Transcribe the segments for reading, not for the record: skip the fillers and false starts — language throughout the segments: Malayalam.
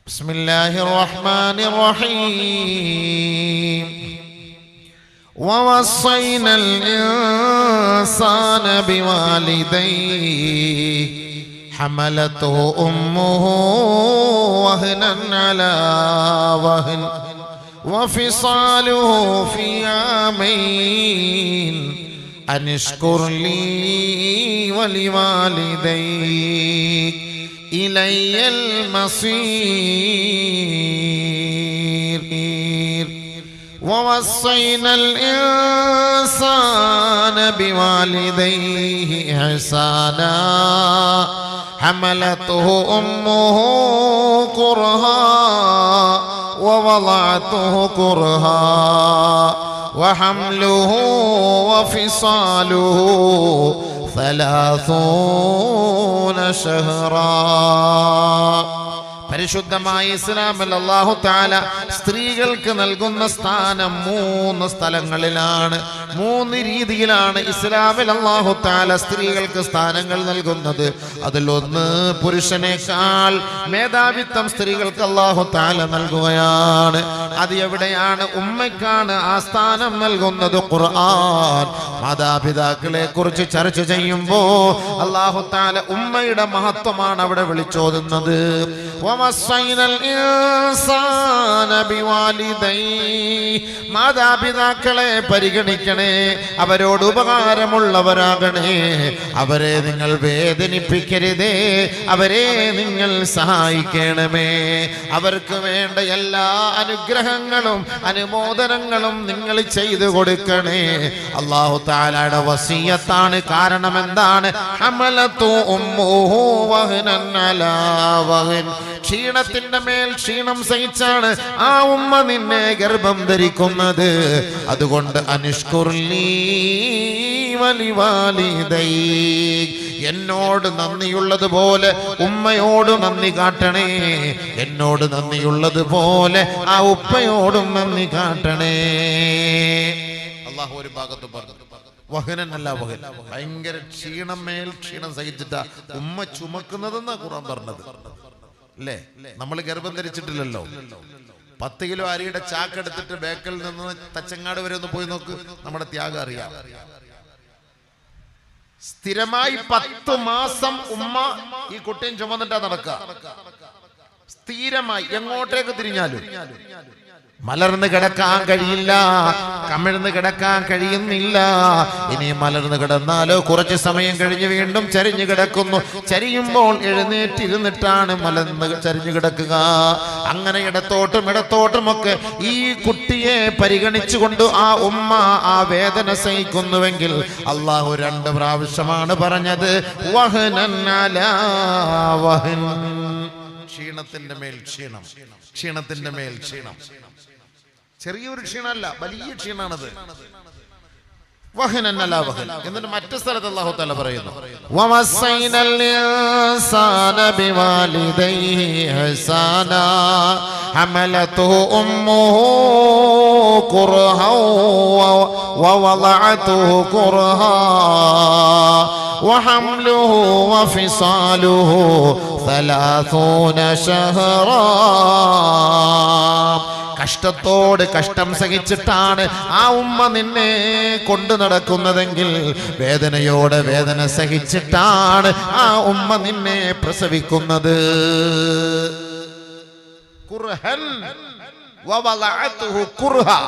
بسم الله الرحمن الرحيم ووصينا الإنسان بوالديه حملته أمه وهنا على وهن وفصاله في عامين أن اشكر لي ولوالديك إلي المصير ووصينا الإنسان بوالديه إحسانا حملته أمه كرها ووضعته كرها وحمله وفصاله 30 شهرا. പരിശുദ്ധമായ ഇസ്ലാമിൽ അല്ലാഹു തആല സ്ത്രീകൾക്ക് നൽകുന്ന സ്ഥാനം 3 സ്ഥലങ്ങളിലാണ്, 3 രീതിയിലാണ് ഇസ്ലാമിൽ അല്ലാഹു തആല സ്ത്രീകൾക്ക് സ്ഥാനങ്ങൾ നൽകുന്നത്. അതിലൊന്ന് പുരുഷനേക്കാൾ മേധാവിത്വം സ്ത്രീകൾക്ക് അല്ലാഹു തആല നൽകുകയാണ്. അത് എവിടെയാണ്? ഉമ്മയ്ക്കാണ് ആ സ്ഥാനം നൽകുന്നത്. ഖുർആൻ മാതാപിതാക്കളെ കുറിച്ച് ചർച്ച ചെയ്യുമ്പോൾ അല്ലാഹു തആല ഉമ്മയുടെ മഹത്വമാണ് അവിടെ വിളിച്ചോതുന്നത്. മാതാപിതാക്കളെ പരിഗണിക്കണേ, അവരോട് ഉപകാരമുള്ളവരാകണേ, അവരെ നിങ്ങൾ വേദനിപ്പിക്കരുതേ, അവരെ നിങ്ങൾ സഹായിക്കണമേ, അവർക്ക് വേണ്ട എല്ലാ അനുഗ്രഹങ്ങളും അനുമോദനങ്ങളും നിങ്ങൾ ചെയ്തു കൊടുക്കണേ. അല്ലാഹു തആലയുടെ വസിയത്താണ്. കാരണം എന്താണ്? ഹമലതു ഉമ്മുഹു വഹനൻ അലാ വഹൻ, ക്ഷീണത്തിന്റെ മേൽ ക്ഷീണം സഹിച്ചാണ് ആ ഉമ്മ നിന്നെ ഗർഭം ധരിക്കുന്നത്. അതുകൊണ്ട് അനിഷ്കുർലീ വലിവാലിദൈക്, എന്നോട് നന്ദിയുള്ളതുപോലെ ഉമ്മയോട് നന്ദി കാട്ടണേ, എന്നോട് നന്ദിയുള്ളതുപോലെ ആ ഉപ്പയോടും നന്ദി കാട്ടണേ. അല്ലാഹു ഒരു ഭാഗത്ത് പറഞ്ഞു വഹനല്ല വഹൻ, ഭയങ്കര ക്ഷീണം മേൽ ക്ഷീണം സഹിച്ചിട്ടാ ഉമ്മ ചുമക്കുന്നതെന്നാ ഖുർആൻ പറഞ്ഞത്. അല്ലേ? നമ്മൾ ഗർഭം ധരിച്ചിട്ടില്ലല്ലോ. 10 കിലോ അരിയുടെ ചാക്കെടുത്തിട്ട് ബേക്കൽ നിന്ന് തച്ചങ്ങാട് വരെ ഒന്ന് പോയി നോക്ക്, നമ്മുടെ ത്യാഗം അറിയാം. സ്ഥിരമായി 10 മാസം ഉമ്മ ഈ കുട്ടിയും ചുമന്നിട്ടാ നടക്കുക. സ്ഥിരമായി എങ്ങോട്ടേക്ക് തിരിഞ്ഞാലും മലർന്ന് കിടക്കാൻ കഴിയില്ല, കമിഴ്ന്ന് കിടക്കാൻ കഴിയുന്നില്ല. ഇനി മലർന്ന് കിടന്നാലോ കുറച്ച് സമയം കഴിഞ്ഞ് വീണ്ടും ചരിഞ്ഞു കിടക്കുന്നു. ചരിയുമ്പോൾ എഴുന്നേറ്റിരുന്നിട്ടാണ് മലർന്ന് ചരിഞ്ഞു കിടക്കുക. അങ്ങനെ ഇടത്തോട്ടുമൊക്കെ ഈ കുട്ടിയെ പരിഗണിച്ചുകൊണ്ട് ആ ഉമ്മ ആ വേദന സഹിക്കുന്നുവെങ്കിൽ അല്ലാഹു 2 പ്രാവശ്യമാണ് പറഞ്ഞത് വഹനൻ അലാ വഹൻ, ക്ഷീണത്തിന്റെ മേൽ ക്ഷീണം, ക്ഷീണത്തിന്റെ മേൽ ക്ഷീണം. ചെറിയൊരു ക്ഷീണമല്ല, വലിയ ക്ഷീണാണത്. വഹനൻ അലാ വഹൻ. എന്നിട്ട് മറ്റു സ്ഥലത്ത് അല്ലാഹു തആല പറയുന്നു വവസൈനൽ ഇൻസാന ബിവാലിദൈഹി ഇഹ്സാനാ ഹമലതുഹു ഉമ്മുഹു കുർഹാ വവളഅതുഹു കുർഹാ وحمله وفصاله 30 شهرا. കഷ്ടത്തോട് കഷ്ടം സഹിച്ചിട്ടാണ് ആ ഉമ്മ നിന്നെ കൊണ്ടു നടക്കുന്നതെങ്കിൽ, വേദനയോടെ വേദന സഹിച്ചിട്ടാണ് ആ ഉമ്മ നിന്നെ പ്രസവിക്കുന്നത്. ഖുർഹൻ വവളഅതുഹു ഖുർഹാ,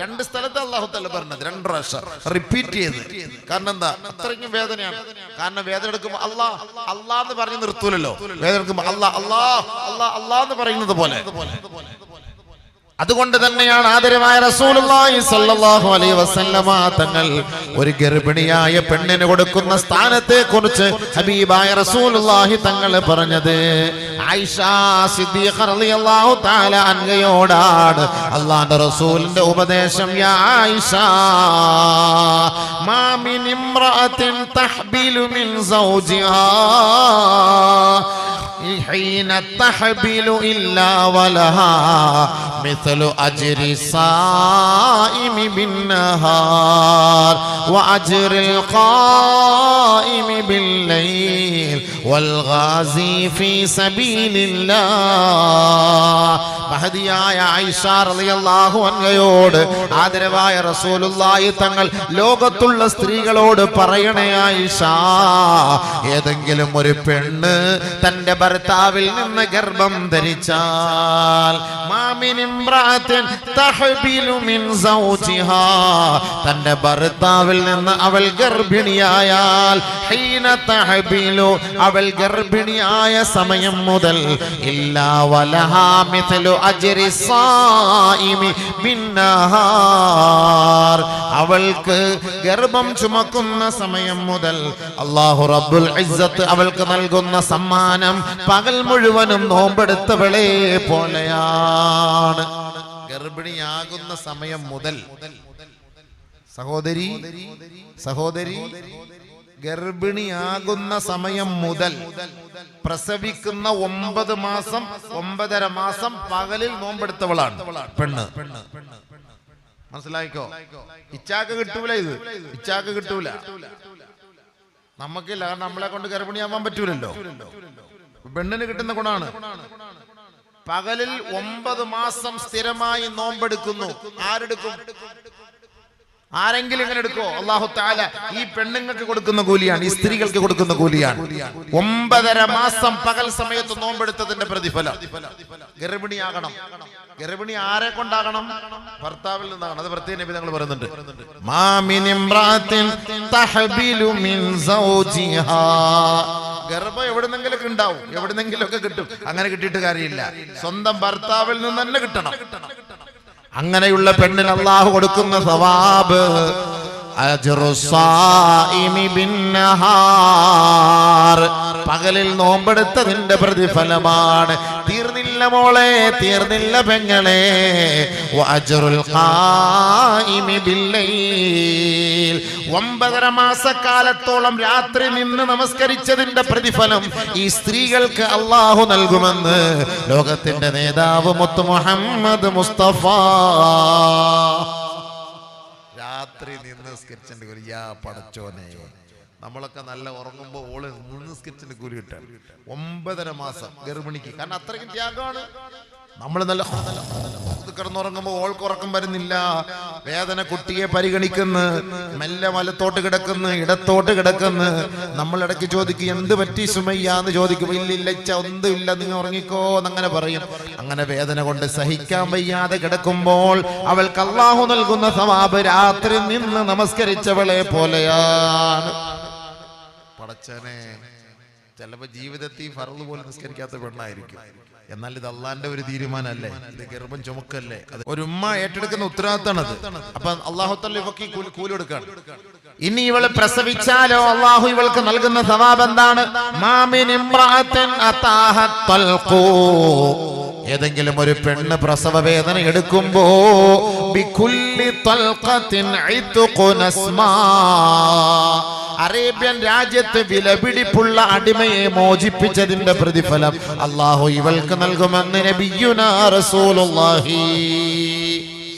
2 സ്ഥലത്ത് അല്ലാഹു തആല പറഞ്ഞത് 2 പ്രാവശ്യം റിപ്പീറ്റ് ചെയ്ത്. കാരണം എന്താ? അത്രയ്ക്കും വേദനയാണ്. കാരണം വേദന എടുക്കുമ്പോൾ അല്ലാഹ് അല്ലാഹ് എന്ന് പറഞ്ഞ് നിർത്തൂലല്ലോ. വേദന എടുക്കുമ്പോൾ അല്ലാഹ് അല്ലാഹ് അല്ലാഹ് അല്ലാഹ് എന്ന് പറയുന്നത് പോലെ. അതുകൊണ്ട് തന്നെയാണ് ആദരവായ റസൂലുള്ളാഹി സ്വല്ലല്ലാഹു അലൈഹി വസല്ലമ തങ്ങൾ ഒരു ഗർഭിണിയായ പെണ്ണിന് കൊടുക്കുന്ന സ്ഥാനത്തെ കുറിച്ച് ഹബീബായ റസൂലുള്ളാഹി തങ്ങൾ പറഞ്ഞത്. ആയിഷ സിദ്ദീഖ റളിയല്ലാഹു തആല അൻഹയോടാണ് അല്ലാഹുവിന്റെ റസൂലിന്റെ ഉപദേശം. യാ ആയിഷ, മാ മിൻ ഇംറഅത്തിൻ തഹ്ബിലു മിൻ സൗജിഹാ حين تحبل إلا ولها مثل أجر الصائم بالنهار وأجر القائم بالليل വൽഗാസി ഫീ സബീലില്ലാഹ്. മഹദിയായ ആയിഷ റളിയല്ലാഹു അൻഹയോട് ആദരവായ റസൂലുള്ളാഹി തങ്ങൾ ലോകത്തുള്ള സ്ത്രീകളോട് പറയണേ ആയിഷ, ഏതെങ്കിലും ഒരു പെണ്ണ് തന്റെ ഭർത്താവിൽ നിന്ന് ഗർഭം ധരിച്ചാൽ, മാമിൻ ഇംറഅത്തിൻ തഹ്ബിലു മിൻ സൗജിഹാ, തന്റെ ഭർത്താവിൽ നിന്ന് അവൾ ഗർഭിണിയായാൽ, ഹീന തഹ്ബിലു, അവൾ ഗർഭിണിയായ സമയം മുതൽ, ഇല്ലാ വലഹാ മിത്ലു അജ്രി സായിമി ബിന്നഹാർ, അവൾക്ക് ഗർഭം ചുമക്കുന്ന സമയം മുതൽ അല്ലാഹു റബ്ബുൽ ഇസ്സത്ത് അവൾക്ക് നൽകുന്ന സമ്മാനം പകൽ മുഴുവനും നോമ്പെടുത്തവളെ പോലെയാണ്. ഗർഭിണിയാകുന്ന സമയം മുതൽ, സഹോദരി ഗർഭിണിയാകുന്ന സമയം മുതൽ പ്രസവിക്കുന്ന 9 മാസം 9.5 മാസം പകലിൽ നോമ്പെടുത്തവളാണ് പെണ്ണ്. മനസ്സിലായിക്കോ? ഇച്ചാക്ക് കിട്ടൂല, ഇത് ഇച്ചാക്ക് കിട്ടൂല, നമുക്കില്ല. കാരണം നമ്മളെ കൊണ്ട് ഗർഭിണിയാവാൻ പറ്റൂലല്ലോ. പെണ്ണിന് കിട്ടുന്ന ഗുണാണ്. പകലിൽ 9 മാസം സ്ഥിരമായി നോമ്പെടുക്കുന്നു. ആരെടുക്കും? ആരെങ്കിലും ഇങ്ങനെ എടുക്കോ? അല്ലാഹു തആല ഈ പെണ്ണുങ്ങൾക്ക് കൊടുക്കുന്ന കൂലിയാണ്, ഈ സ്ത്രീകൾക്ക് കൊടുക്കുന്ന കൂലിയാണ്. 9.5 മാസം പകൽ സമയത്ത് നോമ്പെടുത്തതിന്റെ പ്രതിഫലം. ഗർഭിണിയാകണം. ഗർഭിണി ആരെ കൊണ്ടാകണം? ഭർത്താവിൽ നിന്നാകണം. അത് പ്രത്യേക നബി തങ്ങൾ പറയുന്നുണ്ട്, മാ മിൻ ഇംറാത്തിൻ തഹ്ബിലു മിൻ സൗജിഹാ. ഗർഭം എവിടെന്നെങ്കിലൊക്കെ ഉണ്ടാവും, എവിടെന്നെങ്കിലൊക്കെ കിട്ടും. അങ്ങനെ കിട്ടിയിട്ട് കാര്യമില്ല, സ്വന്തം ഭർത്താവിൽ നിന്ന് തന്നെ കിട്ടണം. അങ്ങനെയുള്ള പെണ്ണിന് അല്ലാഹു കൊടുക്കുന്ന സവാബ് അജ്റുസ്സായിമി ബിന്നഹാർ, പകലിൽ നോമ്പെടുത്തതിന്റെ പ്രതിഫലമാണ്. തീർന്നില്ല മോളെ, തീർന്നില്ല പെങ്ങളെ. വഅജ്റുൽ ഖായിമി ബില്ലൈൽ, 9.5 മാസക്കാലത്തോളം രാത്രി നിന്ന് നമസ്കരിച്ചതിന്റെ പ്രതിഫലം ഈ സ്ത്രീകൾക്ക് അല്ലാഹു നൽകുമെന്ന് ലോകത്തിന്റെ നേതാവ് മുത്ത് മുഹമ്മദ് മുസ്തഫ. രാത്രി നിന്ന് നിസ്കരിച്ചതിന്റെ കൂലി, യാ പടച്ചോനെ, നമ്മളൊക്കെ നല്ല ഉറങ്ങുമ്പോൾ ഓള് നിസ്കരിച്ചതിന്റെ കൂലി കിട്ടാൻ 9.5 മാസം ഗർഭിണിക്ക്. കാരണം അത്രയ്ക്കും ത്യാഗമാണ്. നമ്മൾ നല്ല കിടന്നുറങ്ങുമ്പോൾ ഓൾക്ക് ഉറക്കം വരുന്നില്ല, വേദന കുട്ടിയെ പരിഗണിക്കുന്നു, മെല്ലെ വലത്തോട്ട് കിടക്കുന്നു, ഇടത്തോട്ട് കിടക്കുന്നു. നമ്മൾ ഇടയ്ക്ക് ചോദിക്കും, എന്ത് പറ്റി സുമയ്യ എന്ന് ചോദിക്കും. ഇല്ലില്ല ഇച്ച ഒന്നും ഇല്ല, നിങ്ങൾ ഉറങ്ങിക്കോ എന്നങ്ങനെ പറയും. അങ്ങനെ വേദന കൊണ്ട് സഹിക്കാൻ വയ്യാതെ കിടക്കുമ്പോൾ അവൾക്ക് അല്ലാഹു നൽകുന്ന സവാബ് രാത്രി നിന്ന് നമസ്കരിച്ചവളെ പോലെയാണ്. പടച്ചനെ, ചിലപ്പോ ജീവിതത്തിൽ ഫർള് പോലും നിസ്കരിക്കാത്ത പെണ്ണായിരിക്കും. എന്നാൽ ഇത് അള്ളാന്റെ ഒരു തീരുമാനമല്ലേ, ഇത് ഗർഭം ചുമക്കല്ലേ, അത് ഒരു ഉമ്മ ഏറ്റെടുക്കുന്ന ഉത്തരവാദിത്തമാണത്. അപ്പൊ അല്ലാഹു തആല ഇവക്ക് കൂലി കൊടുക്കാണ്. ഇനി ഇവള് പ്രസവിച്ചാലോ അല്ലാഹു ഇവൾക്ക് നൽകുന്ന സവാബ് എന്താണ്? മാമിൻ ഇംറഅത്തിൻ അതാഹത് തൽഖൂ, ഏതെങ്കിലും ഒരു പെണ്ണ് പ്രസവ വേദന എടുക്കുമ്പോ ബികുല്ലി തൽഖത്തിൻ ഇത്ഖു നസ്മാ, അറേബ്യൻ രാജ്യത്ത് വിലപിടിപ്പുള്ള അടിമയെ മോചിപ്പിച്ചതിന്റെ പ്രതിഫലം അല്ലാഹു ഇവൾക്ക് നൽകുമെന്ന് നബിയുനാ റസൂലുള്ളാഹി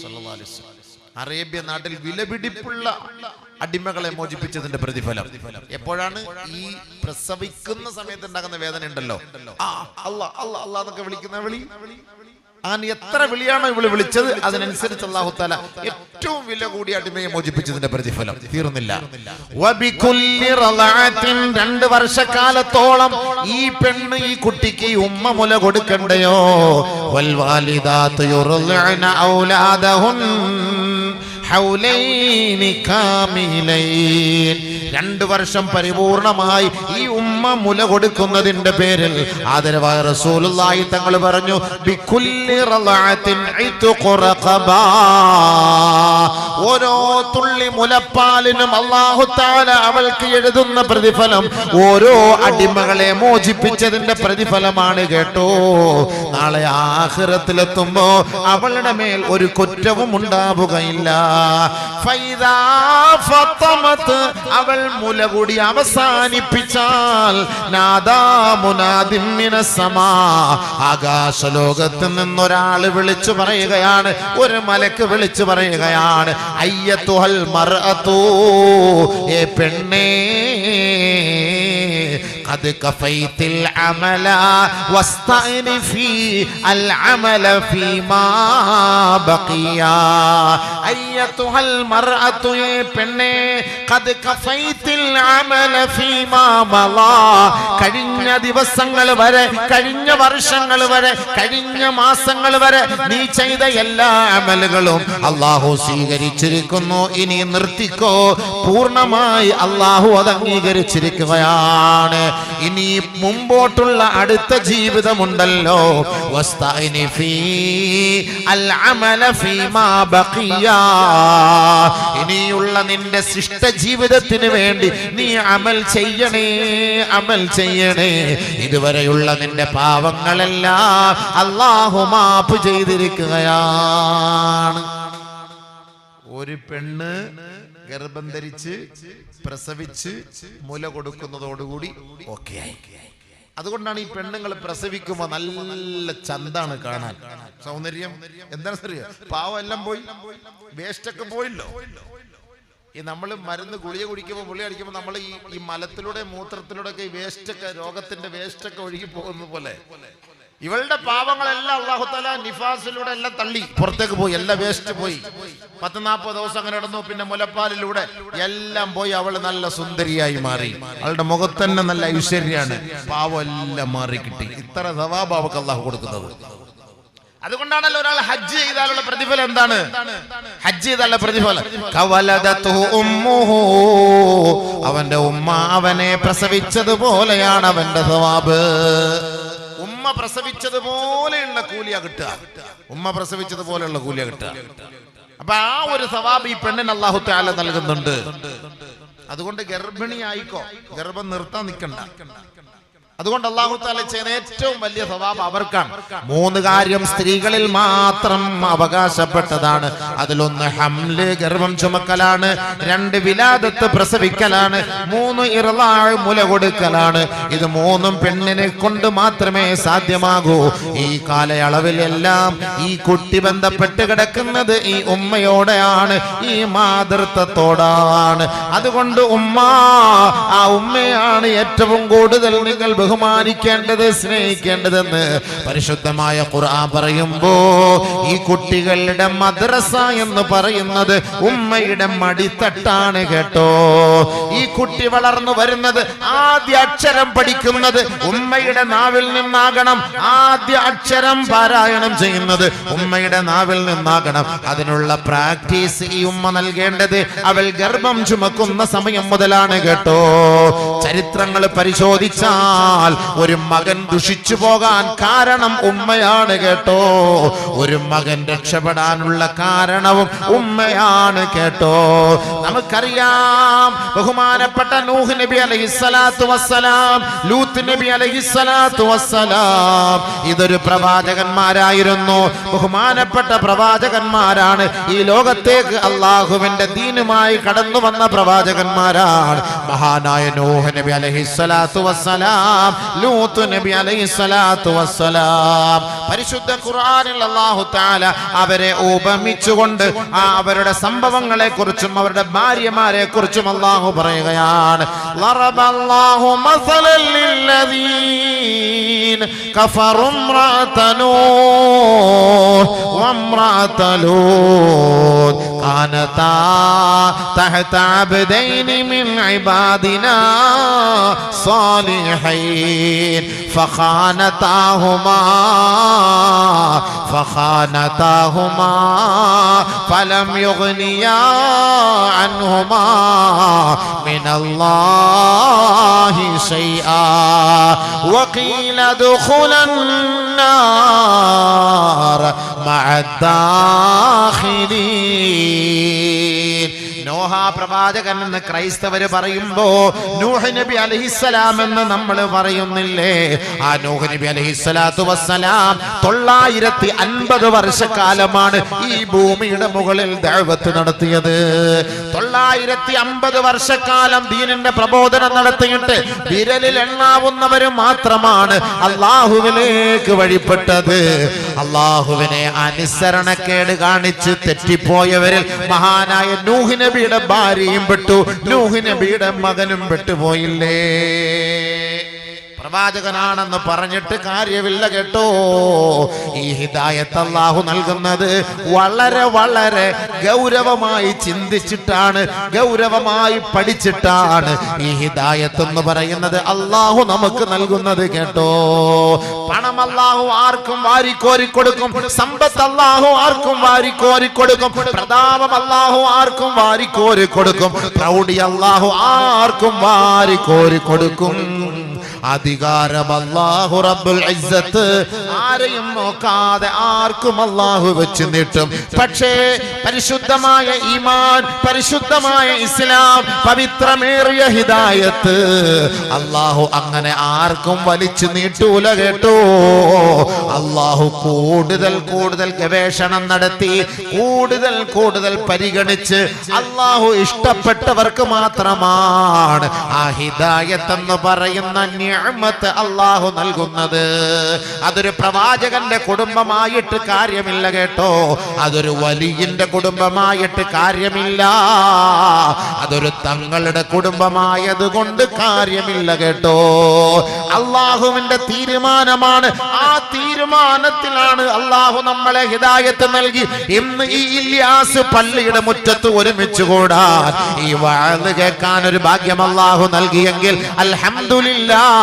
സ്വല്ലല്ലാഹു അലൈഹി വസല്ലം. അറേബ്യ നാട്ടിൽ വിലപിടിപ്പുള്ള അടിമകളെ മോചിപ്പിച്ചതിന്റെ പ്രതിഫലം എപ്പോഴാണ്? ഈ പ്രസവിക്കുന്ന സമയത്ത് ഉണ്ടാകുന്ന വേദന ഉണ്ടല്ലോ, അല്ലാ അല്ലാ അല്ലാ എന്നൊക്കെ വിളിക്കുന്ന വിളി. അങ്ങനെ എത്ര വിളിയാണോ ഇവള് വിളിച്ചത് അതിനനുസരിച്ച് അല്ലാഹു തആല ഏറ്റവും വില കൂടിയ അടിമയെ മോചിപ്പിച്ചതിന്റെ പ്രതിഫലം. തീർന്നില്ല. വബികുല്ലി റളഅത്തിൻ, 2 വർഷക്കാലത്തോളം ഈ പെണ്ണ്, ഈ കുട്ടിക്ക് ഉമ്മ മുല കൊടുക്കണ്ടയോ? വൽ വാലിദാതു യുർളിഅന ഔലാദഹുൻ ഹൗലൈനി കാമിലൈൻ, 2 വർഷം പരിപൂർണമായി ഈ ഉമ്മ മുല കൊടുക്കുന്നതിന്റെ പേരിൽ ആദരവായ റസൂലുള്ളാഹി തങ്ങൾ പറഞ്ഞു, ബികുല്ലി റളഅത്തിൻ ഇത്ഖു റഖബാ, ഓരോ തുള്ളി മുലപ്പാലിനും അല്ലാഹു തആല അവൾക്ക് എഴുതുന്ന പ്രതിഫലം ഓരോ അടിമകളെ മോചിപ്പിച്ചതിന്റെ പ്രതിഫലമാണ് കേട്ടോ. നാളെ ആഖിറത്തിലെത്തുമ്പോ അവളുടെ മേൽ ഒരു കുറ്റവും ഉണ്ടാവുകയില്ല. ഫൈദാ ഫതമത്, അവൾ മുല കൂടി അവസാനിപ്പിച്ചാൽ, നാദാ മുനാദിൻ മിനസ് സമാ, ആകാശലോകത്ത് നിന്നൊരാൾ വിളിച്ചു പറയുകയാണ്, ഒരു മലക്ക് വിളിച്ചു പറയുകയാണ്, അയ്യത്തുഹൽ മർഅതു, ഏ പെണ്ണേ, ഖദ ഖദ് കഫൈതിൽ അമല വസ്തഅനിഫി അൽ അമല ഫീമാ ബഖിയ അയ്യതുഹൽ മർഅതു പെണ്ണേ ഖദ് കഫൈതിൽ അമല ഫീമാ മളാ കഴിഞ്ഞ ദിവസങ്ങൾ വരെ കഴിഞ്ഞ വർഷങ്ങൾ വരെ കഴിഞ്ഞ മാസങ്ങൾ വരെ നീ ചെയ്ത എല്ലാ അമലുകളും അല്ലാഹു സ്വീകരിച്ചിരിക്കുന്നു. ഇനി നിർത്തിക്കോ. പൂർണ്ണമായി അല്ലാഹു അത് അംഗീകരിച്ചിരിക്കുകയാണ്. ഇനി മുമ്പോട്ടുള്ള അടുത്ത ജീവിതമുണ്ടല്ലോ. വസ്തഅനിഫി അൽ അമല ഫീമാ ബഖിയ ഇനിയുള്ള നിന്റെ ശിഷ്ട ജീവിതത്തിന് വേണ്ടി നീ അമൽ ചെയ്യണേ, അമൽ ചെയ്യണേ. ഇതുവരെയുള്ള നിന്റെ പാവങ്ങളെല്ലാം അല്ലാഹു മാഫ് ചെയ്തിരിക്കുകയാണ്. ഒരു പെണ്ണ് ഗർഭം ധരിച്ച് പ്രസവിച്ച് മുല കൊടുക്കുന്നതോടുകൂടി ഓക്കെ ആയി. അതുകൊണ്ടാണ് ഈ പെണ്ണുങ്ങൾ പ്രസവിക്കുമ്പോ നല്ല ചന്താണ് കാണാൻ, സൗന്ദര്യം. എന്താണ് അറിയോ? പാവം എല്ലാം പോയി, വേസ്റ്റൊക്കെ പോയില്ലോ. ഈ നമ്മൾ മരുന്ന് ഗുളിക കുടിക്കുമ്പോൾ ഗുളിക അടിക്കുമ്പോൾ നമ്മൾ ഈ മലത്തിലൂടെ മൂത്രത്തിലൂടെ ഒക്കെ ഈ വേസ്റ്റൊക്കെ രോഗത്തിന്റെ വേസ്റ്റൊക്കെ ഒഴുകി പോകുന്ന പോലെ ഇവളുടെ പാവങ്ങളെല്ലാം അല്ലാഹു തആല നിഫാസിലൂടെ എല്ലാം തള്ളി പുറത്തേക്ക് പോയി. എല്ലാം വേസ്റ്റ് പോയി. 40 ദിവസം അങ്ങനെ നടന്നു. പിന്നെ മുലപ്പാലിലൂടെ എല്ലാം പോയി. അവള് നല്ല സുന്ദരിയായി മാറി. അവളുടെ മുഖത്ത് തന്നെ നല്ല ഐശ്വര്യാണ്. പാവം എല്ലാം മാറി കിട്ടി. ഇത്ര സവാബ് അവൾക്ക് അല്ലാഹു കൊടുക്കുന്നത്. അതുകൊണ്ടാണല്ലോ ഒരാൾ ഹജ്ജ് ചെയ്താലുള്ള പ്രതിഫലം എന്താണ്? ഹജ്ജ് ചെയ്താലുള്ള പ്രതിഫലം അവന്റെ ഉമ്മ അവനെ പ്രസവിച്ചതുപോലെയാണ് അവന്റെ സവാബ്. ഉമ്മ പ്രസവിച്ചതുപോലെയുള്ള കൂലിയ കിട്ടുക. ഉമ്മ പ്രസവിച്ചതുപോലെയുള്ള കൂലിയ കിട്ടുക. അപ്പൊ ആ ഒരു സവാബ് ഈ പെണ്ണിന് അല്ലാഹു തആല നൽകുന്നുണ്ട്. അതുകൊണ്ട് ഗർഭിണിയായിക്കോ, ഗർഭം നിർത്താൻ നിൽക്കണ്ട. അതുകൊണ്ട് അല്ലാഹു തആല ചെയ്യുന്ന ഏറ്റവും വലിയ സവാബ് അവർക്കാണ്. 3 കാര്യം സ്ത്രീകളിൽ മാത്രം അവകാശപ്പെട്ടതാണ്. അതിലൊന്ന് ഹംല്, ഗർഭം ചുമക്കലാണ്. 2 വിലാദത്ത്, പ്രസവിക്കലാണ്. 3 ഇർളാഅ്, മുല കൊടുക്കലാണ്. ഇത് 3ഉം പെണ്ണിനെ കൊണ്ട് മാത്രമേ സാധ്യമാകൂ. ഈ കാലയളവിലെല്ലാം ഈ കുട്ടി ബന്ധപ്പെട്ട് കിടക്കുന്നത് ഈ ഉമ്മയോടെയാണ്, ഈ മാതൃത്വത്തോടാണ്. അതുകൊണ്ട് ഉമ്മ, ആ ഉമ്മയാണ് ഏറ്റവും കൂടുതൽ നിങ്ങൾ ബഹുമാനിക്കേണ്ടത്, സ്നേഹിക്കേണ്ടതെന്ന് പരിശുദ്ധമായ ഖുർആൻ പറയുമ്പോ ഈ കുട്ടികളുടെ മദ്രസ എന്ന് പറയുന്നത് ഉമ്മയുടെ മടിത്തട്ടാണ് കേട്ടോ. ഈ കുട്ടി വളർന്നു വരുന്നത്, ആദ്യ അക്ഷരം പഠിക്കുന്നത് ഉമ്മയുടെ നാവിൽ നിന്നാകണം. ആദ്യ അക്ഷരം പാരായണം ചെയ്യുന്നത് ഉമ്മയുടെ നാവിൽ നിന്നാകണം. അതിനുള്ള പ്രാക്ടീസ് ഈ ഉമ്മ നൽകേണ്ടത് അവൾ ഗർഭം ചുമക്കുന്ന സമയം മുതലാണ് കേട്ടോ. ചരിത്രങ്ങൾ പരിശോധിച്ചാൽ ഒരു മകൻ ദുഷിച്ചു പോകാൻ കാരണം ഉമ്മയാണ് കേട്ടോ. ഒരു മകൻ രക്ഷപ്പെടാനുള്ള കാരണവും ഉമ്മയാണ് കേട്ടോ. നമുക്കറിയാം ബഹുമാനപ്പെട്ട നൂഹ് നബി അലൈഹിസ്സലാത്തു വസ്സലാം, ലൂത്ത് നബി അലൈഹിസ്സലാത്തു വസ്സലാം, ഇതൊരു പ്രവാചകന്മാരായിരുന്നു. ബഹുമാനപ്പെട്ട പ്രവാചകന്മാരാണ്. ഈ ലോകത്തേക്ക് അള്ളാഹുവിന്റെ ദീനുമായി കടന്നു വന്ന പ്രവാചകന്മാരാണ്. മഹാനായ നൂഹ് നബി അലൈഹിസ്സലാത്തു വസ്സലാം, ലൂത്ത് നബി അലൈഹിസ്സലാത്തു വസ്സലാം. പരിശുദ്ധ ഖുർആനിൽ അല്ലാഹു തആല അവരെ ഉപമിച്ചുകൊണ്ട് അവരുടെ സംഭവങ്ങളെ കുറിച്ചും അവരുടെ ഭാര്യമാരെ കുറിച്ചും അല്ലാഹു പറയുകയാണ്. ലറബല്ലാഹു മസലൻ ലില്ലദീന കഫറു ഇംറഅത നൂഹ് വഇംറഅത ലൂത്ത് കാനതാ തഹത അബ്ദൈനി മിൻ ഇബാദിനാ صالحين فخانتاهما فلم يغنيا عنهما من الله شيئا وقيل ادخلا النار مع الداخلين. നോഹ പ്രവാചകൻ എന്ന് ക്രൈസ്തവര് പറയുമ്പോ നൂഹ് നബി അലൈഹിസ്സലാം എന്ന് നമ്മൾ പറയുന്നില്ലേ? ആ നൂഹ് നബി അലൈഹിസ്സലാത്തു വസ്സലാം 950 വർഷക്കാലമാണ് ഈ ഭൂമിയുടെ മുകളിൽ ദഅവത്ത് നടത്തിയത്. 950 വർഷക്കാലം ദീനിന്റെ പ്രബോധനം നടത്തിയിട്ട് വിരലിൽ എണ്ണാവുന്നവര് മാത്രമാണ് അള്ളാഹുവിലേക്ക് വഴിപ്പെട്ടത്. അള്ളാഹുവിനെ അനുസരണക്കേട് കാണിച്ച് തെറ്റിപ്പോയവരിൽ മഹാനായ നൂഹ് നബിയുടെ ഭാര്യയും പെട്ടു, നൂഹ് നബിയുടെ മകനും പെട്ടുപോയില്ലേ? പ്രവാചകനാണെന്ന് പറഞ്ഞിട്ട് കാര്യമില്ല കേട്ടോ. ഈ ഹിദായത്ത് അല്ലാഹു നൽകുന്നത് വളരെ വളരെ ഗൗരവമായി ചിന്തിച്ചിട്ടാണ്, ഗൗരവമായി പഠിച്ചിട്ടാണ് ഈ ഹിദായത്ത് എന്ന് പറയുന്നത് അല്ലാഹു നമുക്ക് നൽകുന്നത് കേട്ടോ. പണം അല്ലാഹു ആർക്കും വാരിക്കോരി കൊടുക്കും, സമ്പത്ത് അല്ലാഹു ആർക്കും വാരിക്കോരി കൊടുക്കും, പ്രതാപം അല്ലാഹു ആർക്കും വാരിക്കോരി കൊടുക്കും, പ്രൗഢി അല്ലാഹു ആർക്കും വാരിക്കോരി കൊടുക്കും. അധികാരം അല്ലാഹു റബ്ബുൽ ഇസ്സത്ത് ആരെയും നോക്കാതെ ആർക്കും അല്ലാഹു വെച്ച് നീട്ടും. പക്ഷേ പരിശുദ്ധമായ ഈമാൻ, പരിശുദ്ധമായ ഇസ്ലാം, പവിത്രമേറിയ ഹിദായത്ത് അല്ലാഹു അങ്ങനെ ആർക്കും വലിച്ചു നീട്ടൂല കേട്ടോ. അല്ലാഹു കൂടുതൽ കൂടുതൽ ഗവേഷണം നടത്തി, കൂടുതൽ കൂടുതൽ പരിഗണിച്ച് അല്ലാഹു ഇഷ്ടപ്പെട്ടവർക്ക് മാത്രമാണ് ആ ഹിദായത്ത് എന്ന് പറയുന്ന നിഅമത്ത് അല്ലാഹു നൽകുന്നത്. അതൊരു പ്രവാചകന്റെ കുടുംബമായിട്ട് കാര്യമില്ല കേട്ടോ, അതൊരു വലിയന്റെ കുടുംബമായിട്ട് കാര്യമില്ല, അതൊരു തങ്ങളുടെ കുടുംബമായതുകൊണ്ട് കാര്യമില്ല കേട്ടോ. അല്ലാഹുവിന്റെ തീരുമാനമാണ്. ആ തീരുമാനത്തിലാണ് അല്ലാഹു നമ്മളെ ഹിദായത്ത് നൽകി ഇന്ന് ഈ ഇല്യാസ് പള്ളിയുടെ മുറ്റത്ത് ഒരുമിച്ച് കൂടാൻ, ഈ വഅദ് കേൾക്കാൻ ഒരു ഭാഗ്യം അല്ലാഹു നൽകിയെങ്കിൽ അൽഹംദുലില്ലാഹി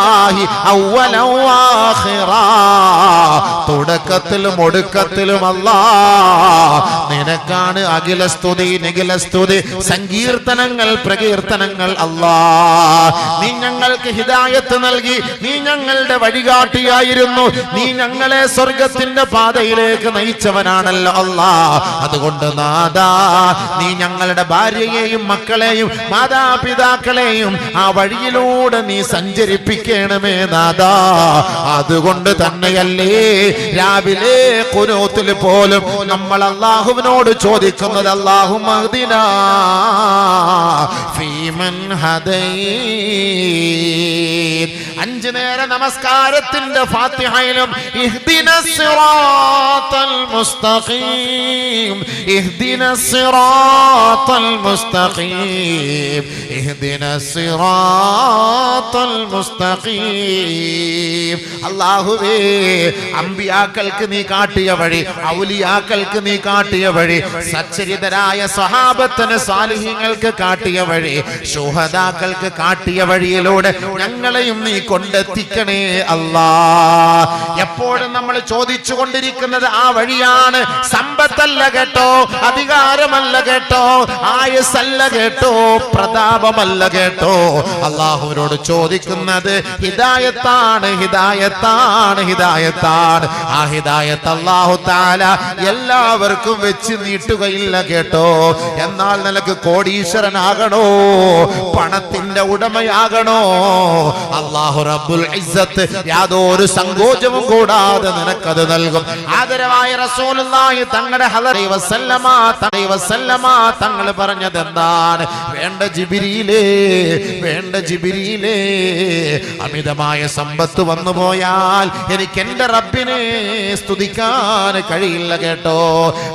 അവ്വലൻ വആഖിറാ, തുടക്കത്തിലും ഒടുക്കത്തിലും അല്ലാഹ് നിനക്കാണ് അഖില സ്തുതി നിഖില സ്തുതി, സങ്കീർത്തനങ്ങൾ പ്രകീർത്തനങ്ങൾ അല്ലാഹ്. നീ ഞങ്ങൾക്ക് ഹിദായത്ത് നൽകി, നീ ഞങ്ങളുടെ വഴികാട്ടിയായിരുന്നു, നീ ഞങ്ങളെ സ്വർഗത്തിന്റെ പാതയിലേക്ക് നയിച്ചവനാണല്ലോ അല്ലാഹ്. അതുകൊണ്ട് നാദാ, നീ ഞങ്ങളുടെ ഭാര്യയെയും മക്കളെയും മാതാപിതാക്കളെയും ആ വഴിയിലൂടെ നീ സഞ്ചരിപ്പിക്കണമേ നാദാ. അതുകൊണ്ട് തന്നെയല്ലേ രാവിലെ ഖുനൂത്തിൽ പോലും നമ്മൾ അല്ലാഹുവിനോട് ചോദിക്കുന്നത് അല്ലാഹുമ്മ ഹ്ദിനാ ഫീമൻ ഹദൈത്. 5 നേര നമസ്കാരത്തിന്റെ ഫാത്തിഹയിലും ഇഹ്ദിനസ് സിറാത്തൽ മുസ്തഖീം, ഇഹ്ദിനസ് സിറാത്തൽ മുസ്തഖീം, ഇഹ്ദിനസ് സിറാത്തൽ മുസ്തഖീം. അല്ലാഹുവേ, അമ്പിയാക്കൾക്ക് നീ കാട്ടിയ വഴി, ഔലിയാക്കൾക്ക് നീ കാട്ടിയ വഴി, സച്ചരിതരായ സ്വഹാബത്തിന് സാലിഹീങ്ങൾക്ക് കാട്ടിയ വഴി, ശുഹദാക്കൾക്ക് കാട്ടിയ വഴിയിലൂടെ ഞങ്ങളെയും നീ കൊണ്ടെത്തിക്കണേ അല്ലാഹ്. എപ്പോഴും നമ്മൾ ചോദിച്ചു കൊണ്ടിരിക്കുന്നത് ആ വഴിയാണ്. സമ്പത്തല്ല കേട്ടോ, അധികാരമല്ല കേട്ടോ, ആയുസ്സല്ല കേട്ടോ, പ്രതാപമല്ല കേട്ടോ. അല്ലാഹുവിനോട് ചോദിക്കുന്നത് ഹിദായത്താണ്, ഹിദായത്താണ്, ഹിദായത്താണ്. ആ ഹിദായത്ത് അല്ലാഹു തആല എല്ലാവർക്കും വെച്ച് നീട്ടുകയില്ല കേട്ടോ. എന്നാൽ നിനക്ക് കോടീശ്വരനാകണോ, പണത്തിന്റെ ഉടമയാകണോ, അല്ലാഹു റബ്ബുൽ ഇസ്സത്ത് യാതൊരു സങ്കോചവും കൂടാതെ നിനക്കത് നൽകും. ആദരവായ റസൂലുള്ളാഹി തങ്ങളുടെ ഹളറി വസല്ലമ തങ്ങൾ പറഞ്ഞത് എന്താണ്? വേണ്ട ജിബ്രീലേ, വേണ്ട ജിബ്രീലേ, അമിതമായ സമ്പത്ത് വന്നു പോയാൽ എനിക്ക് എന്റെ റബ്ബിനെ സ്തുതിക്കാൻ കഴിയില്ല കേട്ടോ.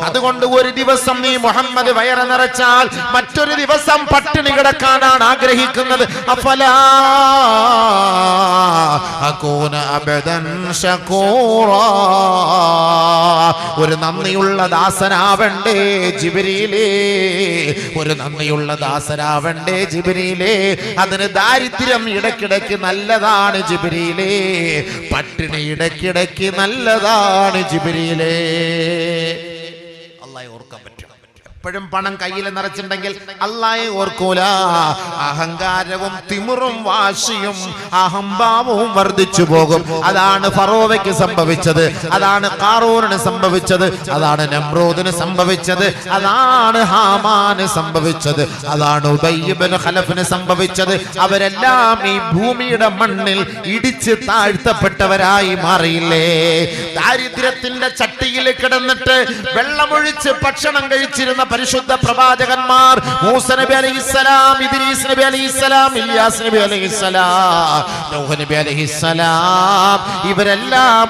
അതുകൊണ്ട് ഒരു ദിവസം നീ മുഹമ്മദ് വയറ് നിറച്ചാൽ മറ്റൊരു ദിവസം പട്ടിണി കിടക്കാനാണ് ആഗ്രഹിക്കുന്നത്. അഫലാ അകൂന അബദൻ ശകൂറാ, ഒരു നന്ദിയുള്ള ദാസനാവണ്ടേ ജിബ്രീലേ, ഒരു നന്ദിയുള്ള ദാസനാവണ്ടേ ജിബ്രീലേ. അതിന് ദാരിദ്ര്യം ഇടയ്ക്കിടയ്ക്ക് നല്ലതാണ് ജിബ്രീലേ, പട്ടിണി ഇടയ്ക്കിടയ്ക്ക് നല്ലതാണ് ജിബ്രീലേ. അല്ലാഹു ഓർക്കാൻ പറ്റും. എപ്പോഴും പണം കയ്യിൽ നിറച്ചിട്ടുണ്ടെങ്കിൽ അല്ലാഹയെ ഓർക്കൂല. അഹങ്കാരവും തിമിറും വാശിയും അഹംഭാവവും വർദ്ധിച്ചു പോകും. അതാണ് ഫറോവയ്ക്ക് സംഭവിച്ചത്, അതാണ് ഖാറൂനിന് സംഭവിച്ചത്, അതാണ് നമ്രൂദിന് സംഭവിച്ചത്, അതാണ് ഹാമാന് സംഭവിച്ചത്, അതാണ് ഉബയ്യ് ഇബ്നു ഖലഫിന് സംഭവിച്ചത്. അവരെല്ലാം ഈ ഭൂമിയുടെ മണ്ണിൽ ഇടിച്ച് താഴ്ത്തപ്പെട്ടവരായി മാറിയില്ലേ? ദാരിദ്ര്യത്തിന്റെ ചട്ടിയിൽ കിടന്നിട്ട് വെള്ളമൊഴിച്ച് ഭക്ഷണം കഴിച്ചിരുന്ന പരിശുദ്ധ പ്രവാചകന്മാർ മൂസ നബി അലൈഹിസ്സലാം, ഇദ്രീസ് നബി അലൈഹിസ്സലാം, ഇല്യാസ് നബി അലൈഹിസ്സലാം, നൂഹ് നബി അലൈഹിസ്സലാം, ഇവരെല്ലാം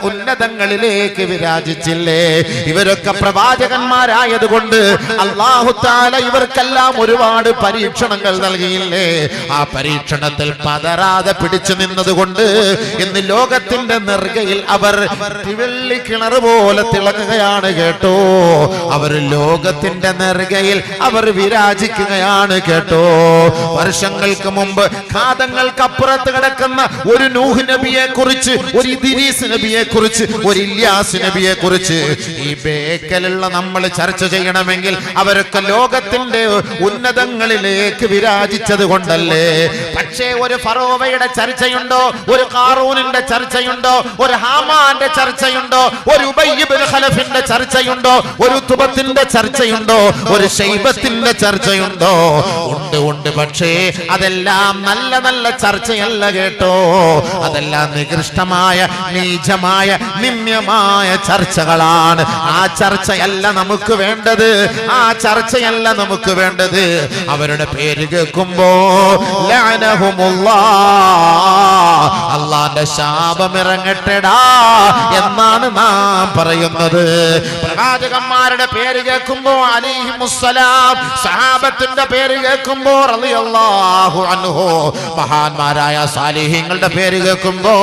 ഉന്നതങ്ങളിലേക്ക് വിരാജിച്ചില്ലേ? ഇവരൊക്കെ പ്രവാചകന്മാരായതുകൊണ്ട് അല്ലാഹു തആല ഇവർക്കെല്ലാം ഒരുപാട് പരീക്ഷണങ്ങൾ നൽകിയില്ലേ? ആ പരീക്ഷണത്തിൽ പതറാതെ പിടിച്ചു നിന്നതുകൊണ്ട് ഇന്ന് ലോകത്തിന്റെ നെറുകയിൽ അവർ വെള്ളി കിണർ പോലെ തിളങ്ങുകയാണ് കേട്ടോ. അവർ ലോകത്തിന്റെ നെറുകയിൽ അവർ വിരാജിക്കുകയാണ് കേട്ടോ. വർഷങ്ങൾക്ക് മുമ്പ് കാതങ്ങൾക്കപ്പുറത്ത് കിടക്കുന്ന ഒരു നൂഹ് നബിയെ കുറിച്ച്, ഒരു ഇദ്രീസ് നബിയെ കുറിച്ച്, ഒരു ഇല്യാസ് നബിയെ കുറിച്ച് ഈ ബേക്കലുള്ള നമ്മൾ ചർച്ച ചെയ്യണമെങ്കിൽ അവരൊക്കെ ലോകത്തിന്റെ ഉന്നതങ്ങളിലേക്ക് വിരാജിച്ചത് കൊണ്ടല്ലേ? പക്ഷേ ഒരു ഫറോവയുടെ ചർച്ചയുണ്ടോ? ഒരു ഖാറൂനിന്റെ ചർച്ചയുണ്ടോ? ഒരു ഹാമാന്റെ ചർച്ചയുണ്ടോ? ഒരു ഉബയ്യ് ഇബ്നു ഖലഫിന്റെ ചർച്ചയുണ്ടോ? ഒരു തുബത്തിന്റെ ചർച്ചയുണ്ടോ? ഒരു ശൈബത്തിന്റെ ചർച്ചയുണ്ടോ? ഉണ്ട്. പക്ഷേ അതെല്ലാം നല്ല നല്ല ചർച്ചയല്ല കേട്ടോ. അതെല്ലാം നികൃഷ്ടമായ, നീചമായ, നിന്ദ്യമായ ചർച്ചകളാണ്. ആ ചർച്ചയല്ല നമുക്ക് വേണ്ടത്. ആ ചർച്ചയല്ല നമുക്ക് വേണ്ടത്. അവരുടെ പേര് കേൾക്കുമ്പോ അല്ലാഹുവിന്റെ ശാപമിറങ്ങട്ടെടാ എന്നാണ് നാം പറയുന്നത്. പ്രവാചകന്മാരുടെ പേര് കേൾക്കുമ്പോ അലൈഹിമുസ്സലാം, സഹാബത്തിന്റെ പേര് കേൾക്കുമ്പോ റളിയല്ലാഹു അൻഹു, മഹാന്മാരായ സാലിഹീങ്ങളുടെ പേര് കേൾക്കുമ്പോ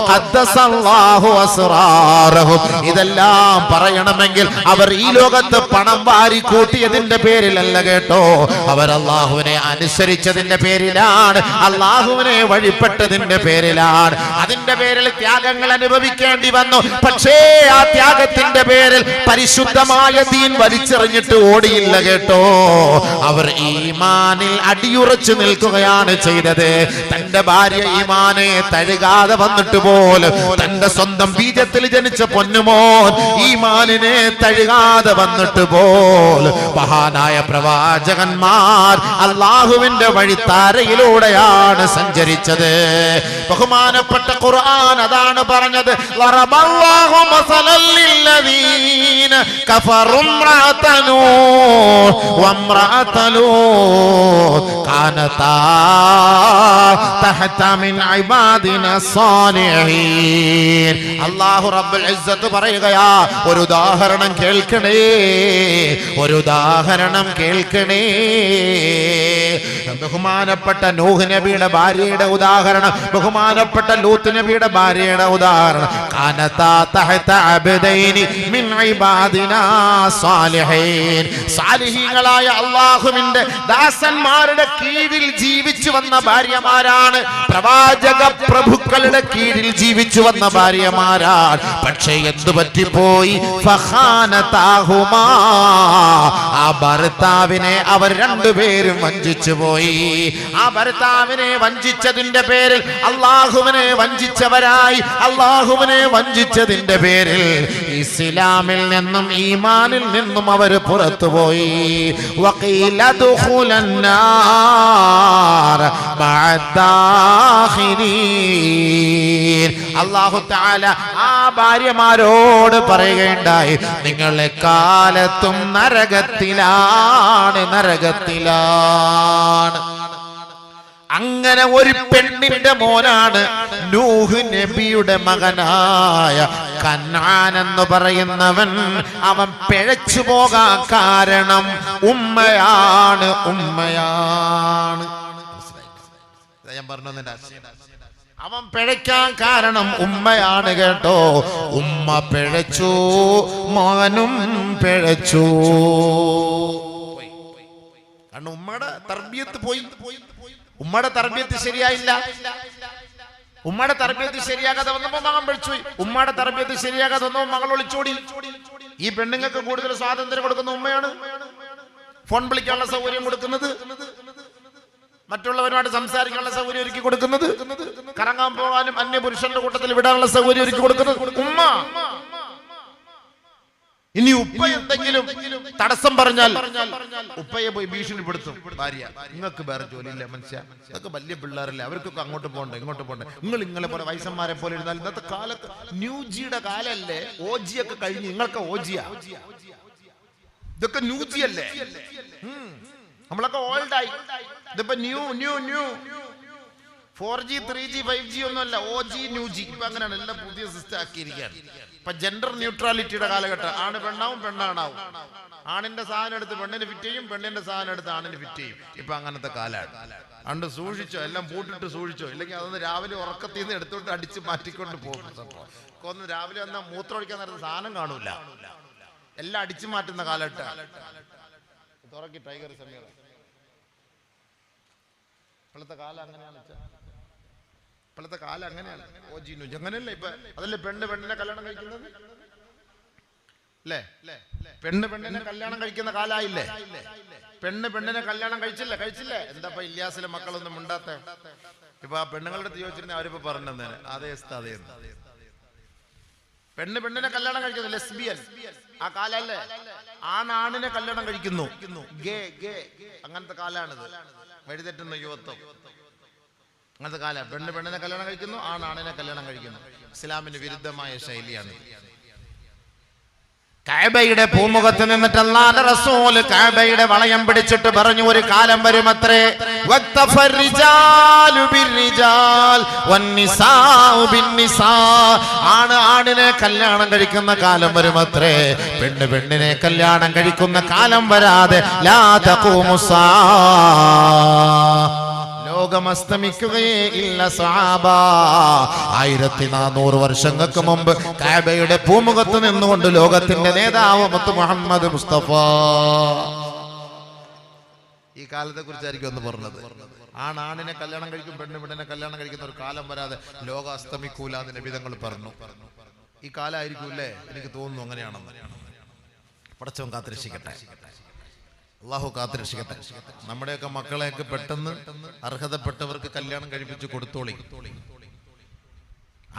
ഖദ്ദസല്ലാഹു അസ്റാറഹും, ഇതെല്ലാം പറയണമെങ്കിൽ അവർ ഈ ലോകത്ത് പണം വാരി കൂട്ടിയതിന്റെ പേരിലല്ല കേട്ടോ. അവർ അല്ലാഹുവിനെ അനുസരിച്ചതിന്റെ പേരിലാണ്, അല്ലാഹുവിനെ വഴിപ്പെട്ടതിന്റെ പേരിലാണ്. അതിന്റെ പേരിൽ ത്യാഗങ്ങൾ അനുഭവിക്കേണ്ടി വന്നു. പക്ഷേ ആ ത്യാഗത്തിന്റെ പേരിൽ പരിശുദ്ധമായ ദീൻ വലിച്ചെറിഞ്ഞിട്ട് ഓടിയില്ല കേട്ടോ. അവർ ഈമാനിൽ അടിയുറച്ചു നിൽക്കുകയാണ് ചെയ്തത്. തന്റെ ഭാര്യ ഈമാനെ തഴുകാതെ വന്നിട്ട് പോലും, തന്റെ സ്വന്തം ബീജത്തിൽ ജനിച്ച പൊന്നുമോൻ ഈമാനിനെ തഴുകാതെ വന്നിട്ട് പോലും മഹാനായ പ്രവാചകന്മാർ അല്ലാഹുവിന്റെ വഴിത്താരയിലൂടെയാണ് സഞ്ചരിച്ചത്. ബഹുമാനപ്പെട്ട ഖുർആൻ അതാണ് പറഞ്ഞത്. വറബല്ലാഹു മസലൽ ലില്ലദീന കഫറു ഇംറഅതനൂ വംറഅതലൂ കാനതാ തഹത മിൻ ഇബാദിനാ സാലിഹീൻ. അല്ലാഹു റബ്ബുൽ ഇസ്സത്ത് പറയുകയാ, ഒരു ഉദാഹരണം കേൾക്കണേ, ഒരു ഉദാഹരണം കേൾക്കണേ. ബഹുമാനപ്പെട്ട നൂഹ് നബിയുടെ ഭാര്യയുടെ ഉദാഹരണം, ബഹുമാനപ്പെട്ട ലൂത്ത് നബിയുടെ ഭാര്യയുടെ ഉദാഹരണം. കാനതാ തഹത അബ്ദൈനി മിൻ ഇബാദിനാ സാലിഹീൻ. സാലിഹീങ്ങളായ അല്ലാഹുവിന്റെ ദാസന്മാരുടെ കീഴിൽ ജീവിച്ചു വന്ന ഭാര്യമാരാണ്. പ്രവാചക പ്രഭുക്കളുടെ കീഴിൽ ജീവിച്ചു വന്ന ഭാര്യമാരാണ്. പക്ഷേ എന്തു പറ്റിപ്പോയി? ഫഖാനതാഹുമാ, ആ ഭർത്താവിനെ അവർ രണ്ടുപേരും വഞ്ചിച്ചു പോയി. ആ ഭർത്താവിനെ വഞ്ചിച്ചതിന്റെ പേരിൽ അല്ലാഹുവിനെ വഞ്ചിച്ചവരായി. അല്ലാഹുവിനെ വഞ്ചിച്ചതിന്റെ പേരിൽ ഇസ്ലാമിൽ നിന്നും ഈമാനിൽ നിന്നും അവർ പുറത്തുപോയി. വഖീല ദുഖുലന്നാർ മഅദ്ദാഖിലീൻ. അല്ലാഹു തആല ആ ഭാര്യമാരോട് പറയുകയുണ്ടായി, നിങ്ങളെ കാലത്തും നരകത്തിലാണ്, നരകത്തിലാണ്. അങ്ങനെ ഒരു പെണ്ണിന്റെ മോനാണ് നൂഹ് നബിയുടെ മകനായ കനാൻ എന്ന് പറയുന്നവൻ. അവൻ പിഴച്ചു പോകാൻ കാരണം ഉമ്മയാണ്, ഉമ്മയാണ്. ഞാൻ പറഞ്ഞു, അവൻ പിഴയ്ക്കാൻ കാരണം ഉമ്മയാണ് കേട്ടോ. ഉമ്മ പിഴച്ചു, മോനും പിഴച്ചു. കാരണം ഉമ്മയുടെ തർബിയത്ത് പോയി. ഉമ്മയുടെ തർബിയത്ത് ശരിയായില്ല. ഉമ്മയുടെ തർബിയത്ത് ശരിയാകാതെ വന്നപ്പോ മകൻ പിഴച്ചു. ഉമ്മയുടെ തർബിയത്ത് ശരിയാകാതെ വന്നപ്പോ മകൾ ഒളിച്ചോടി. ഈ പെണ്ണുങ്ങൾക്ക് കൂടുതൽ സ്വാതന്ത്ര്യം കൊടുക്കുന്ന ഉമ്മയാണ്. ഫോൺ വിളിക്കാനുള്ള സൗകര്യം കൊടുക്കുന്നത്, മറ്റുള്ളവരുമായിട്ട് സംസാരിക്കാനുള്ള സൗകര്യം ഒരുക്കി കൊടുക്കുന്നത്, കറങ്ങാൻ പോകാനും അന്യപുരുഷന്റെ കൂട്ടത്തിൽ വിടാനുള്ള സൗകര്യം ഒരുക്കി കൊടുക്കുന്നത് ഉമ്മ. ഇനി ഉപ്പ എന്തെങ്കിലും തടസ്സം പറഞ്ഞാൽ ഉപ്പയെ പോയി ഭീഷണിപ്പെടുത്തും ഭാര്യ. നിങ്ങൾക്ക് വേറെ ജോലിയില്ല മനുഷ്യ, ഇതൊക്കെ വലിയ പിള്ളേരല്ലേ, അവർക്കൊക്കെ അങ്ങോട്ട് പോകണ്ടേ ഇങ്ങോട്ട് പോകണ്ടേ, നിങ്ങൾ ഇങ്ങളെ പോലെ വയസ്സന്മാരെ പോലെ ഇരുന്നാൽ. ഇന്നത്തെ കാലത്ത് ന്യൂജിയുടെ കാലല്ലേ, ഓജിയൊക്കെ കഴിഞ്ഞ് നിങ്ങൾക്ക് ഓജിയാ, ഇതൊക്കെ ന്യൂജിയല്ലേ, നമ്മളൊക്കെ ഓൾഡായി. ഇതിപ്പോ ന്യൂ 4G 3G 5G ഒന്നുമല്ല, OG ന്യൂജി. ഇപ്പൊ അങ്ങനെയാണ്, എല്ലാം പുതിയ സിസ്റ്റം ആക്കിയിരിക്കുകയാണ്. ഇപ്പൊ ജെൻഡർ ന്യൂട്രാലിറ്റിയുടെ കാലഘട്ടം. ആണ് പെണ്ണാവും, പെണ്ണാണാവും. ആണിന്റെ സാധനം എടുത്ത് പെണ്ണിന് ഫിറ്റ് ചെയ്യും, പെണ്ണിന്റെ സാധനം എടുത്ത് ആണിന് ഫിറ്റ് ചെയ്യും. ഇപ്പൊ അങ്ങനത്തെ കാലാണ്. അണ്ട് സൂക്ഷിച്ചോ, എല്ലാം പൂട്ടിട്ട് സൂക്ഷിച്ചോ, ഇല്ലെങ്കിൽ അതൊന്ന് രാവിലെ ഉറക്കത്തിൽ നിന്ന് എടുത്തോട്ട് അടിച്ച് മാറ്റിക്കൊണ്ട് പോകും. ഒന്ന് രാവിലെ വന്നാൽ മൂത്രം ഒഴിക്കാൻ നേരത്തെ സാധനം കാണൂല, എല്ലാം അടിച്ചു മാറ്റുന്ന കാലഘട്ടം. തുറക്കി ടൈഗർ സമയം. ഇപ്പോഴത്തെ കാലം അങ്ങനെയാണ്, ഇപ്പോഴത്തെ കാലം അങ്ങനെയാണ്. ഓജി ന്യൂജി അങ്ങനെയല്ലേ ഇപ്പൊ. അതല്ലേ പെണ്ണ് പെണ്ണിനെ കല്യാണം കഴിക്കുന്നത് അല്ലേ? പെണ്ണ് പെണ്ണിനെ കല്യാണം കഴിക്കുന്ന കാലായില്ലേ? പെണ്ണ് പെണ്ണിനെ കല്യാണം കഴിച്ചില്ലേ? എന്താ ഇല്യാസിലെ മക്കളൊന്നും മിണ്ടാത്ത? ഇപ്പൊ ആ പെണ്ണുങ്ങളുടെ അടുത്ത് ചോദിച്ചിരുന്ന അവരിപ്പോ പറഞ്ഞേ അതേ അതേ. പെണ്ണ് പെണ്ണിനെ കല്യാണം കഴിക്കുന്നു, ലെസ്ബിയൻ ആ കാലല്ലേ. ആണിനെ കല്യാണം കഴിക്കുന്നു, ഗേ അങ്ങനത്തെ കാലാണിത്. വഴിതെറ്റുന്ന യുവത്വം അങ്ങനത്തെ കാലം. പെണ്ണ് പെണ്ണിനെ കല്യാണം കഴിക്കുന്നു, ആണിനെ കല്യാണം കഴിക്കുന്നു. ഇസ്ലാമിന് വിരുദ്ധമായ ശൈലിയാണ്. കഅബയുടെ പൂമുഖത്ത് നിന്നിട്ട് അല്ലാഹുവിന്റെ റസൂൽ കഅബയുടെ വളയം പിടിച്ചിട്ട് പറഞ്ഞു, ഒരു കാലം വരുമത്രേ, വഖ്തഫർരിജാലു ബിർരിജാൽ വന്നിസാഉ ബിന്നിസാ. ആണിനെ കല്യാണം കഴിക്കുന്ന കാലം വരുമത്രേ, പെണ്ണ് പെണ്ണിനെ കല്യാണം കഴിക്കുന്ന കാലം വരാതെ ലാ തഖൂമുസ്സാ, ലോകം അസ്തമിക്കുകയേ ഇല്ല സഹാബ. 1400 വർഷങ്ങൾക്ക് മുമ്പ് കഅബയുടെ പൂമുഖത്ത് നിന്നുകൊണ്ട് ലോകത്തിന്റെ നേതാവ് മുത്ത് മുഹമ്മദ് മുസ്തഫ ഈ കാലത്തെ കുറിച്ചായിരിക്കും ഒന്ന് പറഞ്ഞത്. ആണിനെ കല്യാണം കഴിക്കും, പെണ്ണ് പെണ്ണിനെ കല്യാണം കഴിക്കുന്ന ഒരു കാലം വരാതെ ലോകം അസ്തമിക്കൂല എന്ന് നബി തങ്ങൾ പറഞ്ഞു. ഈ കാലമായിരിക്കും അല്ലേ? എനിക്ക് തോന്നുന്നു അങ്ങനെയാണെന്ന്. പടച്ചവൻ കാത്തുരക്ഷിക്കട്ടെ, അള്ളാഹു കാത്തുരക്ഷിക്കട്ടെ. നമ്മുടെയൊക്കെ മക്കളെയൊക്കെ പെട്ടെന്ന് അർഹതപ്പെട്ടവർക്ക് കല്യാണം കഴിപ്പിച്ച് കൊടുത്തോളി.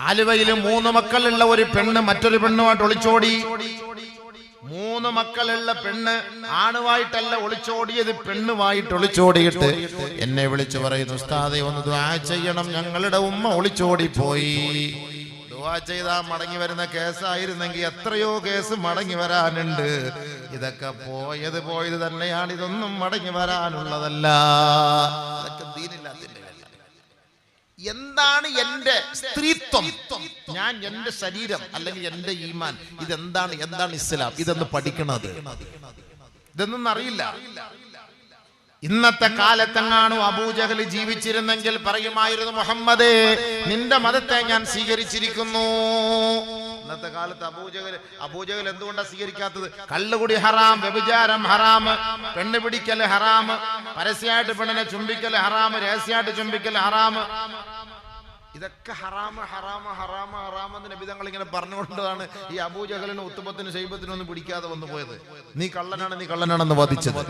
ആലുവയില് 3 മക്കളുള്ള ഒരു പെണ്ണ് മറ്റൊരു പെണ്ണുമായിട്ട് ഒളിച്ചോടി. 3 മക്കളുള്ള പെണ്ണ് ആണുമായിട്ടല്ല ഒളിച്ചോടിയത്, പെണ്ണുമായിട്ട് ഒളിച്ചോടിയിട്ട് എന്നെ വിളിച്ചു പറയുന്നു, ഉസ്താദേ ഒന്ന് ദുആ ചെയ്യണം, ഞങ്ങളുടെ ഉമ്മ ഒളിച്ചോടി പോയി. ദുആ ചെയ്താ മടങ്ങി വരുന്ന കേസായിരുന്നെങ്കിൽ എത്രയോ കേസ് മടങ്ങി വരാനുണ്ട്. ഇതൊക്കെ പോയത് തന്നെയാണ്, ഇതൊന്നും മടങ്ങി വരാനുള്ളതല്ല. ഇതൊക്കെ ദീനില്ലാത്തതിന്റെ. എന്താണ് എന്റെ സ്ത്രീത്വം, ഞാൻ എന്റെ ശരീരം അല്ലെങ്കിൽ എന്റെ ഈമാൻ, എന്താണ് ഇസ്ലാം, ഇതൊന്ന് പഠിക്കണത്. ഇതൊന്നും അറിയില്ല. ഇന്നത്തെ കാലത്തെങ്ങാണു അബൂജഹൽ ജീവിച്ചിരുന്നെങ്കിൽ പറയുമായിരുന്നു, മുഹമ്മദേ നിന്റെ മതത്തെ ഞാൻ സ്വീകരിച്ചിരിക്കുന്നു. ഇന്നത്തെ കാലത്ത് അബൂജഹൽ എന്തുകൊണ്ടാണ് സ്വീകരിക്കാത്തത്? കള്ളുകുടി ഹറാം, വ്യഭിചാരം ഹറാം, പെണ്ണ് പിടിക്കൽ ഹറാം, പരസ്യമായിട്ട് പെണ്ണിനെ ചുംബിക്കൽ ഹറാം, രഹസ്യമായിട്ട് ചുംബിക്കൽ ഹറാം. ഇതൊക്കെ ഹറാമെന്ന് നബി തങ്ങൾ ഇങ്ങനെ പറഞ്ഞുകൊണ്ടാണ് ഈ അബൂജഹലിന് ഉത്തുബത്തിന് ശൈബത്തിനൊന്നും പിടിക്കാതെ വന്നു പോയത്. നീ കള്ളനാണെന്ന് വാദിച്ചത്.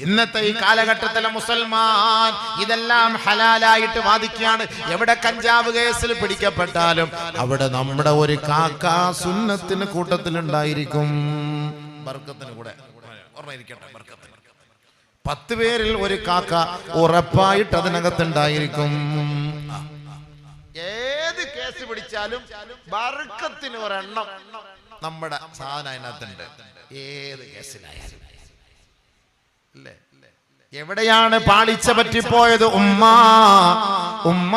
ഇന്നത്തെ ഈ കാലഘട്ടത്തിലെ മുസൽമാൻ ഇതെല്ലാം ഹലാലായിട്ട് വാദിക്കുകയാണ്. എവിടെ കഞ്ചാവ് കേസിൽ പിടിക്കപ്പെട്ടാലും അവിടെ നമ്മുടെ ഒരു കാക്ക സുന്നത്തിന് കൂട്ടത്തിലുണ്ടായിരിക്കും. ബർക്കത്തിന് കൂടെ ഓർമ്മയിരിക്കട്ടെ, ബർക്കത്തിന് 10 പേരിൽ ഒരു കാക്ക ഉറപ്പായിട്ട് അതിനകത്തുണ്ടായിരിക്കും. ഏത് കേസ് പിടിച്ചാലും ബർക്കത്തിന് ഒരെണ്ണം നമ്മുടെ സാധനം അതിനകത്തുണ്ട്, ഏത് കേസിലായാലും. എവിടെയാണ് പാളിച്ച പറ്റിപ്പോയത്? ഉമ്മ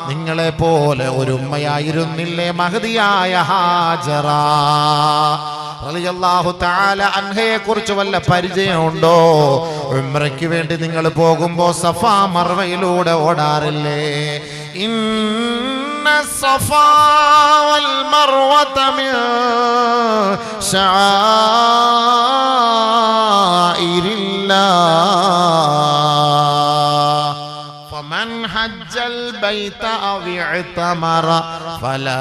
നിങ്ങളെ പോലെ ഒരു ഉമ്മയായിരുന്നില്ലേ മഹദിയായ ഹാജറ റളിയല്ലാഹു തആല അൻഹയെ കുറിച്ച് വല്ല പരിചയമുണ്ടോ? ഉംറയ്ക്ക് വേണ്ടി നിങ്ങൾ പോകുമ്പോ സഫാ മർവയിലൂടെ ഓടാറില്ലേ? ഇന്ന സഫാ വൽ മർവത മിൻ ശആഇരില്ലാഹ് ഫമൻ ഹജ്ജൽ ബൈത ഔ ഇഅ്തമറ ഫലാ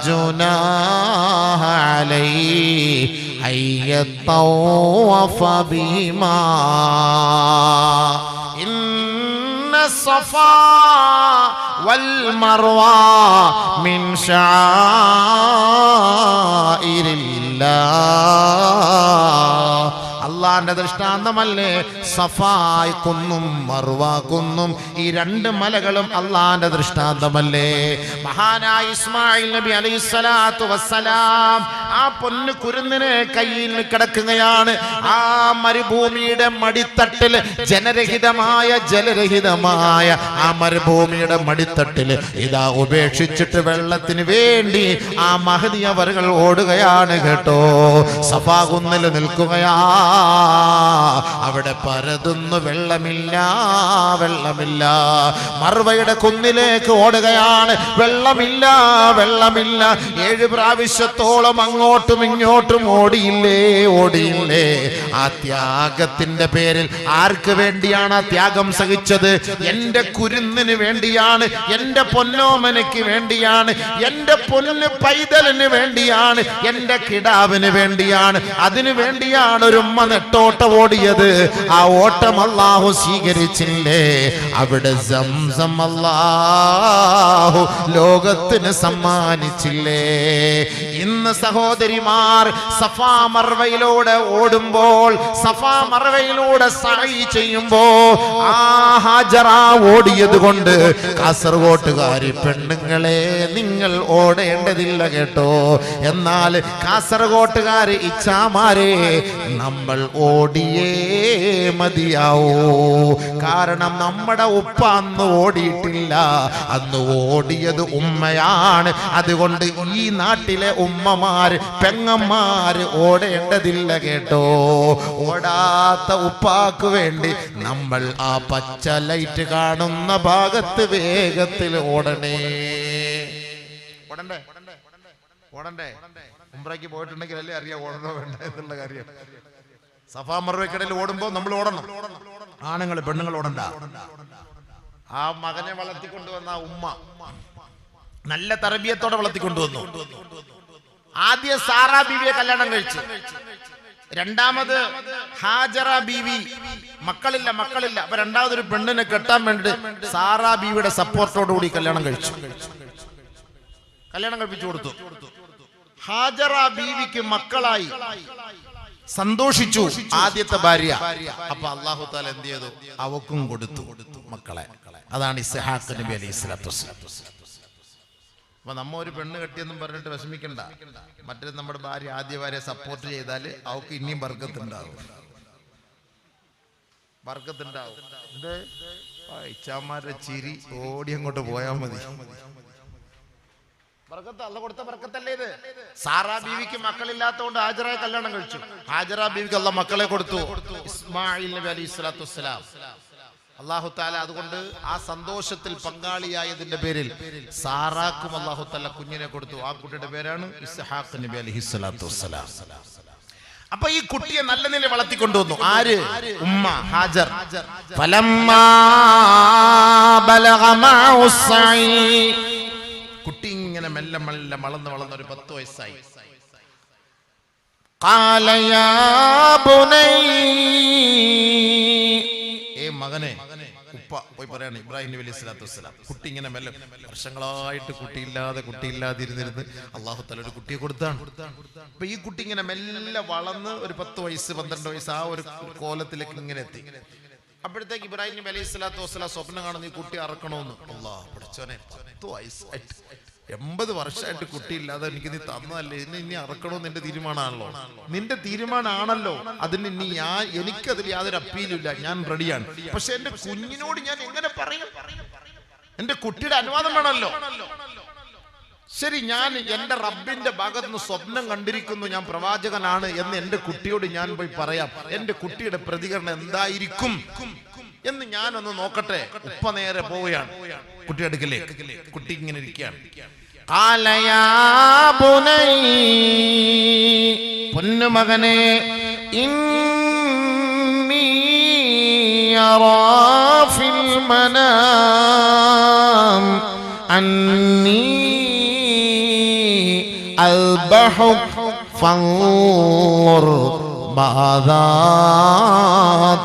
ജുനാഹ അലൈഹി അയ്യതവഫ ബിഹിമാ. ഇന്ന സഫാ വൽ മർവ മിൻ ശആഇരില്ലാഹ് അള്ളാന്റെ ദൃഷ്ടാന്തമല്ലേ സഫായ് കുന്നും മർവ കുന്നും, ഈ രണ്ട് മലകളും അള്ളാന്റെ ദൃഷ്ടാന്തമല്ലേ? മഹാനായ ഇസ്മായിൽ നബി അലൈഹിസ്സലാത്തു വസ്സലാം ആ പൊന്നു കുരുന്നിനെ കയ്യിൽ കിടക്കുകയാണ്. ആ മരുഭൂമിയുടെ മടിത്തട്ടിൽ, ജലരഹിതമായ ആ മരുഭൂമിയുടെ മടിത്തട്ടിൽ ഇതാ ഉപേക്ഷിച്ചിട്ട് വെള്ളത്തിന് വേണ്ടി ആ മഹദി അവറുകൾ ഓടുകയാണ് കേട്ടോ. സഫാ കുന്നിൽ നിൽക്കുകയാ, അവിടെ പരതുന്നു വെള്ളമില്ല. മർവയുടെ കുന്നിലേക്ക് ഓടുകയാണ്, വെള്ളമില്ല. 7 പ്രാവശ്യത്തോളം അങ്ങോട്ടും ഇങ്ങോട്ടും ഓടിയില്ലേ. ആ ത്യാഗത്തിന്റെ പേരിൽ ആർക്ക് വേണ്ടിയാണ് ആ ത്യാഗം സഹിച്ചത്? എന്റെ കുരുന്നിന് വേണ്ടിയാണ്, എന്റെ പൊന്നോമനയ്ക്ക് വേണ്ടിയാണ്, എന്റെ പൊന്നു പൈതലിന് വേണ്ടിയാണ്, എന്റെ കിടാവിന് വേണ്ടിയാണ്. അതിനു വേണ്ടിയാണ് ഒരു ഉമ്മ നെട്ടോട്ടം ഓടിയത്. ആ ഓട്ടം അല്ലാഹു സ്വീകരിച്ചില്ലേ? അവിടെ സംസം അല്ലാഹു ലോകത്തിന് സമ്മാനിച്ചില്ലേ? ഇന്ന് സഹോദരിമാർ സഫാ മർവയിലൂടെ ഓടുമ്പോൾ, സഫാ മർവയിലൂടെ സഅയ് ചെയ്യുമ്പോൾ ആ ഹാജറ ഓടിയത് കൊണ്ട് കാസർഗോട്ടുകാരി പെണ്ണുങ്ങളെ നിങ്ങൾ ഓടേണ്ടതില്ല കേട്ടോ. എന്നാൽ കാസർഗോട്ടുകാര് ഇച്ഛാമാരെ നമ്മൾ ഓടിയേ മതിയാവൂ. കാരണം നമ്മുടെ ഉപ്പ അന്ന് ഓടിയിട്ടില്ല, അന്ന് ഓടിയത് ഉമ്മയാണ്. അതുകൊണ്ട് ഈ നാട്ടിലെ ഉമ്മമാര് പെങ്ങന്മാര് ഓടേണ്ടതില്ല കേട്ടോ. ഓടാത്ത ഉപ്പാക്ക് വേണ്ടി നമ്മൾ ആ പച്ച ലൈറ്റ് കാണുന്ന ഭാഗത്ത് വേഗത്തിൽ ഓടണേ. ഓടണ്ടേ? ഉംറയ്ക്ക് പോയിട്ടുണ്ടെങ്കിൽ അല്ലേ അറിയാം ഓടണോ വേണ്ട എന്നുള്ള കാര്യം. സഫാ മർവയ്ക്കിടയിൽ ഓടുമ്പോ നമ്മൾ ഓടണം. ആണുങ്ങൾ പെണ്ണുങ്ങൾ ഓടണ്ട. ആ മകനെ വളർത്തിക്കൊണ്ടുവന്ന ആ ഉമ്മ നല്ല തർബിയത്തോടെ വളർത്തിക്കൊണ്ടുവന്നു. ആദ്യം സാറാ ബീവിയെ കല്യാണം കഴിച്ചു. രണ്ടാമത് ഹാജറ ബീവി, മക്കളില്ല. അപ്പൊ രണ്ടാമതൊരു പെണ്ണിനെ കെട്ടാൻ വേണ്ടി സാറാ ബീവിയുടെ സപ്പോർട്ടോടുകൂടി കല്യാണം കഴിപ്പിച്ചു കൊടുത്തു. ഹാജറ ബീവിക്ക് മക്കളായി, സന്തോഷിച്ചു ആദ്യത്തെ ഭാര്യ. അപ്പൊ അല്ലാഹു തആല എന്ത് ചെയ്തു? അവക്കും കൊടുത്തു മക്കളെ. അതാണ് ഇസ്ഹാഖ് നബി അലൈഹിസ്സലാത്തു വസ്സലാം. അപ്പൊ നമ്മ ഒരു പെണ്ണ് കെട്ടിയെന്നും പറഞ്ഞിട്ട് വിഷമിക്കണ്ട. മറ്റേ നമ്മുടെ ഭാര്യ ആദ്യ ഭാര്യയെ സപ്പോർട്ട് ചെയ്താൽ അവക്ക് ഇനിയും ബർക്കത്തുണ്ടാവും. ഇത് ഇച്ചാമാരുടെ ചിരി ഓടി അങ്ങോട്ട് പോയാൽ മതി. അല്ല കൊടുത്ത ബർക്കത്തല്ലേ ഇത്? സാറാ ബീവിക്ക് മക്കളില്ലാത്തതുകൊണ്ട് ഹാജറയെ കല്യാണം കഴിച്ചു. ഹാജറ ബീവിക്ക് അല്ലാഹ് മക്കളെ കൊടുത്തു, ഇസ്മായിൽ നബി അലൈഹിസ്സലാത്തു വസ്സലാം. അല്ലാഹു തആല അതുകൊണ്ട് ആ സന്തോഷത്തിൽ പങ്കാളിയായതിന്റെ പേരിൽ സാറാക്കും അല്ലാഹു തആല കുഞ്ഞിനെ കൊടുത്തു. ആ കുട്ടിയുടെ പേരാണ് ഇസ്ഹാഖ് നബി അലൈഹിസ്സലാത്തു വസ്സലാം. അപ്പൊ ഈ കുട്ടിയെ നല്ല നില വളർത്തിക്കൊണ്ടുവന്നു. ആര്? ഉമ്മ ഹാജർ. ഫലമ്മാ ബലഗ മഅഹു സഈ, കുട്ടി ഇങ്ങനെ മെല്ലെ വളർന്ന് ഒരു 10 വയസ്സായി. ഖാല യാ ബുനൈ, ഏ മകനെ, ഉപ്പ പോയി പറയാണ് ഇബ്രാഹിം നബി അലൈഹിസ്സലാത്തു വസ്സലാം. കുട്ടി ഇങ്ങനെ മെല്ലെ വർഷങ്ങളായിട്ട് കുട്ടിയില്ലാതെ ഇരുന്നിരുന്ന് അല്ലാഹു തആല ഒരു കുട്ടിയെ കൊടുത്താണ്. അപ്പൊ ഈ കുട്ടി ഇങ്ങനെ മെല്ലെ വളർന്ന് ഒരു 10 വയസ്സ് 12 വയസ്സ് ആ ഒരു കോലത്തിലേക്ക് ഇങ്ങനെ എത്തി. അപ്പോഴത്തേക്ക് ഇബ്രാഹിം നബി അലൈഹിസ്സലാത്തു വസ്സലാം സ്വപ്നം കാണുന്നു ഈ കുട്ടി അറക്കണമെന്ന്. അല്ലാഹ് പഠിച്ചോനെ, 10 വയസ്സായിട്ട് 80 വർഷമായിട്ട് കുട്ടിയില്ലാതെ എനിക്ക് നീ തന്നതല്ലേ, ഇനി അറക്കണമെന്ന് നിന്റെ തീരുമാനമാണല്ലോ. നിന്റെ തീരുമാനമാണല്ലോ, അതിന് ഇനി എനിക്കതിൽ യാതൊരു അപ്പീലുമില്ല, ഞാൻ റെഡിയാണ്. പക്ഷെ എന്റെ കുഞ്ഞിനോട് ഞാൻ എങ്ങനെ പറയും? എന്റെ കുട്ടിയുടെ അനുവാദം വേണമല്ലോ. ശരി, ഞാൻ എന്റെ റബ്ബിന്റെ ഭാഗത്ത് നിന്ന് സ്വപ്നം കണ്ടിരിക്കുന്നു, ഞാൻ പ്രവാചകനാണ് എന്ന് എന്റെ കുട്ടിയോട് ഞാൻ പോയി പറയാം. എന്റെ കുട്ടിയുടെ പ്രതികരണം എന്തായിരിക്കും എന്ന് ഞാനൊന്ന് നോക്കട്ടെ. ഉപ്പ നേരെ പോവുകയാണ് കുട്ടിയുടെ അടുക്കലേക്ക്. കുട്ടി ഇങ്ങനെ ഇരിക്കുകയാണ്. പൊന്നുമകനെ, ഇന്നി അറാ ഫിൽ മനാം അന്നി അൽബഹുക ഫൻദുർ മാദാ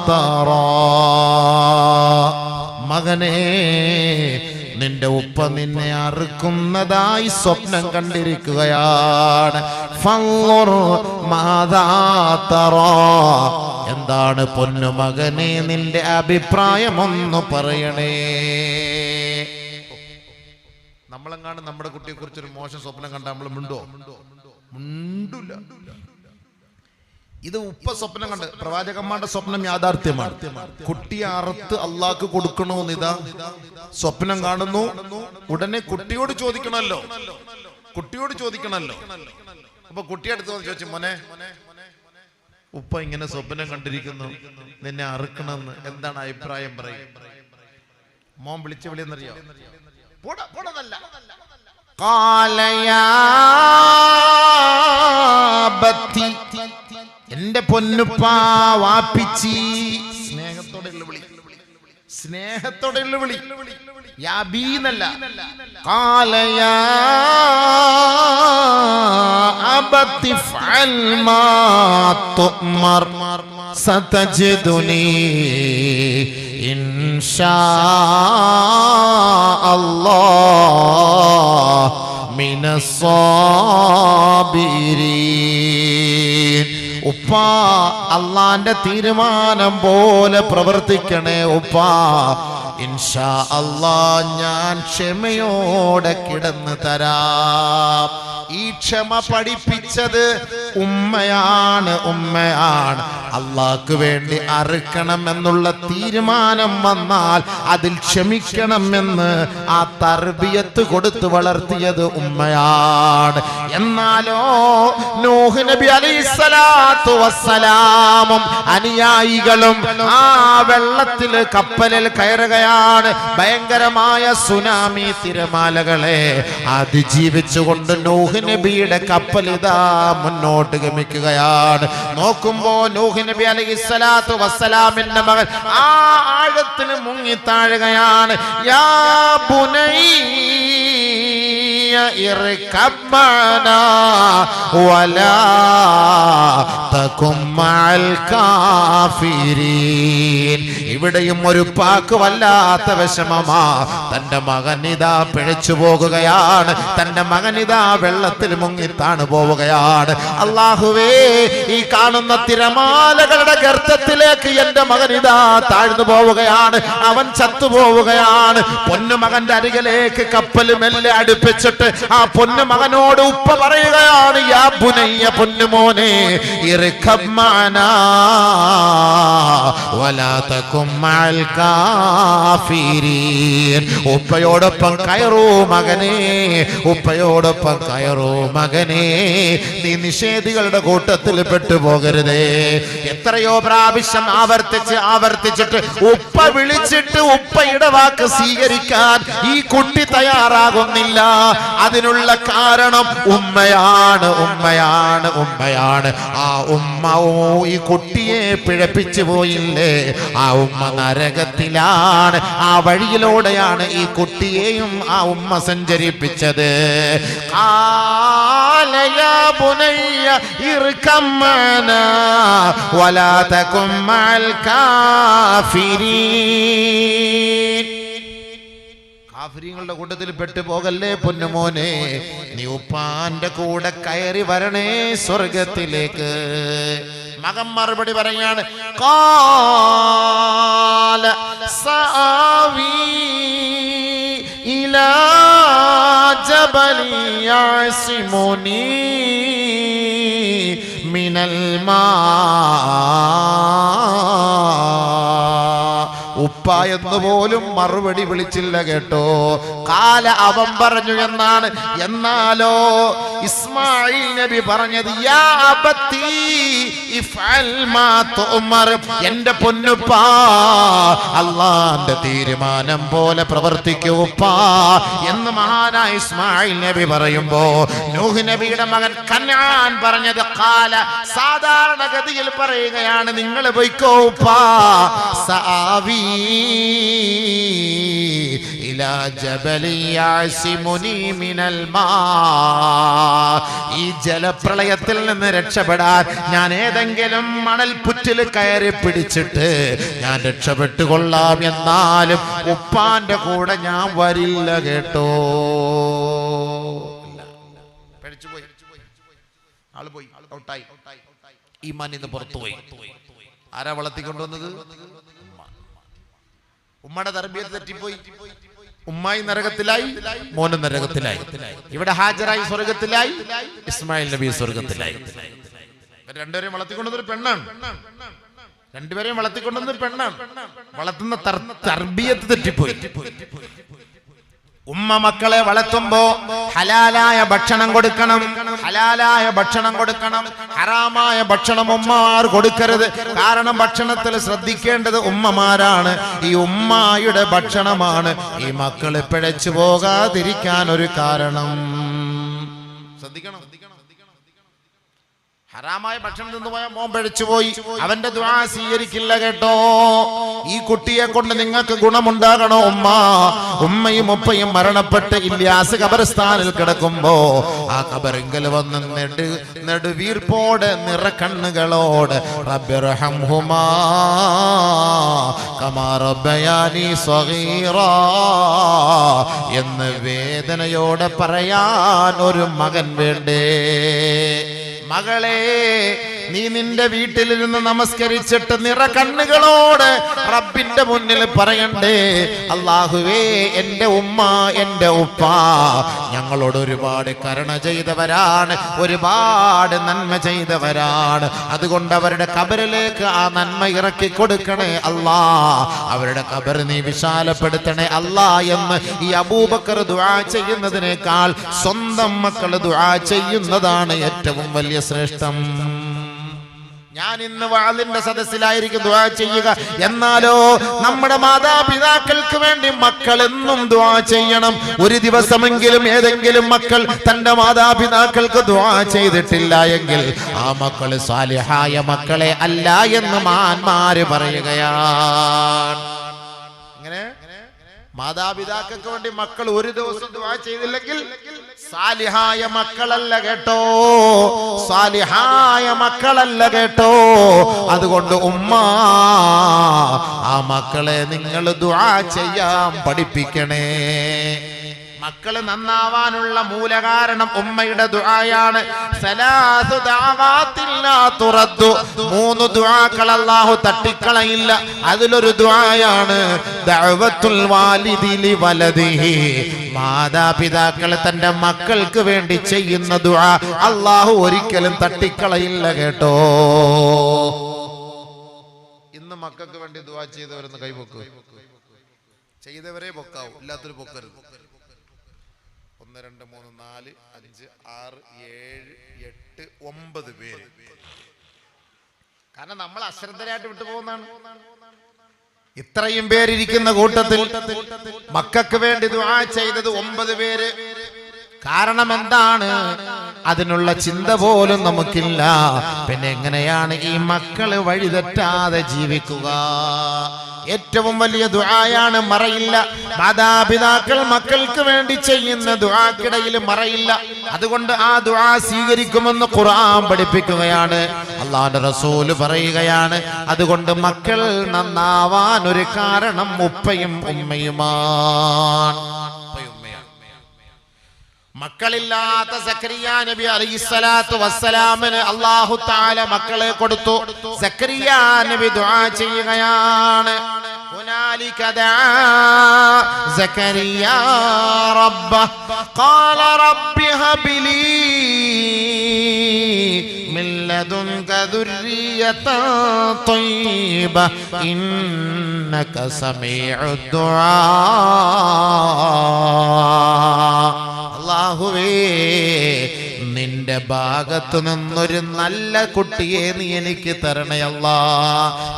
തറാ. മകനെ, നിന്റെ ഉപ്പ നിന്നെ അറുക്കുന്നതായി സ്വപ്നം കണ്ടിരിക്കുകയാണ്. ഫൻദുർ മാദാ തറാ, എന്താണ് പൊന്നുമകനെ നിന്റെ അഭിപ്രായം ഒന്ന് പറയണേ. നമ്മളെങ്ങാണ്ട് നമ്മുടെ കുട്ടിയെ കുറിച്ചൊരു മോശം സ്വപ്നം കണ്ടാൽ നമ്മൾ മിണ്ടോ? മിണ്ടൂല. ഇത് ഉപ്പ സ്വപ്നം കണ്ട്, പ്രവാചകന്മാരുടെ സ്വപ്നം യാഥാർത്ഥ്യമാണ്. കുട്ടിയെ അറുത്ത് അള്ളാഹ്ക്ക് കൊടുക്കണമെന്ന് ഇതാ സ്വപ്നം കാണുന്നു. ഉടനെ കുട്ടിയോട് ചോദിക്കണല്ലോ. അപ്പൊ കുട്ടിയെടുത്ത് ചോദിച്ചു, മോനെ ഉപ്പ ഇങ്ങനെ സ്വപ്നം കണ്ടിരിക്കുന്നു, നിന്നെ അറുക്കണമെന്ന്, എന്താണ് അഭിപ്രായം പറയും? മോൻ വിളിച്ച വിളിയെന്നറിയോ? എന്റെ പൊന്നുപ്പാ വാപ്പിച്ചി. സ്നേഹത്തോടെയുള്ള വിളി, യാബീന്നല്ല. കാലയാ അബത്തി ഫഅൽ മാ തുമർ സതജിദുനി ഇൻഷാ അല്ലാഹ് മിനസ് സാബിരീൻ. ഉപ്പാ അള്ളാന്റെ തീരുമാനം പോലെ പ്രവർത്തിക്കണേ ഉപ്പാ. ഇൻഷാ അല്ലാഹ് ഞാൻ ക്ഷമയോടെ കിടന്നു തരാം. ഈ ക്ഷമ പഠിപ്പിച്ചത് ഉമ്മയാണ്. അള്ളാഹ്ക്ക് വേണ്ടി അറുക്കണം എന്നുള്ള തീരുമാനം വന്നാൽ അതിൽ ക്ഷമിക്കണമെന്ന് ആ തർബിയത്ത് കൊടുത്തു വളർത്തിയത് ഉമ്മയാണ്. എന്നാലോ നൂഹ് നബി അലൈഹിസ്സലാത്തു വസ്സലാമും അനുയായികളും ആ വെള്ളത്തിൽ കപ്പലിൽ കയറുകയാണ്. ഭയങ്കരമായ സുനാമി തിരമാലകളെ അതിജീവിച്ചുകൊണ്ട് നൂഹ് നബിയുടെ കപ്പൽ ഇതാ മുന്നോട്ട് ഗമിക്കുകയാണ്. നോക്കുമ്പോ നൂഹ് നബി അലൈഹിസ്സലാത്തു വസ്സലാമിന്റെ മകൻ ആ ആഴത്തിൽ മുങ്ങി താഴുകയാണ്. യാ ബുനയ്യ ഇർകബ് മഅനാ വലാ തകും മഅൽ കാഫിരീൻ. ഇവിടെയും ഒരു പാക്ക് വല്ലാത്ത വിഷമമാ. തന്റെ മകൻ ഇതാ പിഴച്ചു പോകുകയാണ്. തന്റെ മകൻ ഇതാ വെള്ളത്തിൽ മുങ്ങി താണു പോവുകയാണ്. അല്ലാഹുവേ, ഈ കാണുന്ന തിരമാലകളുടെ ഗർത്തത്തിലേക്ക് എന്റെ മകൻ ഇതാ താഴ്ന്നു പോവുകയാണ്. അവൻ ചത്തുപോവുകയാണ്. പൊന്നുമകന്റെ അരികിലേക്ക് കപ്പൽ മെല്ലെ അടുപ്പിച്ചിട്ട് ആ പൊന്നുമകനോട് ഉപ്പ പറയുകയാണ്, യാ ബുനയ്യ, പൊന്നുമോനെ, ഇർകബ് മഅനാ വലാ തകും മഅൽ കാഫിരീൻ. ഉപ്പയോടൊപ്പം കയറൂ മകനേ, ഉപ്പയോടൊപ്പം കയറൂ മകനേ. നീ നിഷേധികളുടെ കൂട്ടത്തിൽ പെട്ടുപോകരുതേ. എത്രയോ പ്രാവശ്യം ആവർത്തിച്ചിട്ട് ഉപ്പ വിളിച്ചിട്ട് ഉപ്പയുടെ വാക്ക് സ്വീകരിക്കാൻ ഈ കുട്ടി തയ്യാറാകുന്നില്ല. അതിനുള്ള കാരണം ഉമ്മയാണ്. ആ ഉമ്മ ഈ കുട്ടിയെ പിഴപ്പിച്ചു പോയില്ലേ? ആ ഉമ്മ നരകത്തിലാണ്. ആ വഴിയിലൂടെയാണ് ഈ കുട്ടിയെയും ആ ഉമ്മ സഞ്ചരിപ്പിച്ചത്. യാ ബുനയ്യ ഇർകബ് മഅനാ വലാ തകും മഅൽ കാഫിരീൻ. കാഫിരീങ്ങളുടെ കൂട്ടത്തിൽ പെട്ടുപോകല്ലേ പൊന്നുമോനെ. നീ ഉപ്പാന്റെ കൂടെ കയറി വരണേ സ്വർഗത്തിലേക്ക്. മകൻ മറുപടി പറയാണ്, ഖാല സആവി ഇലാ ജബലി യഅസിമുനി മിനൽ മാ. ഉപ്പ എന്ന് പോലും മറുപടി വിളിച്ചില്ല കേട്ടോ. കാല അവൻ പറഞ്ഞു എന്നാണ്. എന്നാലോ ഇസ്മായിൽ നബി പറഞ്ഞത്, യാ അബത്തി ഇഫ്അൽ മാ തുഅ്മർ. എന്റെ പൊന്നുപ്പാ, അല്ലാഹുവിന്റെ തീരുമാനം പോലെ പ്രവർത്തിക്കൂ ഉപ്പാ എന്ന് മഹാനായ ഇസ്മായിൽ നബി പറയുമ്പോ നൂഹ് നബിയുടെ മകൻ കനാൻ പറഞ്ഞത് കാല, സാധാരണഗതിയിൽ പറയുകയാണ്, നിങ്ങൾ പോയിക്കോ ഉപ്പാ. സആവി ഇലാ ജബലി യഅസിമുനി മിനൽ മാ. ഈ ജലപ്രളയത്തിൽ നിന്ന് രക്ഷപ്പെടാൻ ഞാൻ ഏതെങ്കിലും മണൽപുറ്റിൽ കയറി പിടിച്ചിട്ട് ഞാൻ രക്ഷപ്പെട്ടുകൊള്ളാം. എന്നാലും ഉപ്പാന്റെ കൂടെ ഞാൻ വരില്ല കേട്ടോ. ആള് പോയി, ഔട്ടായി. ഈമാൻ ഇന്ന് പുറത്തുപോയി. ആരാ വളർത്തിക്കൊണ്ടുവന്നത്? ഉമ്മയുടെ തർബിയത്ത് തെറ്റിപ്പോയി. ഉമ്മായി നരകത്തിലായി, മോനും നരകത്തിലായി. ഇവിടെ ഹാജറായി സ്വർഗത്തിലായി, ഇസ്മായിൽ നബി സ്വർഗത്തിലായി. രണ്ടുപേരെയും വളർത്തിക്കൊണ്ടത് ഒരു പെണ്ണാണ്. രണ്ടുപേരെയും വളർത്തിക്കൊണ്ടത് പെണ്ണാണ്. വളർത്തുന്ന തർബിയത്ത് തെറ്റിപ്പോയി. ഉമ്മ മക്കളെ വളർത്തുമ്പോ ഹലാലായ ഭക്ഷണം കൊടുക്കണം, ഹലാലായ ഭക്ഷണം കൊടുക്കണം. ഹറാമായ ഭക്ഷണം ഉമ്മമാർ കൊടുക്കരുത്. കാരണം ഭക്ഷണത്തിൽ ശ്രദ്ധിക്കേണ്ടത് ഉമ്മമാരാണ്. ഈ ഉമ്മായുടെ ഭക്ഷണമാണ് ഈ മക്കള് പിഴച്ചു പോകാതിരിക്കാൻ ഒരു കാരണം. ശ്രദ്ധിക്കണം. ഹറാമായ ഭക്ഷണം തിന്നുപോയാൽ മോൻ പിഴച്ചുപോയി, അവന്റെ ദുആ സ്വീകരിക്കില്ല കേട്ടോ. ഈ കുട്ടിയെ കൊണ്ട് നിങ്ങൾക്ക് ഗുണമുണ്ടാകണോ ഉമ്മ? ഉമ്മയും ഉപ്പയും മരണപ്പെട്ട് ഇല്യാസ് ഖബർസ്ഥാനിൽ കിടക്കുമ്പോ ആ ഖബറിങ്കൽ വന്ന് നെടുവീർപ്പോടെ നിറക്കണ്ണുകളോട് റബ്ബിർഹംഹുമാ കമാ റബ്ബയാനി സ്വഗീറാ എന്ന് വേദനയോടെ പറയാൻ ഒരു മകൻ വേണ്ടേ? മകളെ, നീ നിന്റെ വീട്ടിലിരുന്ന് നമസ്കരിച്ചിട്ട് നിറകണ്ണുകളോട് റബ്ബിന്റെ മുന്നിൽ പറയണ്ടേ, അല്ലാഹുവേ എന്റെ ഉമ്മ എന്റെ ഉപ്പ ഞങ്ങളോട് ഒരുപാട് കരുണ ചെയ്തവരാണ്, ഒരുപാട് നന്മ ചെയ്തവരാണ്. അതുകൊണ്ട് അവരുടെ ഖബറിലേക്ക് ആ നന്മ ഇറക്കി കൊടുക്കണേ അല്ലാ, അവരുടെ ഖബർ നീ വിശാലപ്പെടുത്തണേ അല്ലാ എന്ന് ഈ അബൂബക്കർ ദുആ ചെയ്യുന്നതിനേക്കാൾ സ്വന്തം മക്കൾ ദുആ ചെയ്യുന്നതാണ് ഏറ്റവും വലിയ ശ്രേഷ്ഠം. ഞാൻ ഇന്ന് വാളിന്റെ സദസ്സിലായിരിക്കും ദുആ ചെയ്യുക. എന്നാലോ നമ്മുടെ മാതാപിതാക്കൾക്ക് വേണ്ടി മക്കൾ എന്നും ദുആ ചെയ്യണം. ഒരു ദിവസമെങ്കിലും ഏതെങ്കിലും മക്കൾ തന്റെ മാതാപിതാക്കൾക്ക് ദുആ ചെയ്തിട്ടില്ല എങ്കിൽ ആ മക്കൾ സാലിഹായ മക്കളെ അല്ല എന്ന് മഹാന്മാര് പറയുകയാണ്. ഇങ്ങനെ മാതാപിതാക്കൾക്ക് വേണ്ടി മക്കൾ ഒരു ദിവസം ദുആ ചെയ്തില്ലെങ്കിൽ സാലിഹായ മക്കളല്ല കേട്ടോ, സാലിഹായ മക്കളല്ല കേട്ടോ. അതുകൊണ്ട് ഉമ്മ ആ മക്കളെ നിങ്ങൾ ദുആ ചെയ്യാൻ പഠിപ്പിക്കണേ. മക്കള് നന്നാവാനുള്ള മൂലകാരണം ഉമ്മയുടെ ദുആയാണ്. സലാസു ദഅവാത്തിൻ ലാ തുറദ്ദു, 3 ദുആകൾ അല്ലാഹു തട്ടിക്കളയില്ല. അതിലൊരു ദുആയാണ് ദഅവത്തുൽ വാലിദി ലിവലദിഹി, മാതാപിതാക്കൾ തന്റെ മക്കൾക്ക് വേണ്ടി ചെയ്യുന്ന ദുആ അല്ലാഹു ഒരിക്കലും തട്ടിക്കളയില്ല കേട്ടോ. ഇന്ന് മക്കൾക്ക് വേണ്ടി ദുആ ചെയ്തവരെന്ന് കൈപൊക്കുക. ചെയ്തവരെ പൊക്കാവൂ, ഇല്ലാത്തൊരു പൊക്കരുത്. 1 2 3 4 5 6 7 8 9 പേര്. കാരണം നമ്മൾ അശ്രദ്ധരായിട്ട് വിട്ടുപോകുന്നതാണ്. ഇത്രയും പേരിരിക്കുന്ന കൂട്ടത്തിൽ മക്കൾക്ക് വേണ്ടി ദുആ ചെയ്തത് 9 പേര്. കാരണം എന്താണ്? അതിനുള്ള ചിന്ത പോലും നമുക്കില്ല. പിന്നെ എങ്ങനെയാണ് ഈ മക്കള് വഴിതെറ്റാതെ ജീവിക്കുക? ഏറ്റവും വലിയ ദുആയാണ് മറയില്ല. മാതാപിതാക്കൾ മക്കൾക്ക് വേണ്ടി ചെയ്യുന്ന ദുആക്കിടയിൽ മറയില്ല. അതുകൊണ്ട് ആ ദുആ സ്വീകരിക്കുമെന്ന് ഖുർആൻ പഠിപ്പിക്കുകയാണ്. അല്ലാഹുവിന്റെ റസൂൽ പറയുകയാണ്, അതുകൊണ്ട് മക്കൾ നന്നാവാൻ ഒരു കാരണം ഉപ്പയും ഉമ്മയുമാണ്. മക്കളില്ലാത്ത സക്കരിയ നബി അലൈഹിസ്സലാത്തു വസ്സലാമിന് അല്ലാഹു തആല മക്കളെ കൊടുത്തു. സക്കരിയ നബി ദുആ ചെയ്യുകയാണ്, ഹുനാലിക ദആ സക്കരിയ റബ്ബഹ ഖാല റബ്ബി ഹബ്ലി മിൻ ലദുൻക ദുർരിയതൻ ത്വയ്യിബ ഇന്നക സമീഉദ് ദുആ. അല്ലാഹുവേ, നിന്റെ ഭാഗത്തു നിന്നൊരു നല്ല കുട്ടിയെ നീ എനിക്ക് തരണേ അല്ലാ.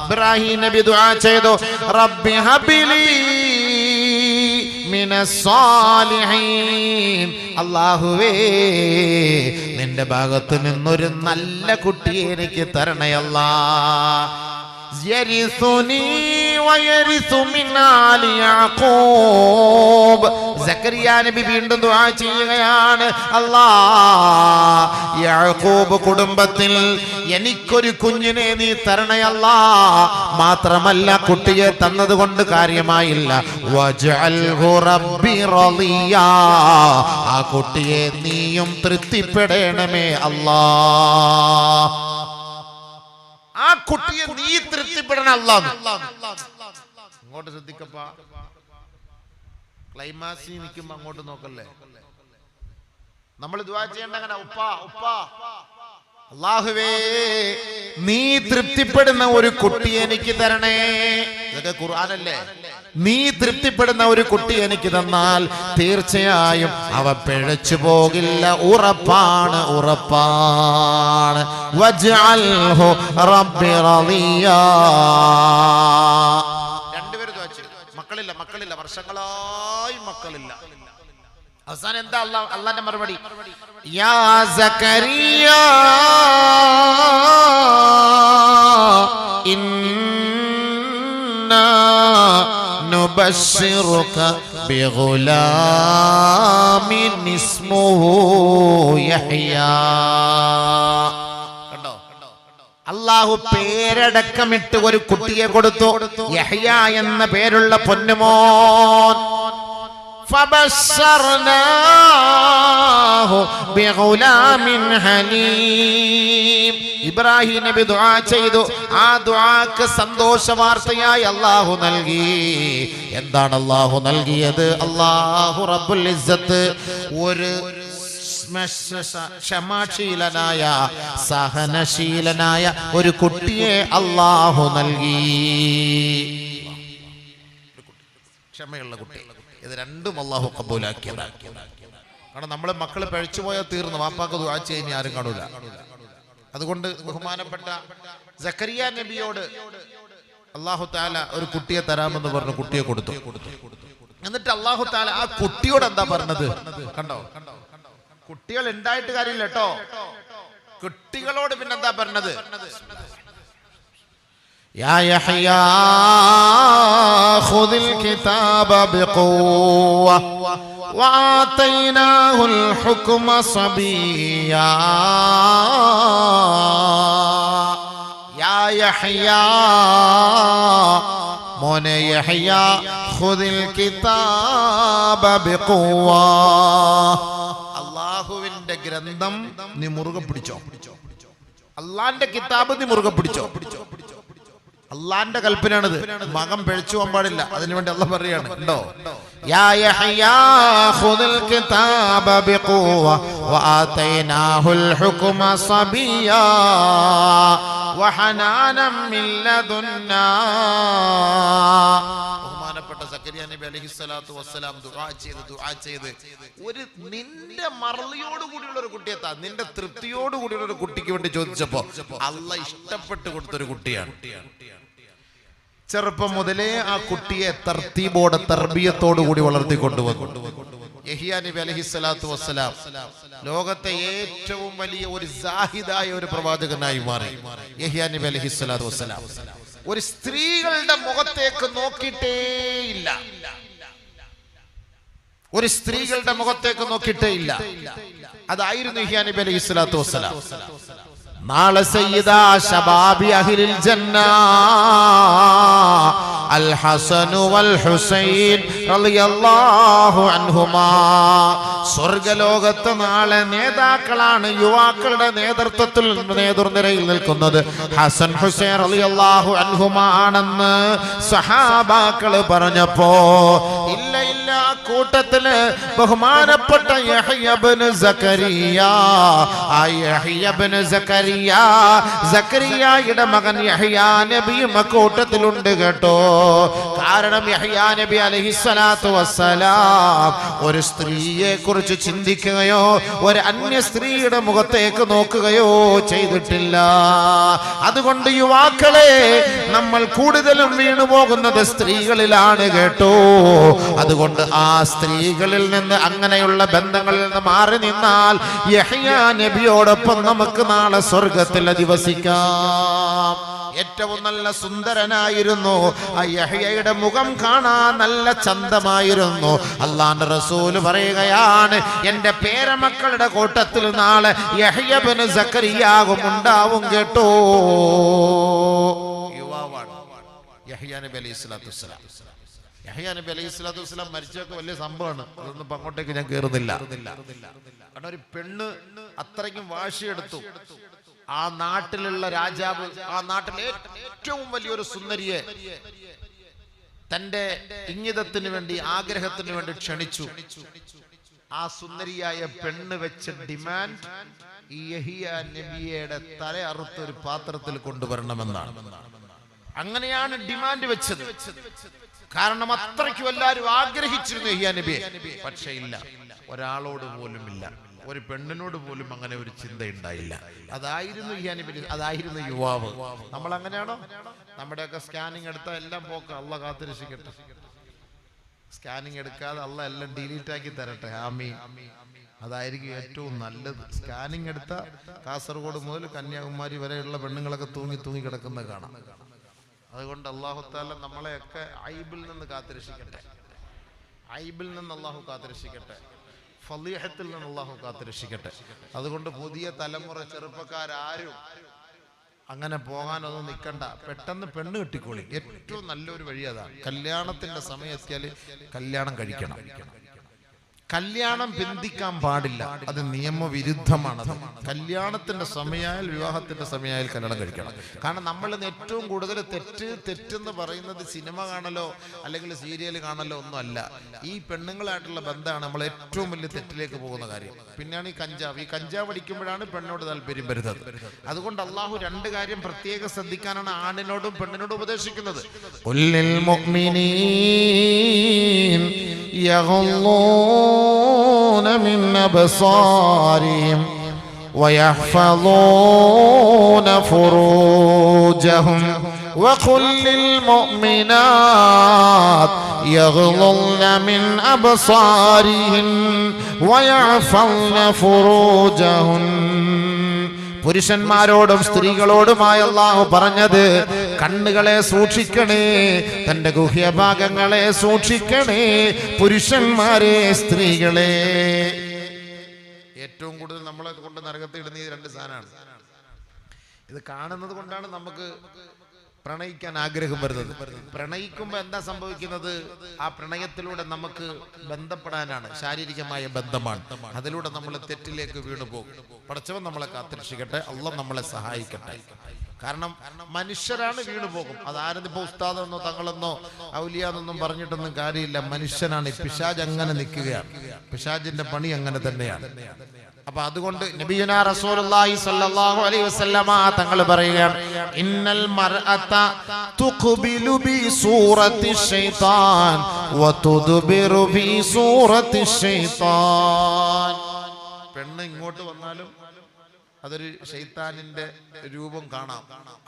ഇബ്രാഹിം നബി ദുആ ചെയ്തു, റബ്ബി ഹബ്ലി മിനസ് സാലിഹീൻ. അല്ലാഹുവേ, നിന്റെ ഭാഗത്തു നിന്നൊരു നല്ല കുട്ടിയെ എനിക്ക് തരണേ അല്ലാ. യരിസുനി വയരിസു മിൻ ആലി യാഖൂബ്. സക്കരിയ നബി വീണ്ടും ദുആ ചെയ്യുകയാണ്, അല്ലാഹ് യാഖൂബ് കുടുംബത്തിൽ എനിക്കൊരു കുഞ്ഞിനെ നീ തരണേ അല്ലാഹ്. മാത്രമല്ല കുട്ടിയെ തന്നതുകൊണ്ട് കാര്യമായില്ല, വജ്അൽഹു റബ്ബി റളിയാ. ആ കുട്ടിയെ നീയും തൃപ്തിപ്പെടണമേ അല്ലാ. ആ കുട്ടിയെ നീ തൃപ്തിപ്പെടണം അല്ലാ. അങ്ങോട്ട് ശ്രദ്ധിക്കപ്പാ, ക്ലൈമാക്സിൽ നിൽക്കുമ്പോ അങ്ങോട്ട് നോക്കല്ലേ. നമ്മൾ ദുആ ചെയ്യേണ്ട അങ്ങനെ, ഉപ്പാ ഉപ്പാ അല്ലാഹുവേ നീ തൃപ്തിപ്പെടുന്ന ഒരു കുട്ടിയെ എനിക്ക് തരണേ. ഇതൊക്കെ ഖുർആനല്ലേ. നീ തൃപ്തിപ്പെടുന്ന ഒരു കുട്ടി എനിക്ക് തന്നാൽ തീർച്ചയായും അവ പിഴച്ചു പോകില്ല, ഉറപ്പാണ് ഉറപ്പാണ്. വജ്അൽഹു റബ്ബി റളിയാ. രണ്ടുപേരും ദുആ ചെയ്തു. മക്കളില്ല മക്കളില്ല, വർഷങ്ങളായി മക്കളില്ല. അവസാനം എന്താ അല്ലാഹുവിന്റെ മറുപടി? യാ സക്കരിയ ഇന്നാ നുബശ്ശിറുക ബിഗുലാമിൻ ഇസ്മുഹു യഹ്യാ. കണ്ടോ, അല്ലാഹു പേരടക്കമിട്ട് ഒരു കുട്ടിയെ കൊടുത്തു, യഹ്യ എന്ന പേരുള്ള പൊന്നുമോൻ. ഫബശ്ശർനാഹു ബിഗുലാമിൻ ഹലീം. ഇബ്രാഹിം നബി ദുആ ചെയ്തു. ആ ദുആക്ക് സന്തോഷ വാർത്തയായി അല്ലാഹു നൽകി. എന്താണ് അല്ലാഹു നൽകിയത്? അല്ലാഹു റബ്ബുൽ ഇസ്സത്ത് ഒരു ക്ഷമാശീലനായ സഹനശീലനായ ഒരു കുട്ടിയെ അല്ലാഹു നൽകി. ക്ഷമയുള്ള കുട്ടി. ഇത് രണ്ടും അല്ലാഹു ഖബൂലാക്കിയതാണ്. കാരണം നമ്മളെ മക്കള് പഴിച്ചു പോയാൽ തീർന്നു, വാപ്പാക്ക് ദുആ ചെയ്യാൻ ആരും കാണൂല. അതുകൊണ്ട് ബഹുമാനപ്പെട്ട സക്കരിയ നബിയോട് അല്ലാഹു തആല ഒരു കുട്ടിയെ തരാമെന്ന് പറഞ്ഞു, കുട്ടിയെ കൊടുത്തു. എന്നിട്ട് അല്ലാഹു തആല ആ കുട്ടിയോട് എന്താ പറഞ്ഞത്? കണ്ടോ, കുട്ടികൾ ഉണ്ടായിട്ട് കാര്യമില്ല കേട്ടോ. കുട്ടികളോട് പിന്നെന്താ പറഞ്ഞത്? യാ യഹ്യാ ഖുദിൽ കിതാബ ബിഖുവ വആതൈനാഹുൽ ഹുക്മ സബിയ്യാ. യാ യഹ്യാ, മോനെ യഹ്യാ, ഖുദിൽ കിതാബ ബിഖുവ. അല്ലാഹുവിന്റെ ഗ്രന്ഥം നീ മുറുകെ പിടിച്ചോ. അല്ലാഹുവിന്റെ കിതാബ് നീ മുറുകെ പിടിച്ചോ. അള്ളാന്റെ കൽപ്പനയാണിത്. മകൻ പിഴച്ചു പോകാൻ പാടില്ല. അതിനുവേണ്ടി അള്ളാഹ് പറയാണ്, ഉണ്ടോ? യാ യഹ്യാ ഖുദിൽ കിതാബ ബിഖുവ വആതൈനാഹുൽ ഹുക്മ സബിയ്യാ വഹനാനം മിൻ ലദുന്നാ. ബഹുമാനപ്പെട്ട സക്കരിയ നബി അലൈഹിസ്സലാത്തു വസ്സലാം ദുആ ചെയ്ത് ഒരു നിന്റെ മറളിയോട് കൂടിയുള്ള ഒരു കുട്ടിയെ താ, നിന്റെ തൃപ്തിയോട് കൂടിയുള്ള ഒരു കുട്ടിക്ക് വേണ്ടി ചോദിച്ചപ്പോ അള്ളാഹ് ഇഷ്ടപ്പെട്ട് കൊടുത്തൊരു കുട്ടിയാണ്. ചെറുപ്പം മുതലേ ആ കുട്ടിയെ തർത്തീബോടെ തർബിയത്തോടു കൂടി വളർത്തിക്കൊണ്ടുവന്നു. യഹ്യാ നബി അലൈഹിസ്സലാത്തു വസ്സലാം ലോകത്തെ ഏറ്റവും വലിയ ഒരു സാഹിദായ ഒരു പ്രവാചകനായി മാറി. യഹ്യാ നബി അലൈഹിസ്സലാത്തു വസ്സലാം ഒരു സ്ത്രീകളുടെ മുഖത്തേക്ക് നോക്കിയിട്ടേയില്ല. ഒരു സ്ത്രീകളുടെ മുഖത്തേക്ക് നോക്കിയിട്ടേയില്ല. അതായിരുന്നു യഹ്യാ നബി അലൈഹിസ്സലാത്തു വസ്സലാം. നാളെ സയ്യിദാ ശബാബി അഹ്ലിൽ ജന്ന അൽ ഹസൻ വൽ ഹുസൈൻ റളിയല്ലാഹു അൻഹുമാ. സ്വർഗ്ഗലോകത്ത് നാളെ നേതാക്കളാണ്, യുവാക്കളുടെ നേതൃത്വത്തിൽ നേതൃനിരയിൽ നിൽക്കുന്നത് ഹസൻ ഹുസൈൻ റളിയല്ലാഹു അൻഹുമാ ആണെന്ന് സഹാബാക്കള് പറഞ്ഞപ്പോ ഇല്ല ഇല്ല, കൂട്ടത്തില് ബഹുമാനപ്പെട്ട യഹ്യ ഇബ്നു സക്കരിയ, ആ യഹ്യ ഇബ്നു സക്കരിയയുടെ മകൻ യഹ്യ നബിയും കൂട്ടത്തിലുണ്ട് കേട്ടോ. കാരണം യഹ്യ നബി അലൈഹിസ്സലാത്തു വസ്സലാം ഒരു സ്ത്രീയെ കുറിച്ച് ചിന്തിക്കുകയോ ഒരു അന്യ സ്ത്രീയുടെ മുഖത്തേക്ക് നോക്കുകയോ ചെയ്തിട്ടില്ല. അതുകൊണ്ട് യുവാക്കളെ, നമ്മൾ കൂടുതലും വീണുപോകുന്നത് സ്ത്രീകളിലാണ് കേട്ടോ. അതുകൊണ്ട് ആ സ്ത്രീകളിൽ നിന്ന്, അങ്ങനെയുള്ള ബന്ധങ്ങളിൽ നിന്ന് മാറി നിന്നാൽ യഹ്യ നബിയോടൊപ്പം നമുക്ക് നാളെ സ്വർഗത്തിൽ അധിവസിക്കാം. ഏറ്റവും നല്ല സുന്ദരനായിരുന്നു ആ യഹ്യയുടെ മുഖം കാണാൻ നല്ല ചന്തമായിരുന്നു. അല്ലാഹുവിന്റെ റസൂല് പറയുകയാണ്, എന്റെ പേരമക്കളുടെ കൂട്ടത്തിൽ നാളെ യഹ്യ ഇബ്നു സക്കരിയാകും ഉണ്ടാവും കേട്ടോ. യുവാവാണ് യഹ്യ നബി അലൈഹിസ്സലാത്തു വസ്സലാം. യഹ്യാ നബി അലൈഹി സ്വലാത്തു വസ്സലാം മരിച്ചൊക്കെ വലിയ സംഭവമാണ്. അതൊന്നും ഇപ്പൊ അങ്ങോട്ടേക്ക് ഞാൻ കയറുന്നില്ല. കാരണം ഒരു പെണ്ണ് അത്രയ്ക്കും വാശിയെടുത്തു. ആ നാട്ടിലുള്ള രാജാവ് ആ നാട്ടിലെ ഏറ്റവും വലിയൊരു സുന്ദരിയെ തന്റെ ഇംഗിതത്തിന് വേണ്ടി, ആഗ്രഹത്തിന് വേണ്ടി ക്ഷണിച്ചു. ആ സുന്ദരിയായ പെണ്ണ് വെച്ച ഡിമാൻഡ് ഈ യഹ്യാ നബിയുടെ തല അറുത്ത് ഒരു പാത്രത്തിൽ കൊണ്ടുവരണമെന്നാണ്. അങ്ങനെയാണ് ഡിമാൻഡ് വെച്ചത്. കാരണം അത്രയ്ക്കും എല്ലാവരും ആഗ്രഹിച്ചിരുന്നു യഹ്യാ നബിയെ. പക്ഷേ ഇല്ല, ഒരാളോട് പോലും ഇല്ല, ഒരു പെണ്ണിനോട് പോലും അങ്ങനെ ഒരു ചിന്ത ഉണ്ടായില്ല. അതായിരുന്നു യഹ്യാ നബി, അതായിരുന്നു യുവാവ്. നമ്മൾ അങ്ങനെയാണോ? നമ്മുടെയൊക്കെ സ്കാനിങ് എടുത്താൽ എല്ലാം പോക്ക. അള്ളാഹ് കാത്തിരക്ഷിക്കട്ടെ. സ്കാനിങ് എടുക്കാതെ അള്ളാഹ് എല്ലാം ഡിലീറ്റ് ആക്കി തരട്ടെ. ആമീൻ. അതായിരിക്കും ഏറ്റവും നല്ലത്. സ്കാനിങ് എടുത്ത കാസർഗോഡ് മുതൽ കന്യാകുമാരി വരെയുള്ള പെണ്ണുങ്ങളൊക്കെ തൂങ്ങി കിടക്കുന്ന കാണാം. അതുകൊണ്ട് അല്ലാഹു തആല നമ്മളെയൊക്കെ ഐബിൽ നിന്ന് കാത്തിരക്ഷിക്കട്ടെ. ഐബിൽ നിന്ന് അല്ലാഹു കാത്തിരക്ഷിക്കട്ടെ. ഫളീഹത്തിൽ നിന്ന് അല്ലാഹു കാത്തിരക്ഷിക്കട്ടെ. അതുകൊണ്ട് പുതിയ തലമുറ ചെറുപ്പക്കാരും അങ്ങനെ പോകാനൊന്നും നിൽക്കണ്ട. പെട്ടെന്ന് പെണ്ണ് കെട്ടിക്കോളി. ഏറ്റവും നല്ലൊരു വഴി അതാണ്. കല്യാണത്തിന്റെ സമയം എത്തിയാൽ കല്യാണം കഴിക്കണം. കല്യാണം ബന്ധിക്കാൻ പാടില്ല. അത് നിയമവിരുദ്ധമാണ്. കല്യാണത്തിന്റെ സമയമായാൽ, വിവാഹത്തിന്റെ സമയമായാൽ കല്യാണം കഴിക്കണം. കാരണം നമ്മൾ ഏറ്റവും കൂടുതൽ തെറ്റെന്ന് പറയുന്നത് സിനിമ കാണലോ അല്ലെങ്കിൽ സീരിയൽ കാണലോ ഒന്നും അല്ല. ഈ പെണ്ണുങ്ങളായിട്ടുള്ള ബന്ധമാണ് നമ്മൾ ഏറ്റവും വലിയ തെറ്റിലേക്ക് പോകുന്ന കാര്യം. പിന്നെയാണ് ഈ കഞ്ചാവ് അടിക്കുമ്പോഴാണ് പെണ്ണോട് താല്പര്യം വരുന്നത്. അതുകൊണ്ട് അള്ളാഹു രണ്ട് കാര്യം പ്രത്യേകം ശ്രദ്ധിക്കാനാണ് ആണിനോടും പെണ്ണിനോടും ഉപദേശിക്കുന്നത്. ഖുല്ലിൽ മുഅ്മിനീൻ يغضون من أبصارهم ويحفظون فروجهم وقل للمؤمنات يغضضن من أبصارهن ويحفظن فروجهن. പുരുഷന്മാരോടും സ്ത്രീകളോടുമായി അല്ലാഹു പറഞ്ഞത് കണ്ണുകളെ സൂക്ഷിക്കണേ, തന്റെ ഗുഹ്യഭാഗങ്ങളെ സൂക്ഷിക്കണേ. പുരുഷന്മാരെ, സ്ത്രീകളെ. ഏറ്റവും കൂടുതൽ നമ്മളെ കൊണ്ട് നരകത്തിൽ ഇടുന്ന ഈ രണ്ട് സാധനമാണ്. ഇത് കാണുന്നത് കൊണ്ടാണ് നമുക്ക് പ്രണയിക്കാൻ ആഗ്രഹം വരുന്നത്. പ്രണയിക്കുമ്പോൾ എന്താ സംഭവിക്കുന്നത്? ആ പ്രണയത്തിലൂടെ നമുക്ക് ബന്ധപ്പെടാനാണ്, ശാരീരികമായ ബന്ധമാണ്. അതിലൂടെ നമ്മൾ തെറ്റിലേക്ക് വീണു പോകും. പടച്ചവൻ നമ്മളെ കാത്തിരക്ഷിക്കട്ടെ. അള്ളാഹ് നമ്മളെ സഹായിക്കട്ടെ. കാരണം മനുഷ്യരാണ് വീണു പോകും. അതാരതിപ്പോ ഉസ്താദെന്നോ തങ്ങളെന്നോ ഔലിയാന്നൊന്നും പറഞ്ഞിട്ടൊന്നും കാര്യമില്ല. മനുഷ്യനാണ്. പിശാജ് അങ്ങനെ നിൽക്കുകയാണ്. പിശാജിന്റെ പണി അങ്ങനെ തന്നെയാണ്. അപ്പൊ അതുകൊണ്ട് നബിയുനാ റസൂലുള്ളാഹി സ്വല്ലല്ലാഹു അലൈഹി വസല്ലമ തങ്ങൾ പറയുകയാണ്, ഇന്നൽ മർഅത തുഖ്ബിലു ബി സൂറത്തി ശൈത്താൻ വതുദ്ബിറു ബി സൂറത്തി ശൈത്താൻ. പെണ്ണ് ഇങ്ങോട്ട് വന്നാലും അതൊരു ശൈത്താനിന്റെ രൂപം കാണാം.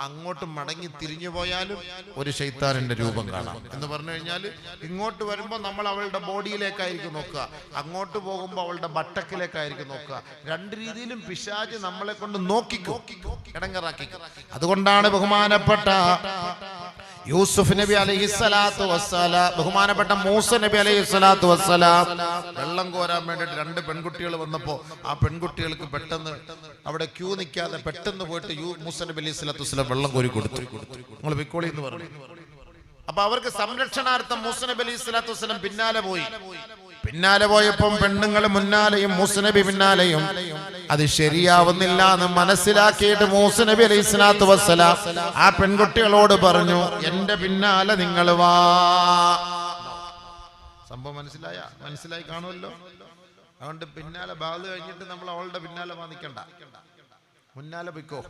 അങ്ങോട്ട് മടങ്ങി തിരിഞ്ഞു പോയാലും ഒരു ശൈത്താനിന്റെ രൂപം കാണാം. എന്ന് പറഞ്ഞു കഴിഞ്ഞാൽ ഇങ്ങോട്ട് വരുമ്പോൾ നമ്മൾ അവളുടെ ബോഡിയിലേക്കായിരിക്കും നോക്കുക, അങ്ങോട്ട് പോകുമ്പോൾ അവളുടെ ബട്ടക്കിലേക്കായിരിക്കും നോക്കുക. രണ്ട് രീതിയിലും പിശാച് നമ്മളെ കൊണ്ട് നോക്കിക്കോ, ഇടങ്ങറാക്കി. അതുകൊണ്ടാണ് ബഹുമാനപ്പെട്ട യൂസുഫ് നബി അലൈഹിസ്സലാത്തു വസ്സലാം, ബഹുമാനപ്പെട്ട മൂസ നബി അലൈഹിസ്സലാത്തു വസ്സലാം വെള്ളം കോരാൻ വേണ്ടിയിട്ട് രണ്ട് പെൺകുട്ടികൾ വന്നപ്പോൾ ആ പെൺകുട്ടികൾക്ക് പെട്ടെന്ന് അവിടെ ക്യൂ നിൽക്കാതെ പെട്ടെന്ന് പോയിട്ട് മൂസ നബി അലൈഹിസ്സലാത്തു വസ്സലാം വെള്ളം കോരി കൊടുത്തു. നിങ്ങൾ വിക്കോളി എന്ന് പറഞ്ഞു. അപ്പൊ അവർക്ക് സംരക്ഷണാർത്ഥം മൂസ നബി അലൈഹിസ്സലാത്തു വസ്സലാം പിന്നാലെ പോയപ്പം പെണ്ണുങ്ങൾ മുന്നാലെയും മൂസ നബി പിന്നാലെയും. അത് ശരിയാവുന്നില്ല എന്ന് മനസ്സിലാക്കിയിട്ട് മൂസ നബി അലൈഹിസ്സലാത്തു വസ്സലാം ആ പെൺകുട്ടികളോട് പറഞ്ഞു, എന്റെ പിന്നാലെ നിങ്ങൾ വാ. സംഭവം മനസ്സിലായി കാണുമല്ലോ. അതുകൊണ്ട് പിന്നാലെ ബാധ കഴിഞ്ഞിട്ട് നമ്മൾ അവളുടെ പിന്നാലെ വാ നിൽക്കണ്ട, മുന്നാലെ പൊയ്ക്കോ,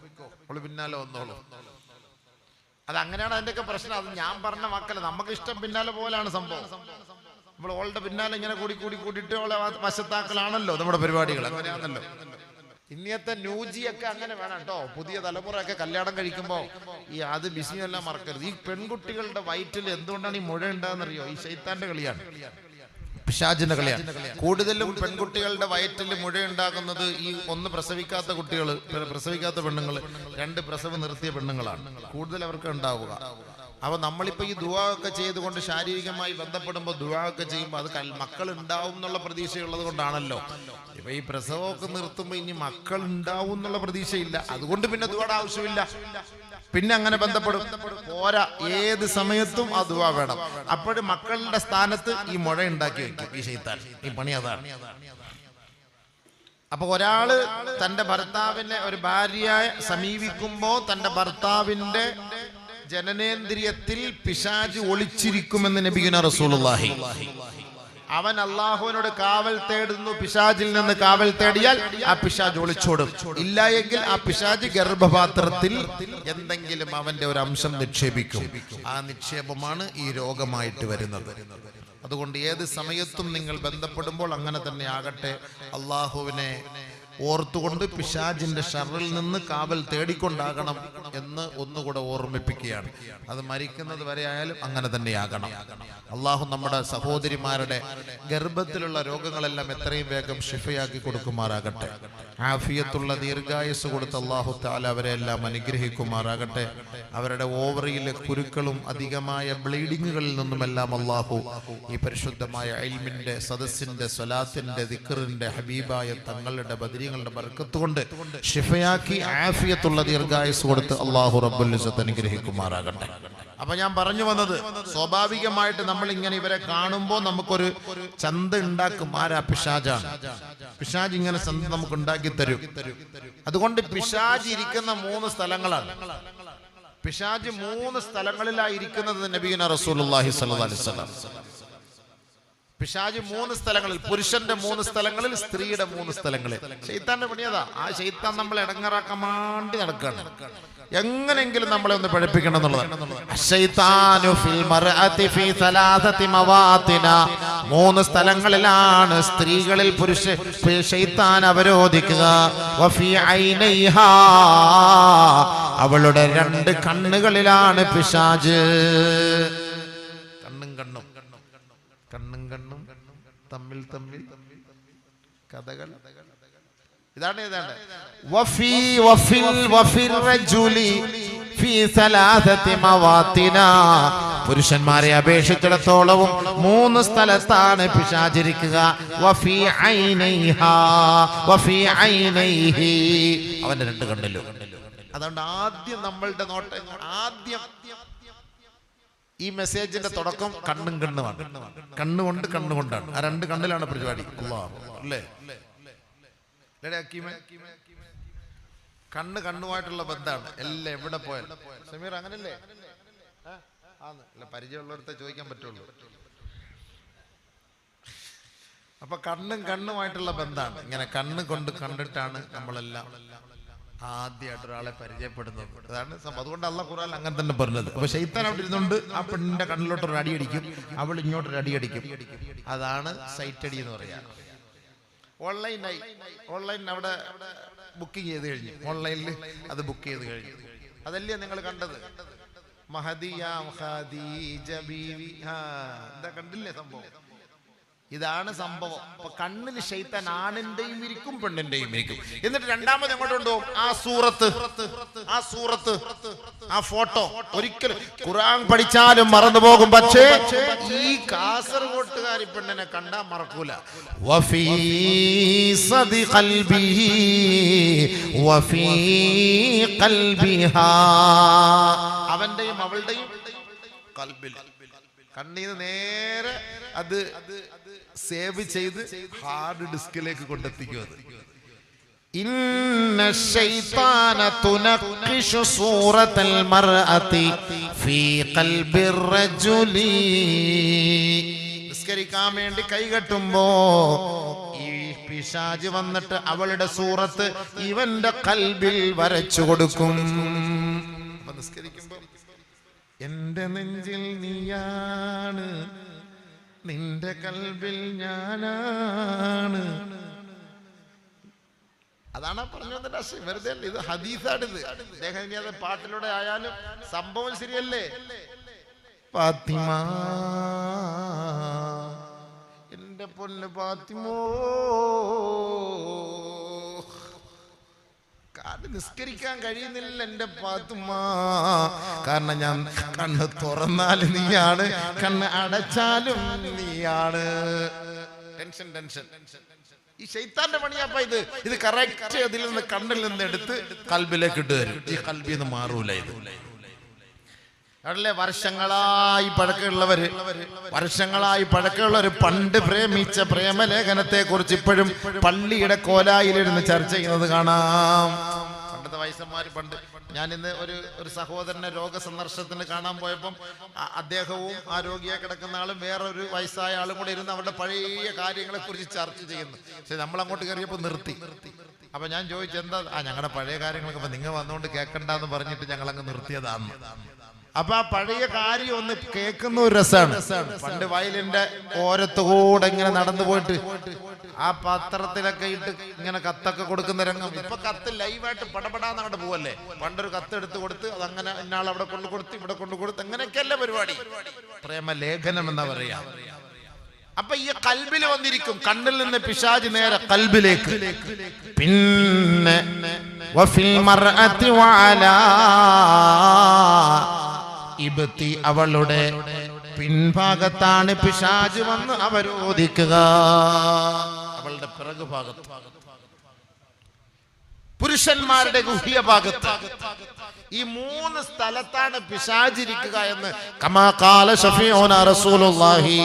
അവള് പിന്നാലെ വന്നോളൂ. അത് അങ്ങനെയാണ് അതിന്റെയൊക്കെ പ്രശ്നം. അത് ഞാൻ പറഞ്ഞ വാക്കല്ല, നമുക്ക് ഇഷ്ടം പിന്നാലെ പോലാണ് സംഭവം. നമ്മൾ അവളുടെ പിന്നാലെ ഇങ്ങനെ കൂടിയിട്ട് അവളെ വശത്താക്കലാണല്ലോ നമ്മുടെ പരിപാടികൾ. അങ്ങനെയാണല്ലോ ഇന്നത്തെ ന്യൂജിയൊക്കെ അങ്ങനെ വേണം കേട്ടോ. പുതിയ തലമുറയൊക്കെ കല്യാണം കഴിക്കുമ്പോൾ ഈ അത് ബിസിനെല്ലാം മറക്കരുത്. ഈ പെൺകുട്ടികളുടെ വയറ്റിൽ എന്തുകൊണ്ടാണ് ഈ മുഴ ഉണ്ടാകുന്നറിയോ? ഈ ശൈത്താന്റെ കളിയാണ്, പിശാചിന്റെ കളിയാണ്. കൂടുതലും പെൺകുട്ടികളുടെ വയറ്റിൽ മുഴ ഉണ്ടാകുന്നത് ഈ ഒന്ന് പ്രസവിക്കാത്ത കുട്ടികൾ, പ്രസവിക്കാത്ത പെണ്ണുങ്ങൾ, രണ്ട് പ്രസവം നിർത്തിയ പെണ്ണുങ്ങളാണ് കൂടുതൽ അവർക്ക് ഉണ്ടാവുക. അപ്പൊ നമ്മളിപ്പോ ഈ ദുആ ഒക്കെ ചെയ്തുകൊണ്ട് ശാരീരികമായി ബന്ധപ്പെടുമ്പോൾ ദുആ ഒക്കെ ചെയ്യുമ്പോൾ അത് മക്കൾ ഉണ്ടാവും എന്നുള്ള പ്രതീക്ഷയുള്ളത് കൊണ്ടാണല്ലോ. ഇപ്പൊ ഈ പ്രസവമൊക്കെ നിർത്തുമ്പോൾ ഇനി മക്കൾ ഉണ്ടാവും എന്നുള്ള പ്രതീക്ഷയില്ല, അതുകൊണ്ട് പിന്നെ ദുആയുടെ ആവശ്യമില്ല. പിന്നെ അങ്ങനെ ബന്ധപ്പെടും പോരാ, ഏത് സമയത്തും ആ ദുആ വേണം. അപ്പോഴും മക്കളുടെ സ്ഥാനത്ത് ഈ മുഴ ഉണ്ടാക്കി വെക്കും ഈ ശൈത്താൻ. ഈ പണി അതാണ്. അപ്പൊ ഒരാള് തന്റെ ഭർത്താവിനെ, ഒരു ഭാര്യയെ സമീപിക്കുമ്പോ തന്റെ ഭർത്താവിന്റെ ജനനേന്ദ്രിയത്തിൽ പിശാച് ഒളിച്ചിരിക്കുമെന്ന് നബിയുനാ റസൂലുള്ളാഹി. അവൻ അള്ളാഹുവിനോട് കാവൽ തേടുന്നു, പിശാചിൽ നിന്ന് കാവൽ തേടിയാൽ ആ പിശാച് ഒളിച്ചോടും. ഇല്ല എങ്കിൽ ആ പിശാച് ഗർഭപാത്രത്തിൽ എന്തെങ്കിലും അവന്റെ ഒരു അംശം നിക്ഷേപിക്കും. ആ നിക്ഷേപമാണ് ഈ രോഗമായിട്ട് വരുന്നത്. അതുകൊണ്ട് ഏത് സമയത്തും നിങ്ങൾ ബന്ധപ്പെടുമ്പോൾ അങ്ങനെ തന്നെ ആകട്ടെ. അള്ളാഹുവിനെ ഓർത്തുകൊണ്ട് പിശാചിന്റെ ഷർറിൽ നിന്ന് കാവൽ തേടിക്കൊണ്ടാകണം എന്ന് ഒന്നുകൂടെ ഓർമ്മിപ്പിക്കുകയാണ്. അത് മരിക്കുന്നത് വരെ ആയാലും അങ്ങനെ തന്നെയാകണം. അള്ളാഹു നമ്മുടെ സഹോദരിമാരുടെ ഗർഭത്തിലുള്ള രോഗങ്ങളെല്ലാം എത്രയും വേഗം ഷിഫയാക്കി കൊടുക്കുമാറാകട്ടെ. ആഫിയത്തുള്ള ദീർഘായുസ് കൊടുത്ത് അള്ളാഹു തആല അവരെ എല്ലാം അനുഗ്രഹിക്കുമാറാകട്ടെ. അവരുടെ ഓവറിയിലെ കുരുക്കളും അധികമായ ബ്ലീഡിങ്ങുകളിൽ നിന്നുമെല്ലാം അള്ളാഹു ഈ പരിശുദ്ധമായ ഇൽമിന്റെ, സദസ്സിന്റെ, സ്വലാത്തിന്റെ, ദിക്റിന്റെ, ഹബീബായ തങ്ങളുടെ ബദരീങ്ങളുടെ ബർക്കത്ത് കൊണ്ട് ഷിഫയാക്കി ആഫിയത്തുള്ള ദീർഘായുസ് കൊടുത്ത് അള്ളാഹു റബ്ബുൽ ഇസ്സത്ത് അനുഗ്രഹിക്കുമാറാകട്ടെ. അപ്പൊ ഞാൻ പറഞ്ഞു വന്നത്, സ്വാഭാവികമായിട്ട് നമ്മൾ ഇങ്ങനെ ഇവരെ കാണുമ്പോൾ നമുക്കൊരു ചന്ത ഉണ്ടാക്കും. ആരാ? പിശാചാണ്. പിശാച് ഇങ്ങനെ ചന്ത നമുക്ക് ഉണ്ടാക്കി തരും. അതുകൊണ്ട് പിശാച് ഇരിക്കുന്ന 3 സ്ഥലങ്ങളാണ്. പിശാച് 3 സ്ഥലങ്ങളിലായി ഇരിക്കുന്നത് നബിയുനാ റസൂലുള്ളാഹി സ്വല്ലല്ലാഹു അലൈഹി വസല്ലം. പിശാച് 3 സ്ഥലങ്ങളിൽ, പുരുഷന്റെ 3 സ്ഥലങ്ങളിൽ, സ്ത്രീയുടെ 3 സ്ഥലങ്ങളിൽ. ശൈത്താന്റെ പണിയതാ. ആ ശൈത്താൻ നമ്മളെ ഇടങ്ങറാക്കാൻ വേണ്ടി നടക്കുകയാണ്. എങ്ങനെയെങ്കിലും നമ്മളെ ഒന്ന് പഠിപ്പിക്കണം എന്നുള്ളതാണ്. 3 സ്ഥലങ്ങളിലാണ് സ്ത്രീകളിൽ ശൈത്താൻ അവരോധിക്കുക. അവളുടെ 2 കണ്ണുകളിലാണ് പിശാച്. കണ്ണും കണ്ണും തമ്മിൽ കഥകൾ. ഇതാണ് പുരുഷന്മാരെ അപേക്ഷിച്ചിടത്തോളവും 3 സ്ഥലത്താണ് പിശാചിരിക്കുക. അവന്റെ 2 കണ്ണിലും. അതുകൊണ്ട് ആദ്യം നമ്മളുടെ ആദ്യം ഈ മെസ്സേജിന്റെ തുടക്കം കണ്ണുമാണ്. കണ്ണുകൊണ്ടാണ്. ആ 2 കണ്ണിലാണ് പരിപാടി. അല്ലേ? കണ്ണുമായിട്ടുള്ള ബന്ധമാണ് എല്ലാം. എവിടെ പോയാലും സമീർ അങ്ങനല്ലേ? അല്ല, പരിചയമുള്ളവരത്തെ ചോദിക്കാൻ പറ്റുള്ളൂ. അപ്പൊ കണ്ണുമായിട്ടുള്ള ബന്ധമാണ്. ഇങ്ങനെ കണ്ണ് കണ്ടിട്ടാണ് നമ്മളെല്ലാം ആദ്യമായിട്ട് ഒരാളെ പരിചയപ്പെടുന്നത്. അതാണ് സംഭവം. അതുകൊണ്ട് അല്ലാഹു ഖുർആനിൽ അങ്ങനെ തന്നെ പറഞ്ഞത്. അപ്പൊ ശൈത്താൻ അവിടെ ഇരുന്നുകൊണ്ട് ആ പെണ്ണിന്റെ കണ്ണിലോട്ടൊരു അടിയടിക്കും, അവൾ ഇങ്ങോട്ടൊരു അടിയടിക്കും. അതാണ് സൈറ്റ് അടി എന്ന് പറയാ. ഓൺലൈൻ അവിടെ ബുക്കിംഗ് ചെയ്ത് കഴിഞ്ഞു. ഓൺലൈനിൽ അത് ബുക്ക് ചെയ്ത് കഴിഞ്ഞു. അതല്ലേ നിങ്ങൾ കണ്ടത്? എന്താ കണ്ടില്ലേ സംഭവം? ഇതാണ് സംഭവം. അപ്പൊ കണ്ണിൽ ശൈത്താൻ ആണിന്റെയും ഇരിക്കും, പെണ്ണിന്റെയും ഇരിക്കും. എന്നിട്ട് രണ്ടാമത് എങ്ങോട്ട് കൊണ്ടുപോകും? ആ സൂറത്ത്, ആ ഫോട്ടോ. ഒരിക്കലും ഖുർആൻ പഠിച്ചാലും മറന്നു പോകും. പക്ഷേ ഈ കാസർഗോട്ടുകാരി പെണ്ണിനെ കണ്ടാ മറക്കൂല. വഫീ സദി ഖൽബിഹി വഫീ ഖൽബിഹാ. അവന്റെയും അവളുടെയും ഖൽബിൽ, കണ്ണീന്ന് നേരെ അത് സേവ് ചെയ്ത് ഹാർഡ് ഡിസ്കിലേക്ക് കൊണ്ടെത്തിക്കുന്നത്. ഇന്ന ശൈത്താന തുനഖിഷു സൂറത്തൽ മർഅതി ഫീ ഖൽബിർ റജുലി. നിസ്കരിക്കാൻ വേണ്ടി കൈകെട്ടുമ്പോ ഈ പിശാച് വന്നിട്ട് അവളുടെ സൂറത്ത് ഇവന്റെ ഖൽബിൽ വരച്ചു കൊടുക്കും. അപ്പൊ നിസ്കരിക്കുമ്പോ എന്റെ നെഞ്ചിൽ നീയാണ്, നിന്റെ കൽബിൽ ഞാനാണ്. അതാണ് പറഞ്ഞത്. വെറുതെ ഇത് ഹദീസാണിത്. അദ്ദേഹം ഇനി അത് പാട്ടിലൂടെ ആയാലും സംഭവം ശരിയല്ലേ? ഫാത്തിമ, എന്റെ പൊന്ന് ഫാത്തിമോ. അത് നിസ്കരിക്കാൻ കഴിയുന്നില്ല എൻ്റെ പാത്തുമ്മ. കാരണം ഞാൻ കണ്ണ് തുറന്നാൽ നീയാണ്, കണ്ണ് അടച്ചാലും നീയാണ്. Tension tension. ഈ ശൈത്താന്റെ പണിയാപ്പ ഇത് കറക്റ്റ് അതിൽ നിന്ന് കണ്ണിൽ നിന്ന് എടുത്ത് കൽബിലേക്ക് ഇട്ട് തരും. ഈ കൽബിൽ നിന്ന് മാറൂല ഇത്. അവിടെ വർഷങ്ങളായി പഴക്കമുള്ളവര് പണ്ട് പ്രേമിച്ച പ്രേമലേഖനത്തെ കുറിച്ച് ഇപ്പോഴും പള്ളിയുടെ കോലായിലിരുന്ന് ചർച്ച ചെയ്യുന്നത് കാണാം. പണ്ടത്തെ വയസ്സന്മാര് ഞാൻ ഇന്ന് ഒരു സഹോദരനെ രോഗസന്ദർശനത്തിന് കാണാൻ പോയപ്പം അദ്ദേഹവും ആ രോഗിയെ കിടക്കുന്ന ആളും വേറൊരു വയസ്സായ ആളും കൂടെ ഇരുന്ന് അവരുടെ പഴയ കാര്യങ്ങളെ കുറിച്ച് ചർച്ച ചെയ്യുന്നു. പക്ഷെ നമ്മൾ അങ്ങോട്ട് കയറിയപ്പോൾ നിർത്തി. അപ്പൊ ഞാൻ ചോദിച്ചു, എന്താ? ഞങ്ങളുടെ പഴയ കാര്യങ്ങളൊക്കെ അപ്പൊ നിങ്ങൾ വന്നുകൊണ്ട് കേൾക്കണ്ടെന്ന് പറഞ്ഞിട്ട് ഞങ്ങൾ അങ്ങ് നിർത്തിയതാണ്. അപ്പൊ ആ പഴയ കാര്യം ഒന്ന് കേൾക്കുന്ന ഒരു രസമാണ്. പണ്ട് വയലിന്റെ ഓരത്തുകൂടെ ഇങ്ങനെ നടന്നു പോയിട്ട് ആ പത്രത്തിലൊക്കെ ഇട്ട് ഇങ്ങനെ കത്തൊക്കെ കൊടുക്കുന്ന രംഗം. ഇപ്പൊ കത്ത് ലൈവായിട്ട് പടപടാന്ന് അങ്ങോട്ട് പോവല്ലേ. പണ്ടൊരു കത്ത് എടുത്ത് കൊടുത്ത് അതങ്ങനെ ഇന്നാൾ അവിടെ കൊണ്ടു കൊടുത്ത് ഇവിടെ കൊണ്ടു കൊടുത്ത് അങ്ങനെയൊക്കെയല്ലേ പരിപാടി. പ്രേമലേഖനം എന്നാ പറയാ. അപ്പൊ ഈ കൽബിൽ വന്നിരിക്കും. കണ്ണിൽ നിന്ന് പിശാച് നേരെ കൽബിലേക്ക്. പിന്നെ അവളുടെ പിൻഭാഗത്താണ് പിശാച് വന്ന് അവരോധിക്കുക. അവളുടെ പിറകു ഭാഗത്ത്, പുരുഷന്മാരുടെ ഗുഹ്യ ഭാഗത്ത്. ഈ 3 സ്ഥലത്താണ് പിശാചിരിക്കുക എന്ന് കമാ ഖാല ശഫീഉനാ റസൂലുള്ളാഹി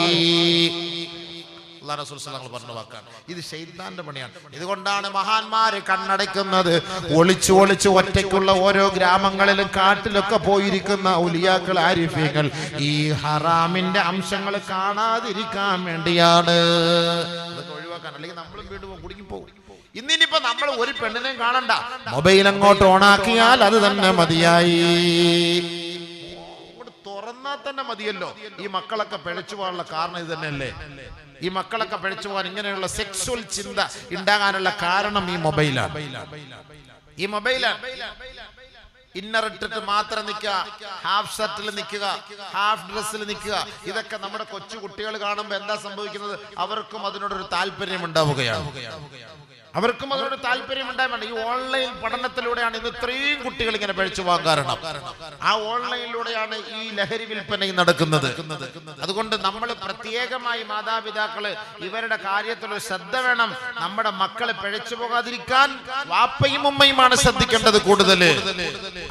പറഞ്ഞ വാക്കാണ്. ഇത് ശൈത്താന്റെ പണിയാണ്. ഇതുകൊണ്ടാണ് മഹാന്മാര് കണ്ണടയ്ക്കുന്നത്. ഒളിച്ചു ഒറ്റയ്ക്കുള്ള ഓരോ ഗ്രാമങ്ങളിലും കാട്ടിലൊക്കെ പോയിരിക്കുന്ന ഔലിയാക്കൾ, ആരിഫീങ്ങൾ ഈ ഹറാമിന്റെ അംശങ്ങൾ കാണാതിരിക്കാൻ വേണ്ടിയാണ്. അതൊക്കെ ഒഴിവാക്കാൻ. അല്ലെങ്കിൽ നമ്മളും വീണ്ടും കുടുങ്ങിപ്പോകും. ഇന്നിനിപ്പോ നമ്മൾ ഒരു പെണ്ണിനെയും കാണണ്ട, മൊബൈൽ അങ്ങോട്ട് ഓണാക്കിയാൽ അത് തന്നെ മതിയായി. തുറന്നാൽ തന്നെ മതിയല്ലോ. ഈ മക്കളൊക്കെ പിഴച്ചു പോകാനുള്ള കാരണം ഇത് തന്നെയല്ലേ. ഈ മക്കളൊക്കെ പിഴച്ചു പോകാൻ ഇങ്ങനെയുള്ള സെക്സ്വൽ ചിന്ത ഉണ്ടാകാനുള്ള കാരണം ഈ മൊബൈലാണ്. ഇന്നർ ഇട്ടിട്ട് മാത്രം നിൽക്കുക, ഹാഫ് ഷർട്ടിൽ നിൽക്കുക, ഹാഫ് ഡ്രസ്സിൽ നിൽക്കുക. ഇതൊക്കെ നമ്മുടെ കൊച്ചു കുട്ടികൾ കാണുമ്പോൾ എന്താ സംഭവിക്കുന്നത്? അവർക്കും അതിനോടൊരു താല്പര്യം ഉണ്ടാവുകയാണ്. ഈ ഓൺലൈൻ പഠനത്തിലൂടെയാണ് ഇന്ന് ഇത്രയും കുട്ടികൾ ഇങ്ങനെ പഴിച്ചു പോകാൻ കാരണം. ആ ഓൺലൈനിലൂടെയാണ് ഈ ലഹരി വിൽപ്പനയും നടക്കുന്നത്. അതുകൊണ്ട് നമ്മൾ പ്രത്യേകമായി മാതാപിതാക്കള് ഇവരുടെ കാര്യത്തിൽ ശ്രദ്ധ വേണം. നമ്മുടെ മക്കളെ പഴിച്ചു പോകാതിരിക്കാൻ വാപ്പയും ഉമ്മയുമാണ് ശ്രദ്ധിക്കേണ്ടത്. കൂടുതൽ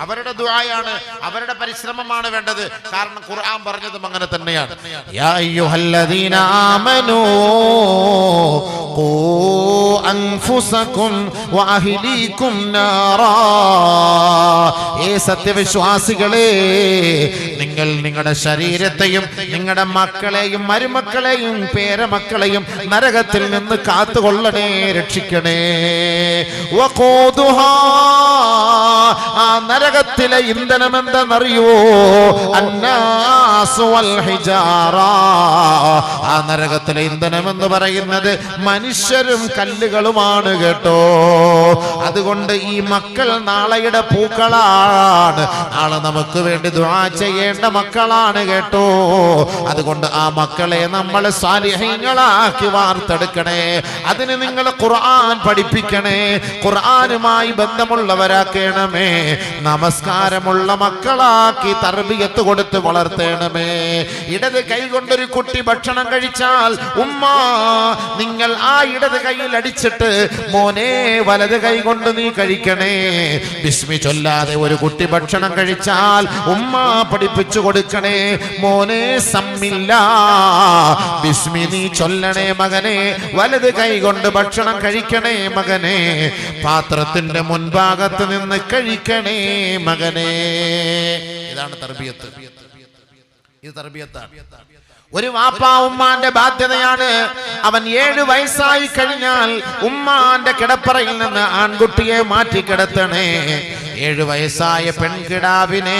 അവരുടെ ദുആയാണ്, അവരുടെ പരിശ്രമമാണ് വേണ്ടത്. കാരണം ഖുർആൻ പറഞ്ഞതും അങ്ങനെ തന്നെയാണ്. യാ അയ്യുഹല്ലദീന ആമനൂ ഖൂ അൻഫുസകും വഅഹ്ലീകും നാറാ. ഏ സത്യവിശ്വാസികളെ, നിങ്ങൾ നിങ്ങളുടെ ശരീരത്തെയും നിങ്ങളുടെ മക്കളെയും മരുമക്കളെയും പേരമക്കളെയും നരകത്തിൽ നിന്ന് കാത്തുകൊള്ളണേ, രക്ഷിക്കണേ. വഖൂദുഹാ, ആ നരകത്തിലെ ഇന്ധനം എന്തെന്നറിയോ? അന്നാസു വൽ ഹിജാറ. ആ നരകത്തിലെ ഇന്ധനം എന്ന് പറയുന്നത് മനുഷ്യരും കല്ലുകളുമാണ് കേട്ടോ. അതുകൊണ്ട് ഈ മക്കൾ നാളെയുടെ പൂക്കളാണ്. നാളെ നമുക്ക് വേണ്ടി ദുആ ചെയ്യേണ്ട മക്കളാണ് കേട്ടോ. അതുകൊണ്ട് ആ മക്കളെ നമ്മൾ സാലിഹീങ്ങളാക്കി വാർത്തെടുക്കണേ. അതിന് നിങ്ങൾ ഖുർആൻ പഠിപ്പിക്കണേ, ഖുർആനുമായി ബന്ധമുള്ളവരാക്കണമേ, നമസ്കാരമുള്ള മക്കളാക്കി തർബിയത്ത് കൊടുത്ത് വളർത്തണമേ. ഇടത് കൈ കൊണ്ടൊരു കുട്ടി ഭക്ഷണം കഴിച്ചാൽ ഉമ്മ നിങ്ങൾ ആ ഇടത് കൈയിൽ അടിച്ചിട്ട് മോനെ വലത് കൈ കൊണ്ട് നീ കഴിക്കണേ. ബിസ്മി ചൊല്ലാതെ ഒരു കുട്ടി ഭക്ഷണം കഴിച്ചാൽ ഉമ്മ പഠിപ്പിച്ചു കൊടുക്കണേ, മോനെ സമ്മില്ല, ബിസ്മി നീ ചൊല്ലണേ മകനെ, വലത് കൈ കൊണ്ട് ഭക്ഷണം കഴിക്കണേ മകനെ, പാത്രത്തിന്റെ മുൻഭാഗത്ത് നിന്ന് കഴിക്കണേ മകനെ. ഇതാണ് തർബിയത്ത്. ഇത് തർബിയത്താണ്. ഒരു വാപ്പാ ഉമ്മാന്റെ ബാധ്യതയാണ്. അവൻ 7 വയസ്സായി കഴിഞ്ഞാൽ ഉമ്മാന്റെ കിടപ്പറയിൽ നിന്ന് ആൺകുട്ടിയെ മാറ്റി കിടത്തണേ. 7 വയസ്സായ പെൺകിടാവിനെ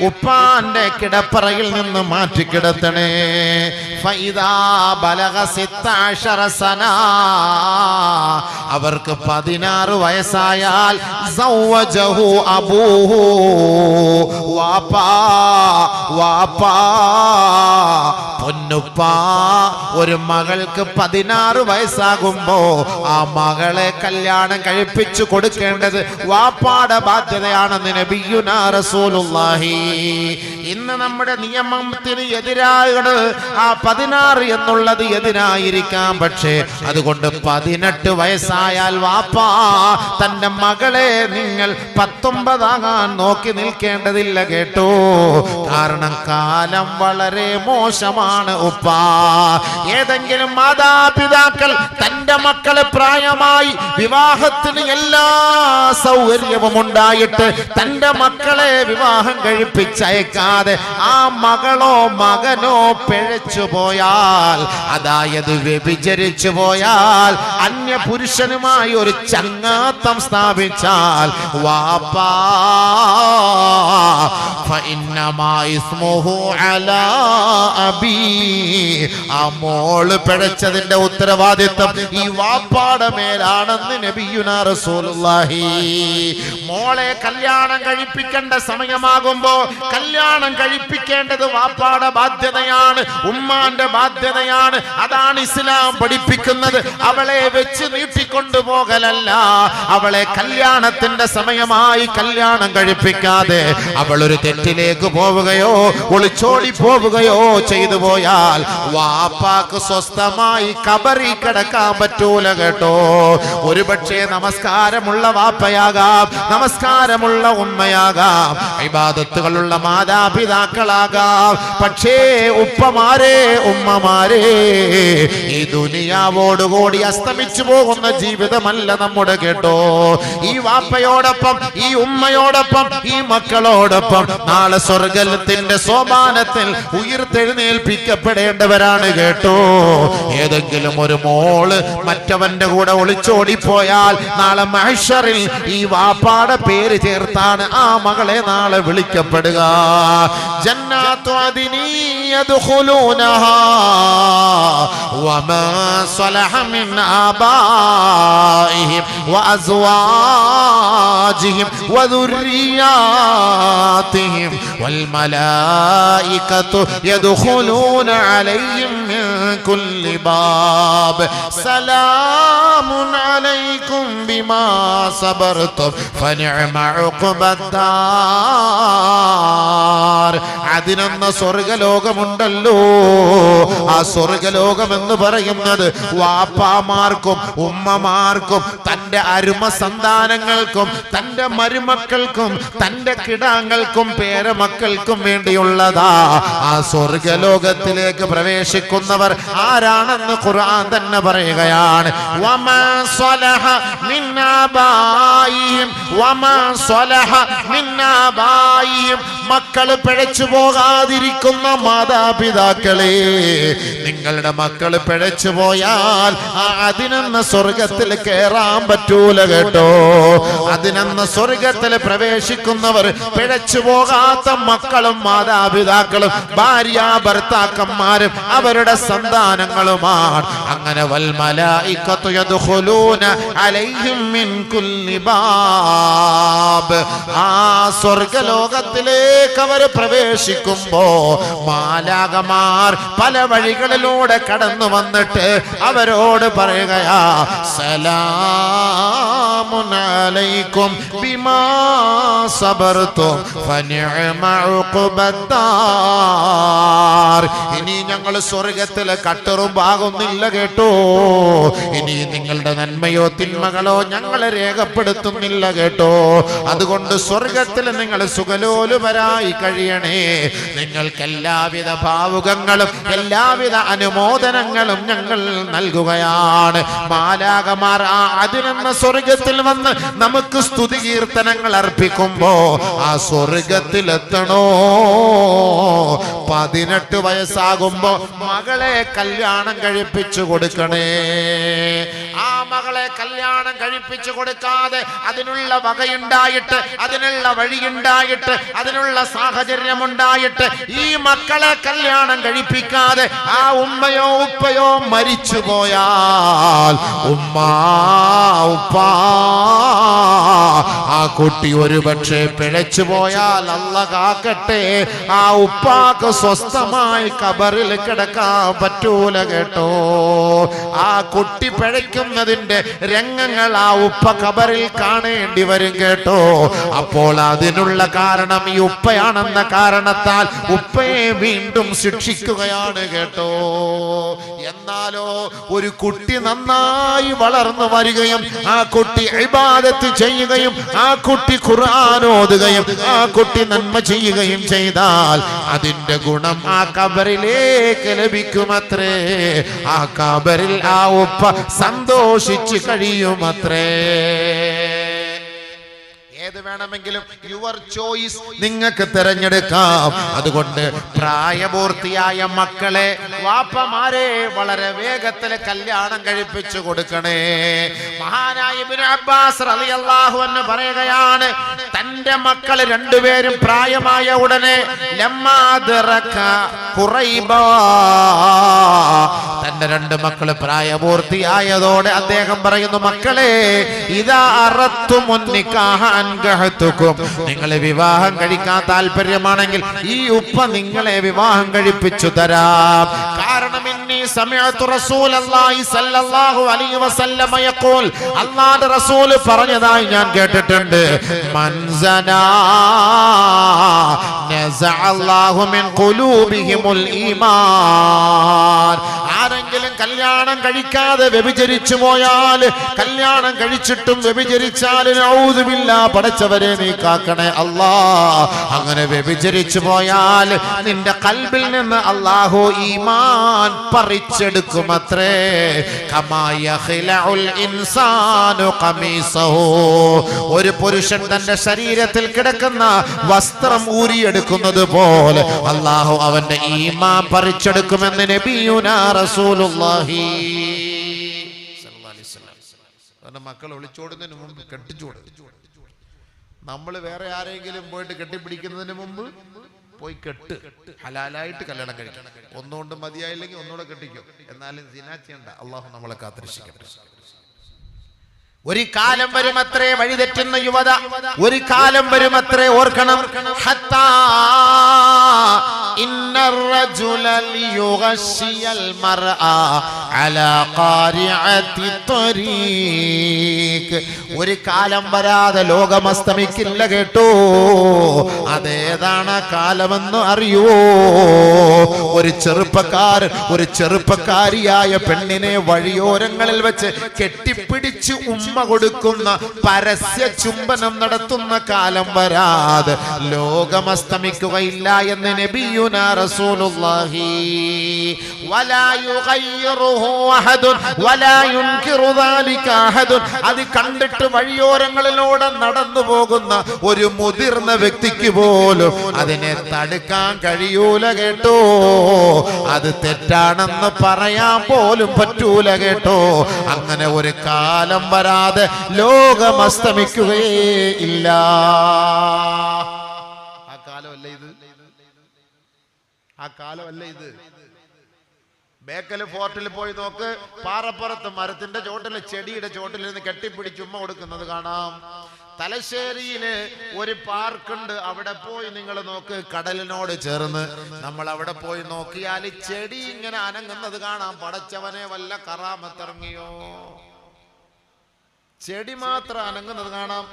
ഉപ്പാന്റെ കിടപ്പറയിൽ നിന്ന് മാറ്റി കിടത്തണേ. ഫഇദാ ബലഗ 16 സന, അവർക്ക് 16 വയസ്സായാൽ സൗവജഹു അബൂഹു, വാപ്പാ വാപ്പാ പൊന്നുപ്പാ ഒരു മകൾക്ക് 16 വയസ്സാകുമ്പോ ആ മകളെ കല്യാണം കഴിപ്പിച്ചു കൊടുക്കേണ്ടത് വാപ്പാടെ ബാധ്യതയാണെന്ന് നബിയുനാ റസൂലുള്ളാഹി. ഇന്ന് നമ്മുടെ നിയമത്തിന് എതിരാണ് ആ 16 എന്നുള്ളത് എതിരായിരിക്കാം. പക്ഷേ അതുകൊണ്ട് 18 വയസ്സായാൽ വാപ്പാ തന്റെ മകളെ നിങ്ങൾ 19 ആകാൻ നോക്കി നിൽക്കേണ്ടതില്ല കേട്ടോ. കാരണം കാലം വളരെ മോശമാണ് ഉപ്പാ. ഏതെങ്കിലും മാതാപിതാക്കൾ തന്റെ മക്കളെ പ്രായമായി വിവാഹത്തിന് എല്ലാ സൗകര്യവും ഉണ്ടായിട്ട് തന്റെ മക്കളെ വിവാഹം കഴിപ്പിച്ചയക്കാതെ ആ മകളോ മകനോ പിഴച്ചു പോയാൽ, അതായത് വ്യഭിചരിച്ചു പോയാൽ, അന്യ പുരുഷനുമായി ഒരു ചങ്ങാത്തം സ്ഥാപിച്ചാൽ, വാപ്പാ ഫഇന്നമാ ഇസ്മുഹു അലാ അബീ, ആ മോള് പിഴച്ചതിന്റെ ഉത്തരവാദിത്വം ഈ വാപ്പാടെ മേലാണെന്ന് നബിയുനാ റസൂലുള്ളാഹി. മോളെ കല്യാണം കഴിപ്പിക്കേണ്ട സമയമാകുമ്പോ കല്യാണം കഴിപ്പിക്കേണ്ടത് വാപ്പാടെ ബാധ്യതയാണ്, ഉമ്മാന്റെ ബാധ്യതയാണ്. അതാണ് ഇസ്ലാം പഠിപ്പിക്കുന്നത്. അവളെ വെച്ച് നീട്ടിക്കൊണ്ടു പോകലല്ല. അവളെ കല്യാണത്തിന്റെ സമയമായി കല്യാണം കഴിപ്പിക്കാതെ അവൾ ഒരു തെറ്റിലേക്ക് പോവുകയോ ഒളിച്ചോടി പോവുകയോ ചെയ്തു പോയാൽ വാപ്പാക്ക് സ്വസ്ഥമായി കബറിൽ കിടക്കാൻ പറ്റൂല കേട്ടോ. ഒരുപക്ഷെ നമസ്കാരമുള്ള വാപ്പയാകാം, നമസ്കാരമുള്ള ഉമ്മയാകാം, ഇബാദത്തുകളുള്ള മാതാപിതാക്കളാകാം. പക്ഷേ ഉപ്പമാരെ ഉമ്മമാരെ, ഈ ദുനിയാവോടുകൂടി അസ്തമിച്ചു പോകുന്ന ജീവിതമല്ല നമ്മുടെ കേട്ടോ. ഈ വാപ്പയോടൊപ്പം ഈ ഉമ്മയോടൊപ്പം ഈ മക്കളോടൊപ്പം നാളെ സ്വർഗ്ഗത്തിന്റെ സോപാനത്തിൽ ഉയർത്തെഴുന്നേൽപ്പിക്കപ്പെടേണ്ടവരാണ് കേട്ടോ. ഏതെങ്കിലും ഒരു മോള് മറ്റവന്റെ കൂടെ ഒളിച്ചോടിപ്പോയാൽ നാളെ മഹ്ശറിൽ ഈ വാപ്പാടെ പേര് ചേർത്താണ് ആ മകളെ നാളെ വിളിക്കപ്പെടുക. ജന്നാത്തു അദ്നി യദ്ഖുലൂനഹാ വമാ സ്വലഹ മിൻ ആബാഇഹിം വഅസ്വാജിഹിം വദുർരിയാതിഹിം വൽമലായികതു യദ്ഖുലൂന അലൈഹിം മിൻ കുല്ലി ബാബ് സലാമുൻ അലൈക്കും ബിമാ സബർതും ഫനിഅമ ഉഖ്ബദ്ദാർ. അതിനെന്ന സ്വർഗ്ഗലോകമുണ്ടല്ലോ. ആ സ്വർഗ്ഗലോകം എന്ന് പറയുന്നത് വാപ്പാമാർക്കും ഉമ്മമാർക്കും തന്റെ അരുമ സന്താനങ്ങൾക്കും തന്റെ മരുമക്കൾക്കും തന്റെ കിടാങ്ങൾക്കും പേരമക്കൾക്കും വേണ്ടിയുള്ളതാ. ആ സ്വർഗ്ഗലോകത്തിലേക്ക് പ്രവേശിക്കുന്നവർ ആരാണെന്ന് ഖുർആൻ തന്നെ പറയുകയാണ്. വമാ സ്വലഹ മിൻ ആബായിഹിം വമാ സ്വലഹ മിൻ ആബായിഹിം. മക്കൾ പിഴച്ചു പോകാതിരിക്കുന്ന മാതാപിതാക്കളെ, നിങ്ങളുടെ മക്കൾ പിഴച്ചു പോയാൽ അതിനെന്ന സ്വർഗത്തിൽ കയറാൻ പറ്റൂല കേട്ടോ. അതിനെന്ന സ്വർഗത്തിൽ പ്രവേശിക്കുന്നവർ പിഴച്ചു പോകാത്ത മക്കളും മാതാപിതാക്കളും ഭാര്യ ഭർത്താക്കന്മാരും അവരുടെ സന്താനങ്ങളുമാണ്. അങ്ങനെ വൽമലായികതു യദ്ഖുലൂന അലൈഹിം മിൻ കുല്ലി ബാബ്. ആ സ്വർഗ്ഗലോകത്തിലേക്ക് അവർ പ്രവേശിക്കുമ്പോ മാലാകമാർ പല വഴികളിലൂടെ കടന്നു വന്നിട്ട് അവരോട് പറയുകയാ, സലാമുൻ അലൈക്കും ബിമാ സബർതും ഫനിഅമ ഉഖ്ബദ്ദാർ. ഇനി ഞങ്ങൾ സ്വർഗത്തിൽ കട്ടറും ഭാഗമൊന്നുമില്ല കേട്ടോ. ഇനി നിങ്ങളുടെ നന്മയോ തിന്മകളോ ഞങ്ങളെ രേഖപ്പെടുത്തുന്നില്ല കേട്ടോ. അതുകൊണ്ട് സ്വർഗത്തിൽ നിങ്ങൾ സുഖലോലുപരായി കഴിയണേ. നിങ്ങൾക്ക് എല്ലാവിധ ഭാവുകങ്ങളും എല്ലാവിധ അനുമോദനങ്ങളും ഞങ്ങൾ നൽകുകയാണ്. മാലാകമാർ അതിനെന്ന സ്വർഗത്തിൽ വന്ന് നമുക്ക് സ്തുതി കീർത്തനങ്ങൾ അർപ്പിക്കും. പഠിപ്പിക്കുമ്പോ ആ സ്വർഗത്തിലെത്തണോ? 18 വയസ്സാകുമ്പോ മകളെ കല്യാണം കഴിപ്പിച്ചു കൊടുക്കണേ. ആ മകളെ കല്യാണം കഴിപ്പിച്ചു കൊടുക്കാതെ അതിനുള്ള വകയുണ്ടായിട്ട്, അതിനുള്ള വഴിയുണ്ടായിട്ട്, അതിനുള്ള സാഹചര്യമുണ്ടായിട്ട് ഈ മക്കളെ കല്യാണം കഴിപ്പിക്കാതെ ആ ഉമ്മയോ ഉപ്പയോ മരിച്ചു പോയാൽ, ഉമ്മാ ഉപ്പാ, ആ കുട്ടി ഒരുപക്ഷെ പിഴച്ചു പോയാൽ അല്ല കാക്കട്ടെ, ആ ഉപ്പാക്ക് സ്വസ്ഥമായി ഖബറിൽ കിടക്കാൻ പറ്റൂല കേട്ടോ. ആ കുട്ടി പിഴയ്ക്കുന്നതിന്റെ രംഗങ്ങൾ ആ ഉപ്പ ഖബറിൽ കാണേണ്ടി വരും കേട്ടോ. അപ്പോൾ അതിനുള്ള കാരണം ഈ ഉപ്പയാണെന്ന കാരണത്താൽ ഉപ്പയെ വീണ്ടും ശിക്ഷിക്കുകയാണ് കേട്ടോ. എന്നാലോ ഒരു കുട്ടി നന്നായി വളർന്നു വരികയും ആ കുട്ടി ഇബാദത്ത് ചെയ്യുകയും ആ കുട്ടി ഖുർആൻ ഓതുകയും ആ കുട്ടി നന്മ ചെയ്യുകയും ചെയ്താൽ അതിന്റെ ഗുണം ആ ഖബറിലേക്ക് ലഭിക്കുമത്രേ. ആ ഖബറിൽ ആ ഉപ്പ സന്തോഷിച്ച് കഴിയുമത്രേ. ഏത് വേണമെങ്കിലും യുവർ ചോയ്സ്, നിങ്ങൾക്ക് തിരഞ്ഞെടുക്കാം. അതുകൊണ്ട് പ്രായപൂർത്തിയായ മക്കളെ വാപ്പമാരെ വളരെ വേഗത്തിൽ കല്യാണം കഴിപ്പിച്ചു കൊടുക്കണേ. മഹാനായ ഇബ്നു അബ്ബാസ് റളിയല്ലാഹു അൻഹു പറയുകയാണ്, തന്റെ മക്കൾ രണ്ടുപേരും പ്രായമായ ഉടനെ തന്റെ രണ്ട് മക്കള് പ്രായപൂർത്തിയായതോടെ അദ്ദേഹം പറയുന്നു, മക്കളെ ഇദാ അറത്തുമുൻ നിക്കാഹ അൻകഹതുകും, നിങ്ങളെ വിവാഹം കഴിക്കാൻ താല്പര്യമാണെങ്കിൽ ഈ ഉപ്പ നിങ്ങളെ വിവാഹം കഴിപ്പിച്ചു തരാം. കാരണം ഇന്നി സമിഅതു റസൂലല്ലാഹി സ്വല്ലല്ലാഹു അലൈഹി വസല്ലമ യഖൂൽ, അല്ലാഹുവിന്റെ റസൂൽ പറഞ്ഞതായി ഞാൻ കേട്ടിട്ടുണ്ട്, മൻസനാ നസഅല്ലാഹു മിൻ ഖുലൂബിഹിമുൽ ഈമാൻ. ആരെങ്കിലും കല്യാണം കഴിക്കാതെ വ്യഭിചരിച്ചു പോയാൽ, കല്യാണം കഴിച്ചിട്ടും വ്യഭിചരിച്ചാൽ, നഊദു ബില്ലാഹ്, പടച്ചവരെ നീ കാക്കണേ അല്ലാ, അങ്ങനെ വ്യഭിചരിച്ചു പോയാൽ നിന്റെ ഖൽബിൽ നിന്ന് അല്ലാഹു ഈമാൻ പറിച്ചെടുക്കുമത്രേ. കമാ യഖ്ലഉൽ ഇൻസാനു ഖമീസഹു, ഒരു പുരുഷൻ തന്റെ ശരീരത്തിൽ കിടക്കുന്ന വസ്ത്രം ഊരിയെടുക്കുന്നത് പോലെ അല്ലാഹു അവന്റെ ഈമാൻ പറിച്ചെടുക്കുമെന്ന് നബിയുനാ റസൂലുള്ളാഹി സ്വല്ലല്ലാഹു അലൈഹി വസല്ലം. മക്കൾ ഒളിച്ചോടുന്നതിന് മുമ്പ് കെട്ടിച്ചോട്. നമ്മൾ വേറെ ആരെങ്കിലും പോയിട്ട് കെട്ടിപ്പിടിക്കുന്നതിന് മുമ്പ് പോയി കെട്ട്, ഹലാലായിട്ട് കല്യാണം കഴിക്കണം. ഒന്നുകൊണ്ട് മതിയായില്ലെങ്കിൽ ഒന്നുകൂടെ കെട്ടിക്കും, എന്നാലും സിനാ ചെയ്യണ്ട. അള്ളാഹു നമ്മളെ കാത്തിരക്ഷിക്കട്ടെ. ഒരു കാലം വരുമത്രേ വഴിതെറ്റുന്ന യുവത, ഒരു കാലം വരുമത്രേ ഓർക്കണം, ഹത്താ ഇന്നർ റജുല ലിയുഗശ്ശിയൽ മർഅ അലാ ഖാരിഅതി ത്വരീഖ്. ഒരു കാലം വരാതെ ലോകം അസ്തമിക്കില്ല കേട്ടോ. അതേതാണ് കാലമെന്ന് അറിയുവോ? ഒരു ചെറുപ്പക്കാരൻ ഒരു ചെറുപ്പക്കാരിയായ പെണ്ണിനെ വഴിയോരങ്ങളിൽ വെച്ച് കെട്ടിപ്പിടിച്ച് ഉമ്മ കൊടുക്കുന്ന, പരസ്യ ചുംബനം നടത്തുന്ന കാലം വരാതെ ലോകം അസ്തമിക്കുകയില്ല എന്ന് നബിയുനാ റസൂലുള്ളാഹി. വലാ യുഗയ്യിറുഹു അഹദുൻ വലാ യുൻകിറു ദാലിക അഹദുൻ. അത് കണ്ടിട്ട് വഴിയോരങ്ങളിലൂടെ നടന്നു പോകുന്ന ഒരു മുതിർന്ന വ്യക്തിക്ക് പോലും അതിനെ തടുക്കാൻ കഴിയൂല കേട്ടോ. അത് തെറ്റാണെന്ന് പറയാൻ പോലും പറ്റൂല കേട്ടോ. അങ്ങനെ ഒരു കാലം വരാതെ ലോകം അസ്തമിക്കുകയേ ഇല്ല. ആ കാലമല്ല ഇത്, ആ കാലമല്ല ഇത്. ബേക്കൽ ഫോർട്ടിൽ പോയി നോക്ക്, പാറപ്പുറത്ത് മരത്തിന്റെ ചോട്ടില് ചെടിയുടെ ചോട്ടിൽ നിന്ന് കെട്ടിപ്പിടിച്ച് ഉമ്മ കൊടുക്കുന്നത് കാണാം. തലശ്ശേരിയില് ഒരു പാർക്കുണ്ട്, അവിടെ പോയി നിങ്ങൾ നോക്ക്, കടലിനോട് ചേർന്ന്. നമ്മൾ അവിടെ പോയി നോക്കിയാൽ ചെടി ഇങ്ങനെ അനങ്ങുന്നത് കാണാം. പടച്ചവനെ, വല്ല കറാമത്തിറങ്ങിയോ? ചെടി മാത്രം അനങ്ങുന്നത് കാണാം.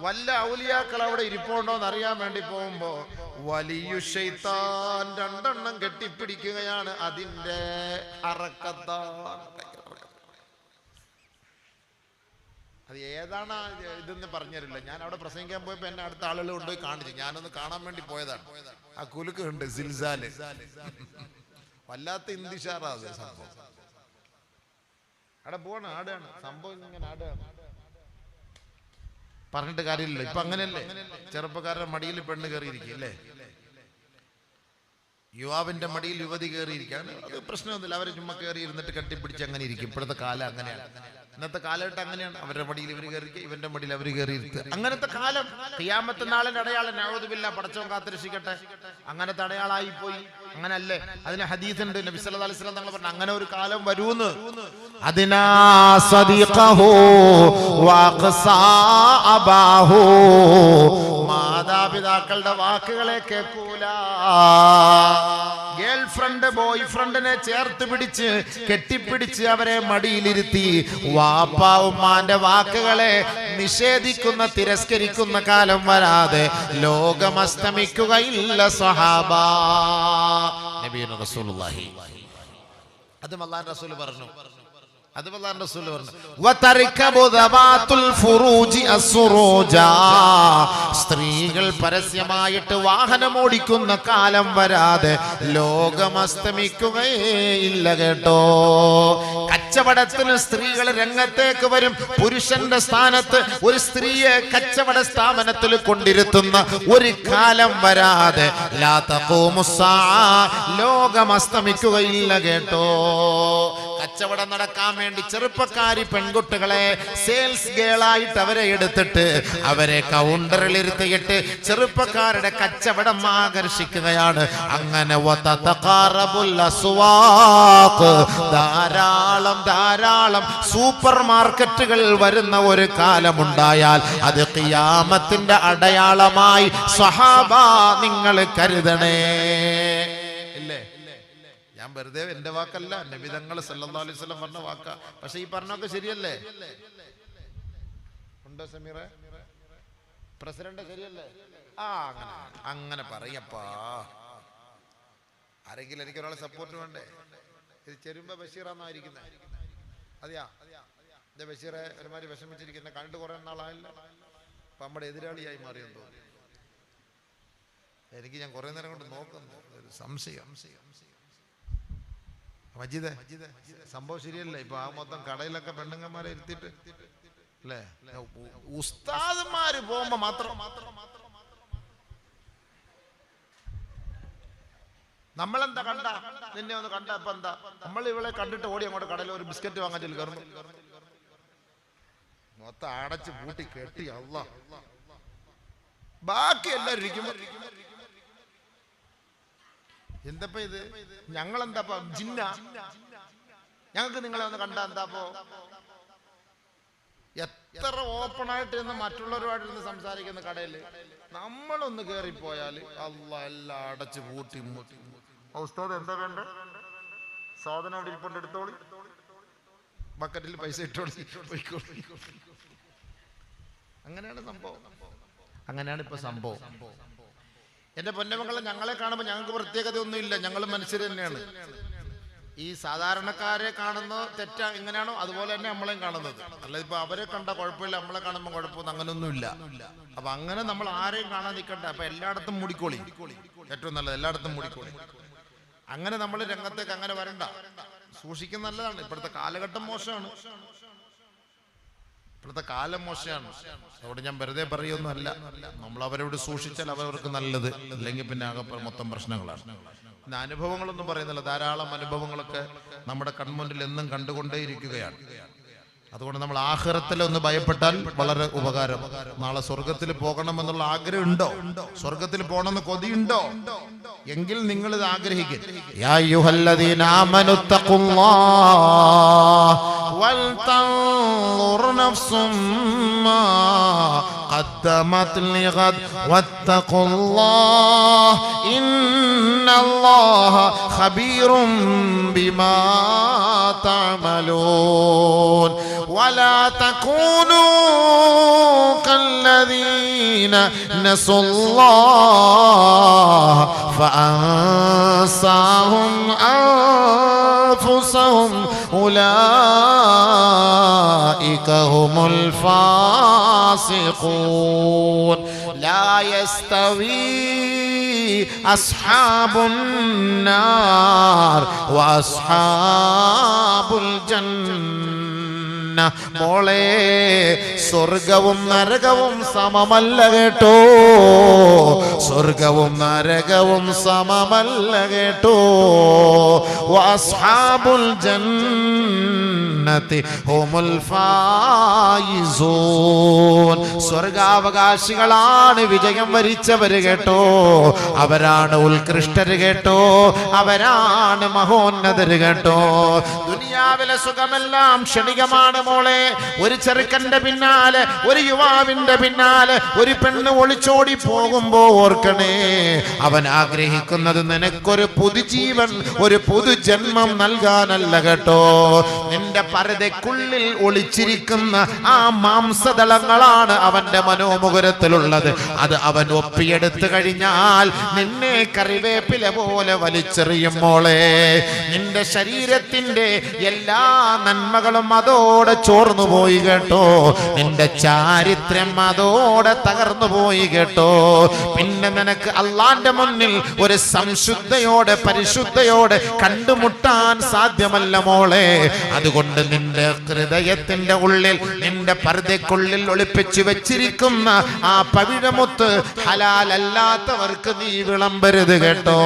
വല്ല ഔലിയാക്കൾ അവിടെ ഇരിപ്പുണ്ടോന്ന് അറിയാൻ വേണ്ടി പോകുമ്പോ വലിയ ശൈത്താൻ രണ്ടെണ്ണം കെട്ടിപ്പിടിക്കുകയാണ്. അതിന്റെ അറക്കത്താൻ. അത് ഏതാണ് ഇതെന്ന് പറഞ്ഞില്ല. ഞാൻ അവിടെ പ്രസംഗിക്കാൻ പോയപ്പോ എന്നെ അടുത്ത ആളുകൾ കൊണ്ടുപോയി കാണിച്ചു. ഞാനൊന്ന് കാണാൻ വേണ്ടി പോയതാണ്. ആ കുലുക്ക് ഉണ്ട്, സിൽസാല്. വല്ലാത്ത ഇന്തിഷാറാ അത് സംഭവം. അവിടെ പോണ ആടാണ് സംഭവം, ഇങ്ങനെ ആടാണ്. പറഞ്ഞിട്ട് കാര്യമില്ല. ഇപ്പൊ അങ്ങനെയല്ലേ, ചെറുപ്പക്കാരുടെ മടിയിൽ പെണ്ണ് കയറിയിരിക്കും അല്ലേ, യുവാവിന്റെ മടിയിൽ യുവതി കയറിയിരിക്കാണ്. അത് പ്രശ്നമൊന്നുമില്ല, അവരെ ചുമ്മാ കയറി ഇരുന്നിട്ട് കെട്ടിപ്പിടിച്ച് അങ്ങനെ ഇരിക്കും. ഇപ്പോഴത്തെ കാലം അങ്ങനെയാണ്, ഇന്നത്തെ കാലഘട്ടം അങ്ങനെയാണ്. അവരുടെ മടിയിൽ ഇവർ കയറിയിരിക്കുക, ഇവന്റെ മടിയിൽ അവർ കയറിയിരിക്കുക. അങ്ങനത്തെ കാലം ഖിയാമത്ത് നാളിന്റെ അടയാളം. നഊദുബില്ല, പടച്ചവൻ കാത്തിരക്ഷിക്കട്ടെ. അങ്ങനത്തെ അടയാളായി പോയി. അങ്ങനല്ലേ, അതിന് ഹദീസുണ്ട്, നബി സല്ലല്ലാഹു അലൈഹി വസല്ലം തങ്ങൾ പറഞ്ഞു അങ്ങനെ ഒരു കാലം വരൂന്ന്. അതിനാ സദീഖഹു വഖസാ അബാഹു, മാതാപിതാക്കളുടെ വാക്കുകളെ കേൾക്കൂല. ഗേൾ ഫ്രണ്ട് ബോയ് ഫ്രണ്ടിനെ ചേർത്ത് പിടിച്ച് കെട്ടിപ്പിടിച്ച് അവരെ മടിയിലിരുത്തി വാപ്പ ഉമ്മാന്റെ വാക്കുകളെ നിഷേധിക്കുന്ന തിരസ്കരിക്കുന്ന കാലം വരാതെ ലോകം അസ്തമിക്കുകയില്ല സഹാബ. നബിയുന റസൂലുള്ളാഹി, അതും അല്ലാഹുവിന്റെ റസൂൽ പറഞ്ഞു, അത് അല്ലാഹുവിന്റെ റസൂൽ പറഞ്ഞു. വതർകബു ദവാതുൽ ഫുറൂജി അസ്സുറൂജ, സ്ത്രീകൾ പരസ്യമായിട്ട് വാഹനം ഓടിക്കുന്ന കാലം വരാതെ ലോകം അസ്തമിക്കുകയില്ല കേട്ടോ. കച്ചവടത്തിന് സ്ത്രീകൾ രംഗത്തേക്ക് വരും. പുരുഷന്റെ സ്ഥാനത്ത് ഒരു സ്ത്രീയെ കച്ചവട സ്ഥാപനത്തിൽ കൊണ്ടിരുത്തുന്ന ഒരു കാലം വരാതെ ലാ തഖൂമുസ്സാ, ലോകം അസ്തമിക്കുകയില്ല കേട്ടോ. കച്ചവടം നടക്കാൻ വേണ്ടി ചെറുപ്പക്കാരി പെൺകുട്ടികളെ സെയിൽസ് ഗേളായിട്ട് അവരെ എടുത്തിട്ട് അവരെ കൗണ്ടറിൽ ഇരുത്തിയിട്ട് ചെറുപ്പക്കാരുടെ കച്ചവടം ആകർഷിക്കുകയാണ്. അങ്ങനെ ധാരാളം സൂപ്പർ മാർക്കറ്റുകൾ വരുന്ന ഒരു കാലമുണ്ടായാൽ അത് ഖിയാമത്തിന്റെ അടയാളമായി സ്വഹാബ നിങ്ങൾ കരുതണേ. വെറുതെ എന്റെ വാക്കല്ല, നബി തങ്ങൾ സല്ലല്ലാഹു അലൈഹി വസല്ലം പറഞ്ഞ വാക്കാ. പക്ഷെ ഈ പറഞ്ഞൊക്കെ ശരിയല്ലേ? ഉണ്ടോ സമീറ? പ്രസിഡന്റ് ശരിയല്ലേ? അങ്ങനെ പറയപ്പാ. ആരെങ്കിലും എനിക്ക് ഒരാളെ സപ്പോർട്ട് വേണ്ടേ? ഇത് ചെരുമ്പ ബഷീറാന്നായിരിക്കുന്നത്. അതെയാ, എന്റെ ബഷീറെ ഒരുമാതിരി വിഷമിച്ചിരിക്കുന്ന കണ്ടു കുറെ നാളായില്ല. അപ്പൊ നമ്മുടെ എതിരാളിയായി മാറിയെന്ന് തോന്നുന്നു എനിക്ക്. ഞാൻ കുറെ നേരം കൊണ്ട് നോക്കുന്നു, ഒരു സംശയം. മജീദേ, സംഭവം ശരിയല്ല? ഇപ്പൊ ആ മൊത്തം കടയിലൊക്കെ പെണ്ണുങ്ങന്മാരെ ഇരുത്തിട്ട് അല്ലേ, ഉസ്താദന്മാര് പോകുമ്പോ മാത്രം നമ്മളെന്താ കണ്ട, നിന്നെ ഒന്ന് കണ്ട ഇപ്പൊ എന്താ, നമ്മൾ ഇവളെ കണ്ടിട്ട് ഓടി അങ്ങോട്ട് കടയിൽ ഒരു ബിസ്ക്കറ്റ് വാങ്ങാൻ ചെല്ലു കയറുന്നു, മൊത്തം അടച്ച് പൂട്ടി കെട്ടി അല്ലാ, ബാക്കി എല്ലാവരും ഇരിക്കുമ്പോ എന്തപ്പോ ഇത്, ഞങ്ങളെന്താ ജിന്ന, ഞങ്ങൾക്ക് നിങ്ങളെ ഒന്ന് കണ്ട എന്താപ്പോ? എത്ര ഓപ്പൺ ആയിട്ട് നിന്ന് മറ്റുള്ളവരുമായിട്ടിരുന്ന് സംസാരിക്കുന്ന കടയില് നമ്മളൊന്ന് കേറിപ്പോയാല് അല്ലാ എല്ലാം അടച്ച് പൂട്ടി. ഉസ്താദ് എന്താ വേണ്ട, സാധനം അവിടെ ഇരിപ്പുണ്ട്, എടുത്തോളി, ബക്കറ്റിൽ പൈസ ഇട്ടോളി, പോയിക്കോളി. അങ്ങനെയാണ് സംഭവം, അങ്ങനെയാണ് ഇപ്പൊ സംഭവം. എന്റെ പൊന്നമക്കളെ, ഞങ്ങളെ കാണുമ്പോൾ ഞങ്ങൾക്ക് പ്രത്യേകത ഒന്നുമില്ല, ഞങ്ങൾ മനുഷ്യർ തന്നെയാണ്. ഈ സാധാരണക്കാരെ കാണുന്ന തെറ്റാ എങ്ങനെയാണോ അതുപോലെ തന്നെ നമ്മളെയും കാണുന്നത്. അല്ല ഇപ്പൊ അവരെ കണ്ട കുഴപ്പമില്ല, നമ്മളെ കാണുമ്പോൾ കുഴപ്പമൊന്നും അങ്ങനൊന്നുമില്ല. അപ്പൊ അങ്ങനെ നമ്മൾ ആരെയും കാണാൻ നിൽക്കണ്ട. അപ്പൊ എല്ലായിടത്തും മൂടിക്കോളി, ഏറ്റവും നല്ലത് എല്ലായിടത്തും മൂടിക്കോളി. അങ്ങനെ നമ്മൾ രംഗത്തേക്ക് അങ്ങനെ വരണ്ട, സൂക്ഷിക്കുന്ന നല്ലതാണ്. ഇപ്പോഴത്തെ കാലഘട്ടം മോശമാണ്, ഇപ്പോഴത്തെ കാലം മോശമാണ്. അതുകൊണ്ട് ഞാൻ വെറുതെ പറയുന്നല്ല, നമ്മൾ അവരോട് സൂക്ഷിച്ചാൽ അവർക്ക് നല്ലത്, അല്ലെങ്കിൽ പിന്നെ ആകെ മൊത്തം പ്രശ്നങ്ങളാണ്. പിന്നെ അനുഭവങ്ങളൊന്നും പറയുന്നില്ല, ധാരാളം അനുഭവങ്ങളൊക്കെ നമ്മുടെ കൺമുന്നിൽ എന്നും കണ്ടുകൊണ്ടേയിരിക്കുകയാണ്. അതുകൊണ്ട് നമ്മൾ ആഖിറത്തിൽ ഒന്ന് ഭയപ്പെട്ടാൽ വളരെ ഉപകാരം. നാളെ സ്വർഗത്തിൽ പോകണമെന്നുള്ള ആഗ്രഹം ഉണ്ടോ? സ്വർഗത്തിൽ പോകണമെന്ന് കൊതിയുണ്ടോ? എങ്കിൽ നിങ്ങൾ ഇത് ആഗ്രഹിക്കുക. യാ അയ്യുഹല്ലദീന ആമനു തഖുല്ലാഹ് വൽ തൻദുർ നഫ്സും മാ ഖദ്ദമത് ലിഗദ് വത്തഖുല്ലാഹ് ഇന്നല്ലാഹ ഖബീറും ബിമാ തഅമലൂൻ ولا تكونوا كالذين نسوا الله فأنساهم أنفسهم أولئك هم الفاسقون لا يستوي أصحاب النار وأصحاب الجنة മോളെ സ്വർഗവും നരകവും സമമല്ല കേട്ടോ, സ്വർഗവും നരകവും സമമല്ല കേട്ടോ. വഅസ്ഹാബുൽ ജന്നതി ഹുമുൽ ഫായിസൂൻ, സ്വർഗാവകാശികളാണ് വിജയം വരിച്ചവര് കേട്ടോ, അവരാണ് ഉത്കൃഷ്ടര് കേട്ടോ, അവരാണ് മഹോന്നതര് കേട്ടോ. ദുനിയാവിലെ സുഖമെല്ലാം ക്ഷണികമാണ് മോളെ. ഒരു ചെറുക്കന്റെ പിന്നാലെ, ഒരു യുവാവിന്റെ പിന്നാലെ ഒരു പെണ്ണ് ഒളിച്ചോടി പോകുമ്പോ ഓർക്കണേ, അവൻ ആഗ്രഹിക്കുന്നത് നിനക്കൊരു പുതുജീവൻ, ഒരു പുതുജന്മം നൽകാനല്ല കേട്ടോ. നിന്റെ പരതയ്ക്കുള്ളിൽ ഒളിച്ചിരിക്കുന്ന ആ മാംസദളങ്ങളാണ് അവന്റെ മനോമുകുരത്തിലുള്ളത്. അത് അവൻ ഒപ്പിയെടുത്തു കഴിഞ്ഞാൽ നിന്നെ കറിവേപ്പില പോലെ വലിച്ചെറിയും മോളെ. നിന്റെ ശരീരത്തിന്റെ എല്ലാ നന്മകളും അതോടെ ചോർന്നു പോയി കേട്ടോ, നിന്റെ ചാരിത്രം അതോടെ തകർന്നു പോയി കേട്ടോ. പിന്നെ നിനക്ക് അള്ളാന്റെ മുന്നിൽ ഒരു സംശുദ്ധയോടെ പരിശുദ്ധയോടെ കണ്ടുമുട്ടാൻ സാധ്യമല്ല മോളെ. അതുകൊണ്ട് നിന്റെ ഹൃദയത്തിന്റെ ഉള്ളിൽ, നിന്റെ പർദ്ദയ്ക്കുള്ളിൽ ഒളിപ്പിച്ചു വെച്ചിരിക്കുന്ന ആ പവിഴമുത്ത് ഹലാലല്ലാത്തവർക്ക് നീ വിളമ്പരുത് കേട്ടോ.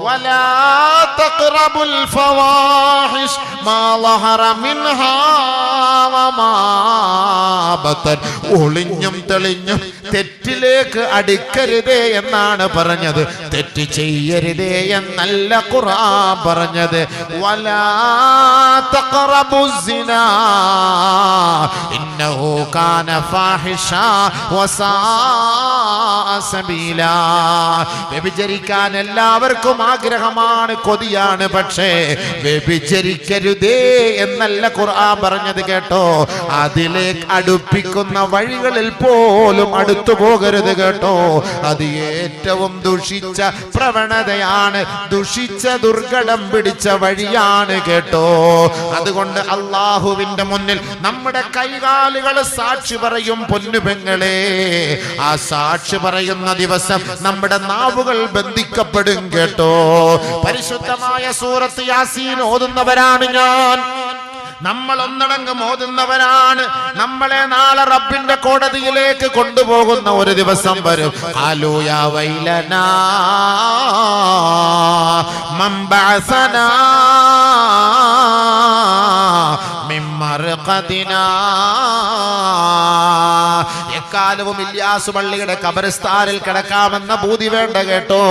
വലാ തഖറബുൽ ഫവാഹിഷ് മാ ളഹറ മിൻഹാ വമാ ബതൻ, ഒളിഞ്ഞും തെളിഞ്ഞും തെറ്റിലേക്ക് അടുക്കരുതേ എന്നാണ് പറഞ്ഞത്, തെറ്റ് ചെയ്യരുതേ എന്നല്ല ഖുർആൻ പറഞ്ഞത്. വലാ തഖറബുസ്സിനാ ഇന്നഹു കാന ഫാഹിഷാ വസാഅ സബീലാ. വ്യഭിചരിക്കാൻ എല്ലാവർക്കും ആഗ്രഹമാണ്, കൊതിയാണ്, പക്ഷേ വ്യഭിചരിക്കരുതേ എന്നല്ല ഖുർആൻ പറഞ്ഞത് കേട്ടോ. അതിലേക്ക് അടുപ്പിക്കുന്ന വഴികളിൽ പോലും അടുത്തു പോകരുത് കേട്ടോ. അത് ഏറ്റവും ദുഷിച്ച പ്രവണതയാണ്, ദുഷിച്ച ദുർഘടം പിടിച്ച വഴിയാണ് കേട്ടോ. അതുകൊണ്ട് അള്ളാഹുവിന്റെ മുന്നിൽ നമ്മുടെ കൈകാലുകൾ സാക്ഷി പറയും പൊന്നുപെങ്ങളെ. ആ സാക്ഷി പറയുന്ന ദിവസം നമ്മുടെ നാവുകൾ ബന്ധിക്കപ്പെടും കേട്ടോ. പരിശുദ്ധമായ സൂറത്ത് യാസീൻ ഓതുന്നവരാണ് ഞാൻ, നമ്മൾ ഒന്നടങ്കം ഓതുന്നവരാണ്. നമ്മളെ നാളെ റബ്ബിന്റെ കോടതിയിലേക്ക് കൊണ്ടുപോകുന്ന ഒരു ദിവസം വരും. ഖാലൂ യാ വൈലനാ മൻ ബഅസനാ മിൻ മർഖദിനാ. എക്കാലവും ഇല്യാസ് പള്ളിയുടെ ഖബർസ്ഥാനിൽ കിടക്കാമെന്ന ബൂതി വേണ്ട കേട്ടോ.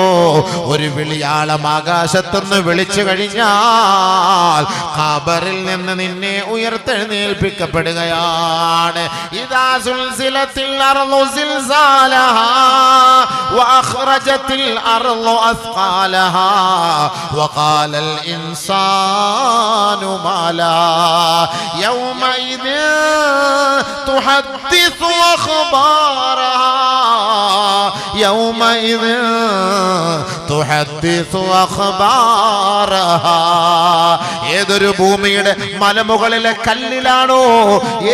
ഒരു വിളിയാളം ആകാശത്തുനിന്ന് വിളിച്ചു കഴിഞ്ഞാൽ ഖബറിൽ നിന്ന് നിന്നെ ഉയർത്തെഴുന്നേൽപ്പിക്കപ്പെടുകയാണ്. ഇദാ സുൽസിലത്തിൽ അർളു സിൽസാലഹാ വഅഖ്റജത്തിൽ അർളു അസ്ഖാലഹാ വഖാലൽ ഇൻസാനു മാലാ യൗമഇദിൻ തുഹദ്ദിസു അഖ്ബാറഹാ യൗമഇദിൻ തുഹദ്ദിസു അഖ്ബാറഹാ. ഏതൊരു ഭൂമിയുടെ മലമുകളിലെ കല്ലിലാണോ,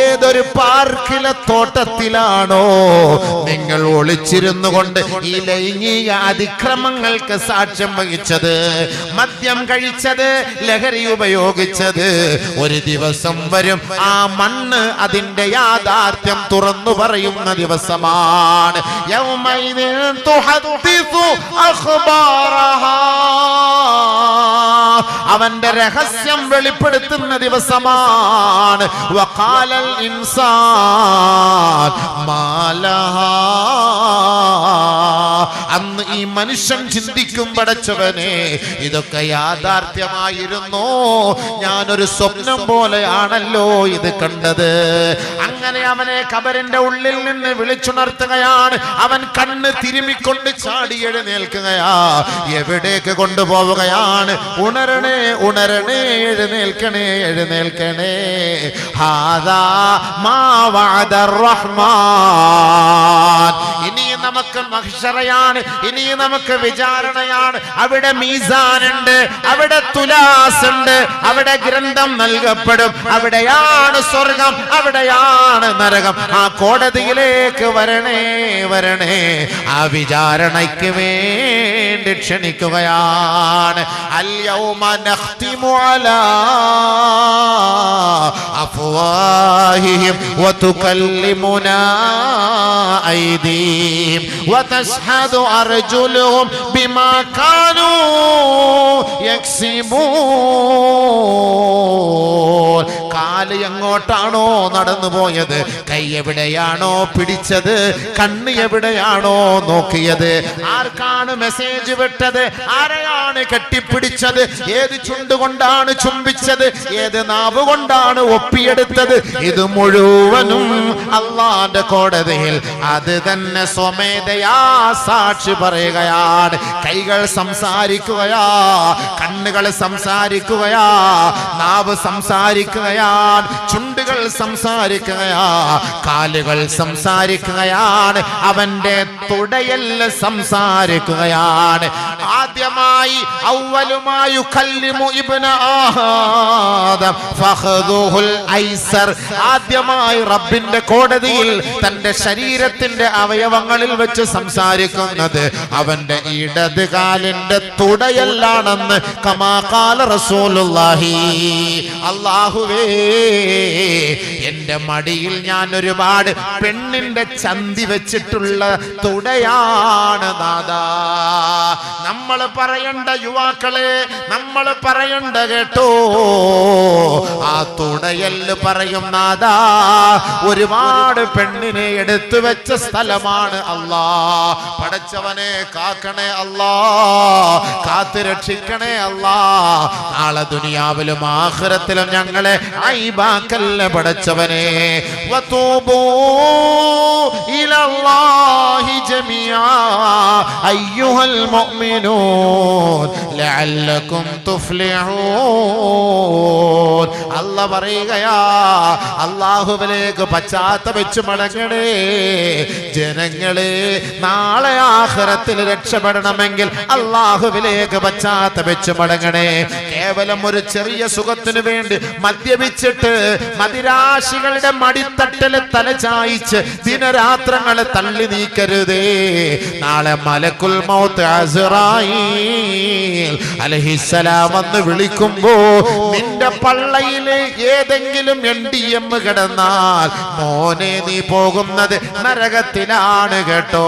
ഏതൊരു പാർക്കിലെ തോട്ടത്തിലാണോ നിങ്ങൾ ഒളിച്ചിരുന്നു കൊണ്ട് ഈ ലൈംഗിക അതിക്രമങ്ങൾക്ക് സാക്ഷ്യം വഹിച്ചത്, മദ്യം കഴിച്ചത്, ലഹരി ഉപയോഗിച്ചത്, ഒരു ദിവസം വരും ആ മണ്ണ് അതിന്റെ യാഥാർത്ഥ്യം തുറന്നു പറയുന്ന ദിവസമാണ്. യൗമൈദിൻ തുഹദ്ദിസു അഖ്ബാറഹാ, അവന്റെ രഹസ്യം വെളിപ്പെടുത്തുന്ന ദിവസമാണ്. വഖാലൽ ഇൻസാൻ മാലഹാ, അന്ന് ഈ മനുഷ്യൻ ചിന്തിക്കും, പടച്ചവനെ ഇതൊക്കെ യാഥാർത്ഥ്യമായിരുന്നോ, ഞാനൊരു സ്വപ്നം പോലെയാണല്ലോ ഇത് കണ്ടത്. അങ്ങനെ അവനെ ഖബറിന്റെ ഉള്ളിൽ നിന്ന് വിളിച്ചുണർത്തുകയാണ്. അവൻ കണ്ണ് തിരുമിക്കൊണ്ട് ചാടി എഴുന്നേൽക്കുകയാ. എവിടേക്ക് കൊണ്ടുപോവുകയാണ്? ഉണരണേ ഉണരണേ, എഴുന്നേൽക്കണേ എഴുന്നേൽക്കണേ. ഹാദാ മാ വഅദർ റഹ്മാൻ. ഇനി നമുക്ക് മഹ്ശറയാണ്, ഇനി നമുക്ക് വിചാരണയാണ്. അവിടെ മീസാനുണ്ട്, അവിടെ തുലാസുണ്ട്, അവിടെ ഗ്രന്ഥം നൽകപ്പെടും. അവിടെയാണ് സ്വർഗം, അവിടെയാണ് നരകം. ആ കോടതിയിലേക്ക് വരണേ വരണേ, ആ വിചാരണയ്ക്ക് വേണ്ടി ക്ഷണിക്കുകയാണ്. അൽയൗമ നഖ്തിമു അലാ അഫ്വാഹിഹിം വതുകല്ലിമുനാ ഐദീഹിം വതശ്ഹദു അർജുലുഹും ബിമാ കാനൂ യക്സിബൂൻ. കാല് എങ്ങോട്ടാണോ നടന്നു പോയത്, കൈ എവിടെയാണോ പിടിച്ചത്, കണ്ണ് എവിടെയാണോ നോക്കിയത്, ആർക്കാണ് മെസ്സേജ് വിട്ടത്, ആരെയാണ് കെട്ടിപ്പിടിച്ചത്, ഏത് ചുണ്ടുകൊണ്ടാണ് ചുംബിച്ചത്, ഏത് നാവ് കൊണ്ടാണ് ഒപ്പിയെടുത്തത്, ഇത് മുഴുവനും അള്ളാന്റെ കോടതിയിൽ അത് തന്നെ സ്വമേധയാ സാക്ഷി പറയുകയാണ്. കൈകൾ സംസാരിക്കുകയാ, കണ്ണുകൾ സംസാരിക്കുകയാ, നാവ് സംസാരിക്കുകയാണ്, ചുണ്ടുകൾ സംസാരിക്കുകയാ, കാലുകൾ സംസാരിക്കുകയാണ്, അവന്റെ തുടയല്ല സംസാരിക്കുകയാണ്. ആദ്യമായി അവലുമായി കല്ലിമു ഇബ്ന ആദം ഫഖദുഹുൽ ഐസർ. ആദ്യമായി റബ്ബിന്റെ കോടതിയിൽ തന്റെ ശരീരത്തിന്റെ അവയവങ്ങളിൽ വെച്ച് സംസാരിക്കുന്നത് അവന്റെ ഇടത് കാലിന്റെ തുടയല്ലാണെന്ന് കമാ ഖാല റസൂലുള്ളാഹി. അല്ലാഹുവേ, എന്റെ മടിയിൽ ഞാൻ ഒരുപാട് പെണ്ണിന്റെ ചന്തി വെച്ചിട്ടുള്ള തുടയാണ് നാദാ. നമ്മൾ പറയണ്ട യുവാക്കളെ, നമ്മൾ പറയണ്ട കേട്ടോ, ആ തുടയല് പറയും നാദാ, ഒരുപാട് പെണ്ണിനെ എടുത്തു വെച്ച സ്ഥലമാണ് അല്ലാ. പടച്ചവനെ കാക്കണേ അല്ലാ, കാത്തു രക്ഷിക്കണേ അല്ലാ. നാളെ ദുനിയാവിലും ആഖിറത്തിലും ഞങ്ങളെ ഐബാക്കല്ല പടച്ചവനെ. വതൂബൂ ഇലല്ലാഹി ജമീഅ അയ്യുഹൽ മുഅ്മിനൂൻ ലഅല്ലകും തുഫ്ലിഹൂൻ. അല്ലാഹ് പറയുകയാ, അല്ലാഹുവിലേക്ക് പശ്ചാത്തപിച്ചു മടങ്ങണേ ജനങ്ങളെ. നാളെ ആഖിറത്തിൽ രക്ഷപ്പെടണമെങ്കിൽ അല്ലാഹുവിലേക്ക് പശ്ചാത്തപിച്ചു മടങ്ങണേ. കേവലം ഒരു ചെറിയ സുഖത്തിനു വേണ്ടി മദ്യപിച്ചിട്ട് മദിരാശികളുടെ മടിത്തട്ടില് തലചായിച്ച് ദിനരാത്രങ്ങളെ തള്ളി നീക്കരുതേ. നാളെ മലക്കുൽ മൗത്ത് അസ്റായീൽ അലൈഹിസ്സലാം വന്ന് വിളിക്കുമ്പോ നിന്റെ പള്ളയില് ഏതെങ്കിലും NDM കിടന്നാൽ മോനെ നീ പോകുന്നത് നരകത്തിലാണ് കേട്ടോ.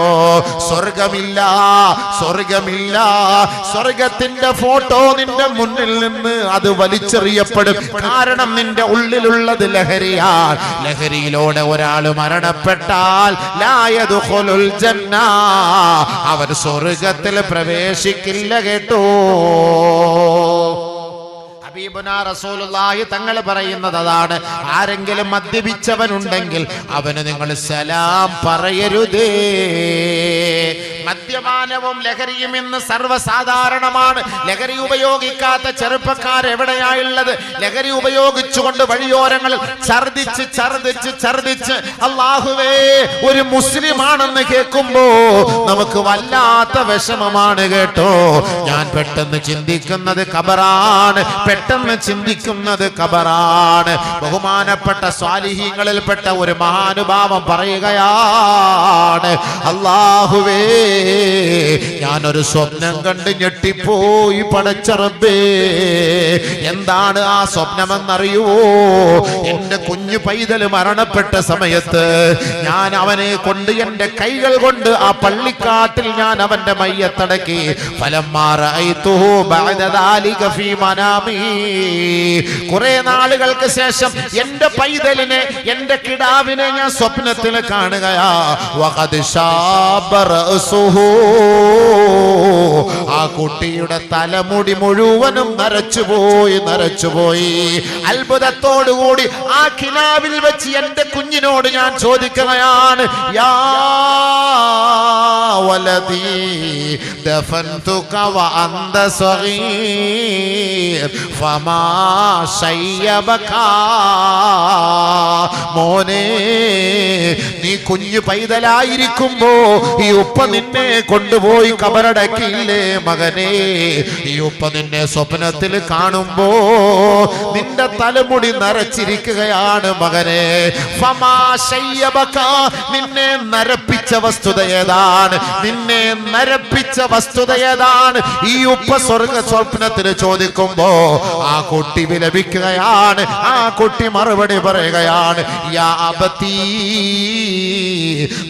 സ്വർഗമില്ല, സ്വർഗമില്ല. സ്വർഗത്തിന്റെ ഫോട്ടോ നിന്റെ മുന്നിൽ നിന്ന് അത് വലിച്ചെറിയപ്പെടും. കാരണം നിന്റെ ഉള്ളിലുള്ളത് ലഹരിയാൽ. ലഹരിയിലൂടെ ഒരാൾ മരണപ്പെട്ടാൽ ലാ യദ്ഖുലുൽ ജന്ന, അവർ സ്വർഗത്തിൽ പ്രവേശിക്കില്ല കേട്ടോ. ഹബീബുനാ റസൂലുള്ളാഹി തങ്ങൾ പറയുന്നത് അതാണ്. ആരെങ്കിലും മദ്യപിച്ചവനുണ്ടെങ്കിൽ അവന് നിങ്ങൾ സലാം പറയരുതേ. മദ്യപാനവും ലഹരിയും ഇന്ന് സർവ്വസാധാരണമാണ്. ലഹരി ഉപയോഗിക്കാത്ത ചെറുപ്പക്കാർ എവിടെയായുള്ളത്? ലഹരി ഉപയോഗിച്ചുകൊണ്ട് വഴിയോരങ്ങളിൽ ഛർദിച്ച് ഛർദിച്ച് ഛർദിച്ച് അല്ലാഹുവേ, ഒരു മുസ്ലിമാണെന്ന് കേൾക്കുമ്പോ നമുക്ക് വല്ലാത്ത വിഷമമാണ് കേട്ടോ. ഞാൻ പെട്ടെന്ന് ചിന്തിക്കുന്നത് ഖബറാണ്, പെട്ടെന്ന് ചിന്തിക്കുന്നത് ഖബറാണ്. ബഹുമാനപ്പെട്ട സ്വാലിഹീങ്ങളിൽപ്പെട്ട ഒരു മഹാനുഭാവം പറയുകയാണ്, അല്ലാഹുവേ, ഞാനൊരു സ്വപ്നം കണ്ട് ഞെട്ടിപ്പോയി പടച്ച റബ്ബേ. എന്താണ് ആ സ്വപ്നമെന്നറിയുവോ? എന്റെ കുഞ്ഞു പൈതൽ മരണപ്പെട്ട സമയത്ത് ഞാൻ അവനെ കൊണ്ട് എന്റെ കൈകൾ കൊണ്ട് ആ പള്ളിക്കാട്ടിൽ ഞാൻ അവന്റെ മയ്യത്തടക്കി. കുറെ നാളുകൾക്ക് ശേഷം എന്റെ പൈതലിനെ, എന്റെ കിടാവിനെ ഞാൻ സ്വപ്നത്തിൽ കാണുകയാ. ആ കുട്ടിയുടെ തലമുടി മുഴുവനും നരച്ചുപോയി. അത്ഭുതത്തോടുകൂടി ആ കിനാവിൽ വെച്ച് എന്റെ കുഞ്ഞിനോട് ഞാൻ ചോദിക്കുകയാണ്, യാ വലദീ ദഫൻതുക വഅന്ത സഗീർ ഫമാ ശയ്യബക. മോനെ, നീ കുഞ്ഞു പൈതലായിരിക്കുമ്പോ ഈ ഉപ്പ നിന്നെ കൊണ്ടുപോയി കബറടക്കിയില്ലേ മകനെ? ഈ ഉപ്പ നിന്നെ സ്വപ്നത്തിൽ കാണുമ്പോ നിന്റെ തലമുടി നരച്ചിരിക്കുകയാണ് മകനെ. ഫമാ ശയ്യബക, നിന്നെ നരപ്പിച്ച വസ്തുത ഏതാണ്? നിന്നെ നരപ്പിച്ച വസ്തുത ഏതാണ്? ഈ ഉപ്പ സ്വപ്നത്തിൽ ചോദിക്കുമ്പോ ആ കുട്ടി വിലപിക്കുകയാണ്. ആ കുട്ടി മറുപടി പറയുകയാണ്, യാ അബതീ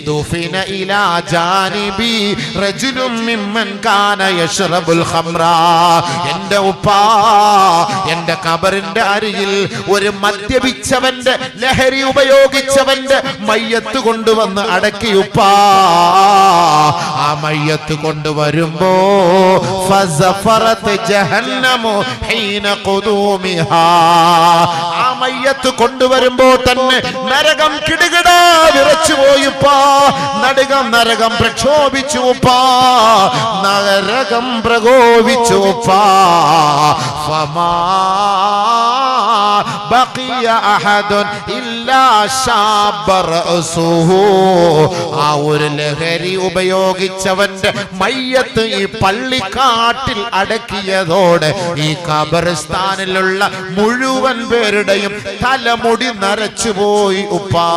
ദുഫിന ഇലാ ജാനിബി റജുലുൻ മിമ്മൻ കാന യശ്റബുൽ ഖംറ. എന്റെ ഉപ്പാ, എന്റെ ഖബറിന്റെ അരികിൽ ഒരു മദ്യപിച്ചവന്റെ, ലഹരി ഉപയോഗിച്ചവന്റെ മയ്യത്ത് കൊണ്ടുവന്ന് അടക്കി ഉപ്പാ. ആ മയ്യത്ത് കൊണ്ടുവരുമ്പോ ഫസഫറത് ജഹന്നമു ഹീന ഖുദൂമിഹാ, ആ മയ്യത്ത് കൊണ്ടുവരുമ്പോ തന്നെ നരകം കിടുകിടാ വിറച്ചു പോയിപ്പാ. നരകം പ്രക്ഷോഭിച്ചു ഉപ്പാ, നരകം പ്രകോപിച്ചു ഉപ്പാ. ഫമാ ബഖിയ അഹദുൻ ഇല്ലാ ശാബ റഅസുഹു. ആ ഒരു ലഹരി ഉപയോഗിച്ചവന്റെ മയ്യത്ത് ഈ പള്ളിക്കാട്ടിൽ അടക്കിയതോടെ ഈ ഖബർസ്ഥാനിലുള്ള മുഴുവൻ പേരുടെയും തലമുടി നരച്ചുപോയി ഉപ്പാ.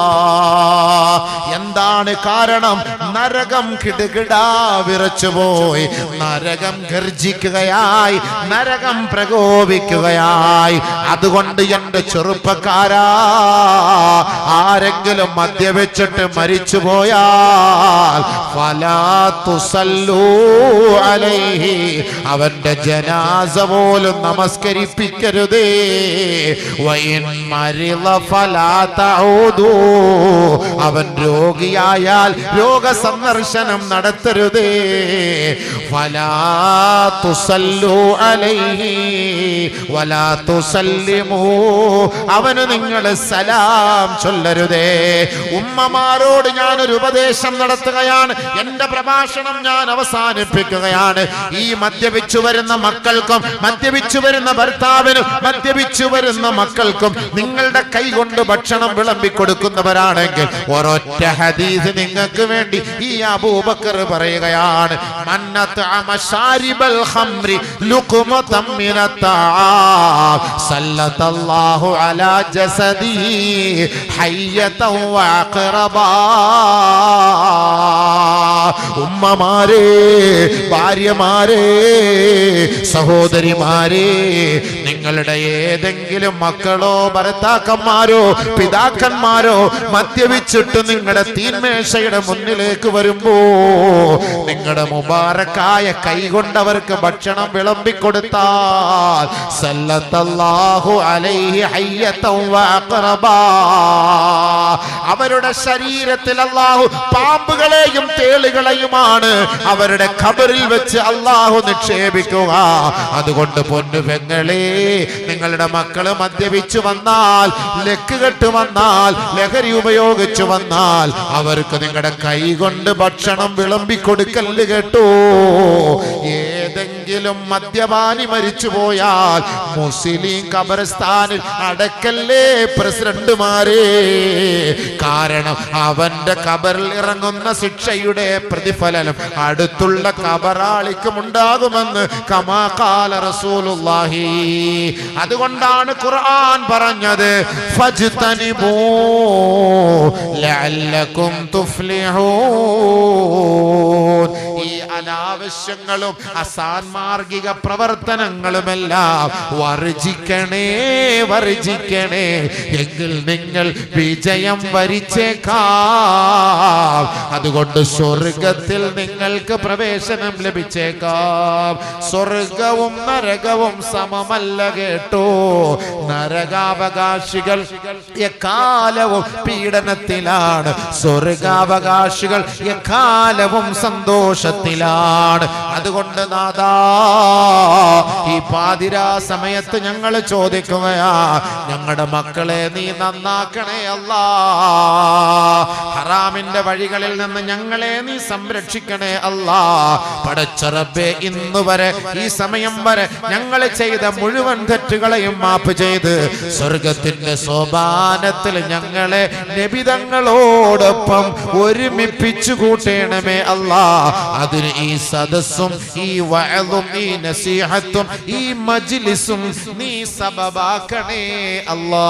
എന്താണ് കാരണം? നരകം കിടുകിടാ വിറച്ചുപോയി, നരകം ഗർജിക്കുകയായി, നരകം പ്രകോപിക്കുകയായി. അതുകൊണ്ട് എന്റെ ചെറുപ്പക്കാരാ, ആരെങ്കിലും മദ്യപിച്ചിട്ട് മരിച്ചുപോയാൽ ഫലാ തുസല്ലൂ അലൈഹി, അവന്റെ ജനാസ പോലും നമസ്കരിപ്പിക്കരുതേ. വഇൻ മരിള ഫലാ തഊദൂ, അവൻ രോഗിയായാൽ രോഗസന്ദർശനം നടത്തരുതേ. ഫലാ തുസല്ലൂ അലൈഹി വലാ തുസല്ലിമൂ, അവന് നിങ്ങൾ സലാം ചൊല്ലരുതേ. ഉമ്മമാരോട് ഞാനൊരു ഉപദേശം നടത്തുകയാണ്. എന്റെ പ്രഭാഷണം ഞാൻ അവസാനിപ്പിക്കുകയാണ്. ഈ മദ്യപിച്ചു വരുന്ന മക്കൾക്കും, മദ്യപിച്ചു വരുന്ന ഭർത്താവിനും, മദ്യപിച്ചു വരുന്ന മക്കൾക്കും നിങ്ങളുടെ കൈ കൊണ്ട് ഭക്ഷണം വിളമ്പിക്കൊടുക്കുന്നവരാണെങ്കിൽ ഒരൊറ്റ ഹദീസ് നിങ്ങൾക്ക് വേണ്ടി ഈ അബൂബക്കർ പറയുകയാണ്, മന്നതഅമ ശാരിബൽ ഖംറി ലുഖ്മതൻ മിനത്തആം സല്ലല്ലാഹു അലാ ജസദിഹി ഹയ്യതൻ വഅഖറബാ. ഉമ്മമാരെ, ഭാര്യമാരെ, സഹോദരിമാരെ, നിങ്ങളുടെ ഏതെങ്കിലും മക്കളോ ഭർത്താക്കന്മാരോ പിതാക്കന്മാരോ മദ്യപിച്ചിട്ട് നിങ്ങളുടെ തീന്മേശയുടെ മുന്നിലേക്ക് വരുമ്പോ നിങ്ങളുടെ മുബാറക്കായ കൈകൊണ്ടവർക്ക് ഭക്ഷണം വിളമ്പിക്കൊടുത്താൽ സല്ലല്ലാഹു അലൈഹി ഹയ്യതൻ വഅഖറബാ, അവരുടെ ശരീരത്തിൽ അല്ലാഹു പാമ്പുകളെയും തേളുകളെയുമാണ് അവരുടെ ഖബറിൽ വെച്ച് അല്ലാഹു നിക്ഷേപിക്കുക. അതുകൊണ്ട് പൊന്നു പെങ്ങളെ, നിങ്ങളുടെ മക്കള് മദ്യപിച്ചു വന്നാൽ, ലക്കുകെട്ട് വന്നാൽ, ലഹരി ഉപയോഗിച്ചു വന്നാൽ അവർക്ക് നിങ്ങളുടെ കൈ കൊണ്ട് ഭക്ഷണം വിളമ്പിക്കൊടുക്കല് കേട്ടോ. ഏതെങ്കിലും മദ്യപാനി മരിച്ചു പോയാൽ മുസ്ലിം ഖബർസ്ഥാനിൽ അടക്കല്ലേ പ്രസിഡന്റുമാരെ. കാരണം അവന്റെ ഖബറിൽ ഇറങ്ങുന്ന ശിക്ഷയുടെ പ്രതിഫലനം അടുത്തുള്ള ഖബറാളിക്കും ഉണ്ടാകുമെന്ന് കമാ ഖാല റസൂലുള്ളാഹി. അതുകൊണ്ടാണ് ഖുർആൻ പറഞ്ഞത്, ഫജ്തനിബൂ ലഅല്ലകും തുഫ്ലിഹൂൻ. ഈ അനാവശ്യങ്ങളും അസാൻമാർഗിക പ്രവർത്തനങ്ങളുമെല്ലാം വർജിക്കണേ, വർജിക്കണേ, എങ്കിൽ നിങ്ങൾ വിജയം വരിച്ചേക്കാം. അതുകൊണ്ട് സ്വർഗത്തിൽ നിങ്ങൾക്ക് പ്രവേശനം ലഭിച്ചേക്കാം. സ്വർഗവും നരകവും സമമല്ല കേട്ടോ. നരകാവകാശികൾ എക്കാലവും പീഡനത്തിലാണ്, സ്വർഗാവകാശികൾ എക്കാലവും സന്തോഷത്തിലാണ്. ഓർമ്മയാണ്. അതുകൊണ്ട് നാഥാ, ഈ പാതിരാ സമയത്ത് ഞങ്ങൾ ചോദിക്കുകയാ, ഞങ്ങളുടെ മക്കളെ നീ നന്നാക്കണേ അല്ലാ. ഹറാമിന്റെ വഴികളിൽ നിന്ന് ഞങ്ങളെ നീ സംരക്ഷിക്കണേ അല്ലാ. പടച്ച റബ്ബേ, ഇന്ന് വരെ ഈ സമയം വരെ ഞങ്ങൾ ചെയ്ത മുഴുവൻ തെറ്റുകളെയും മാപ്പ് ചെയ്ത് സ്വർഗത്തിന്റെ സോപാനത്തിൽ ഞങ്ങളെ നബിതങ്ങളോടൊപ്പം ഒരുമിപ്പിച്ചു കൂട്ടണമേ അല്ലാ. അതിന് ഈ സദസ്സും ഈ വഅദും ഈ നസീഹത്തും ഈ മജ്ലിസും നീ സബബാക്കണേ അല്ലാ.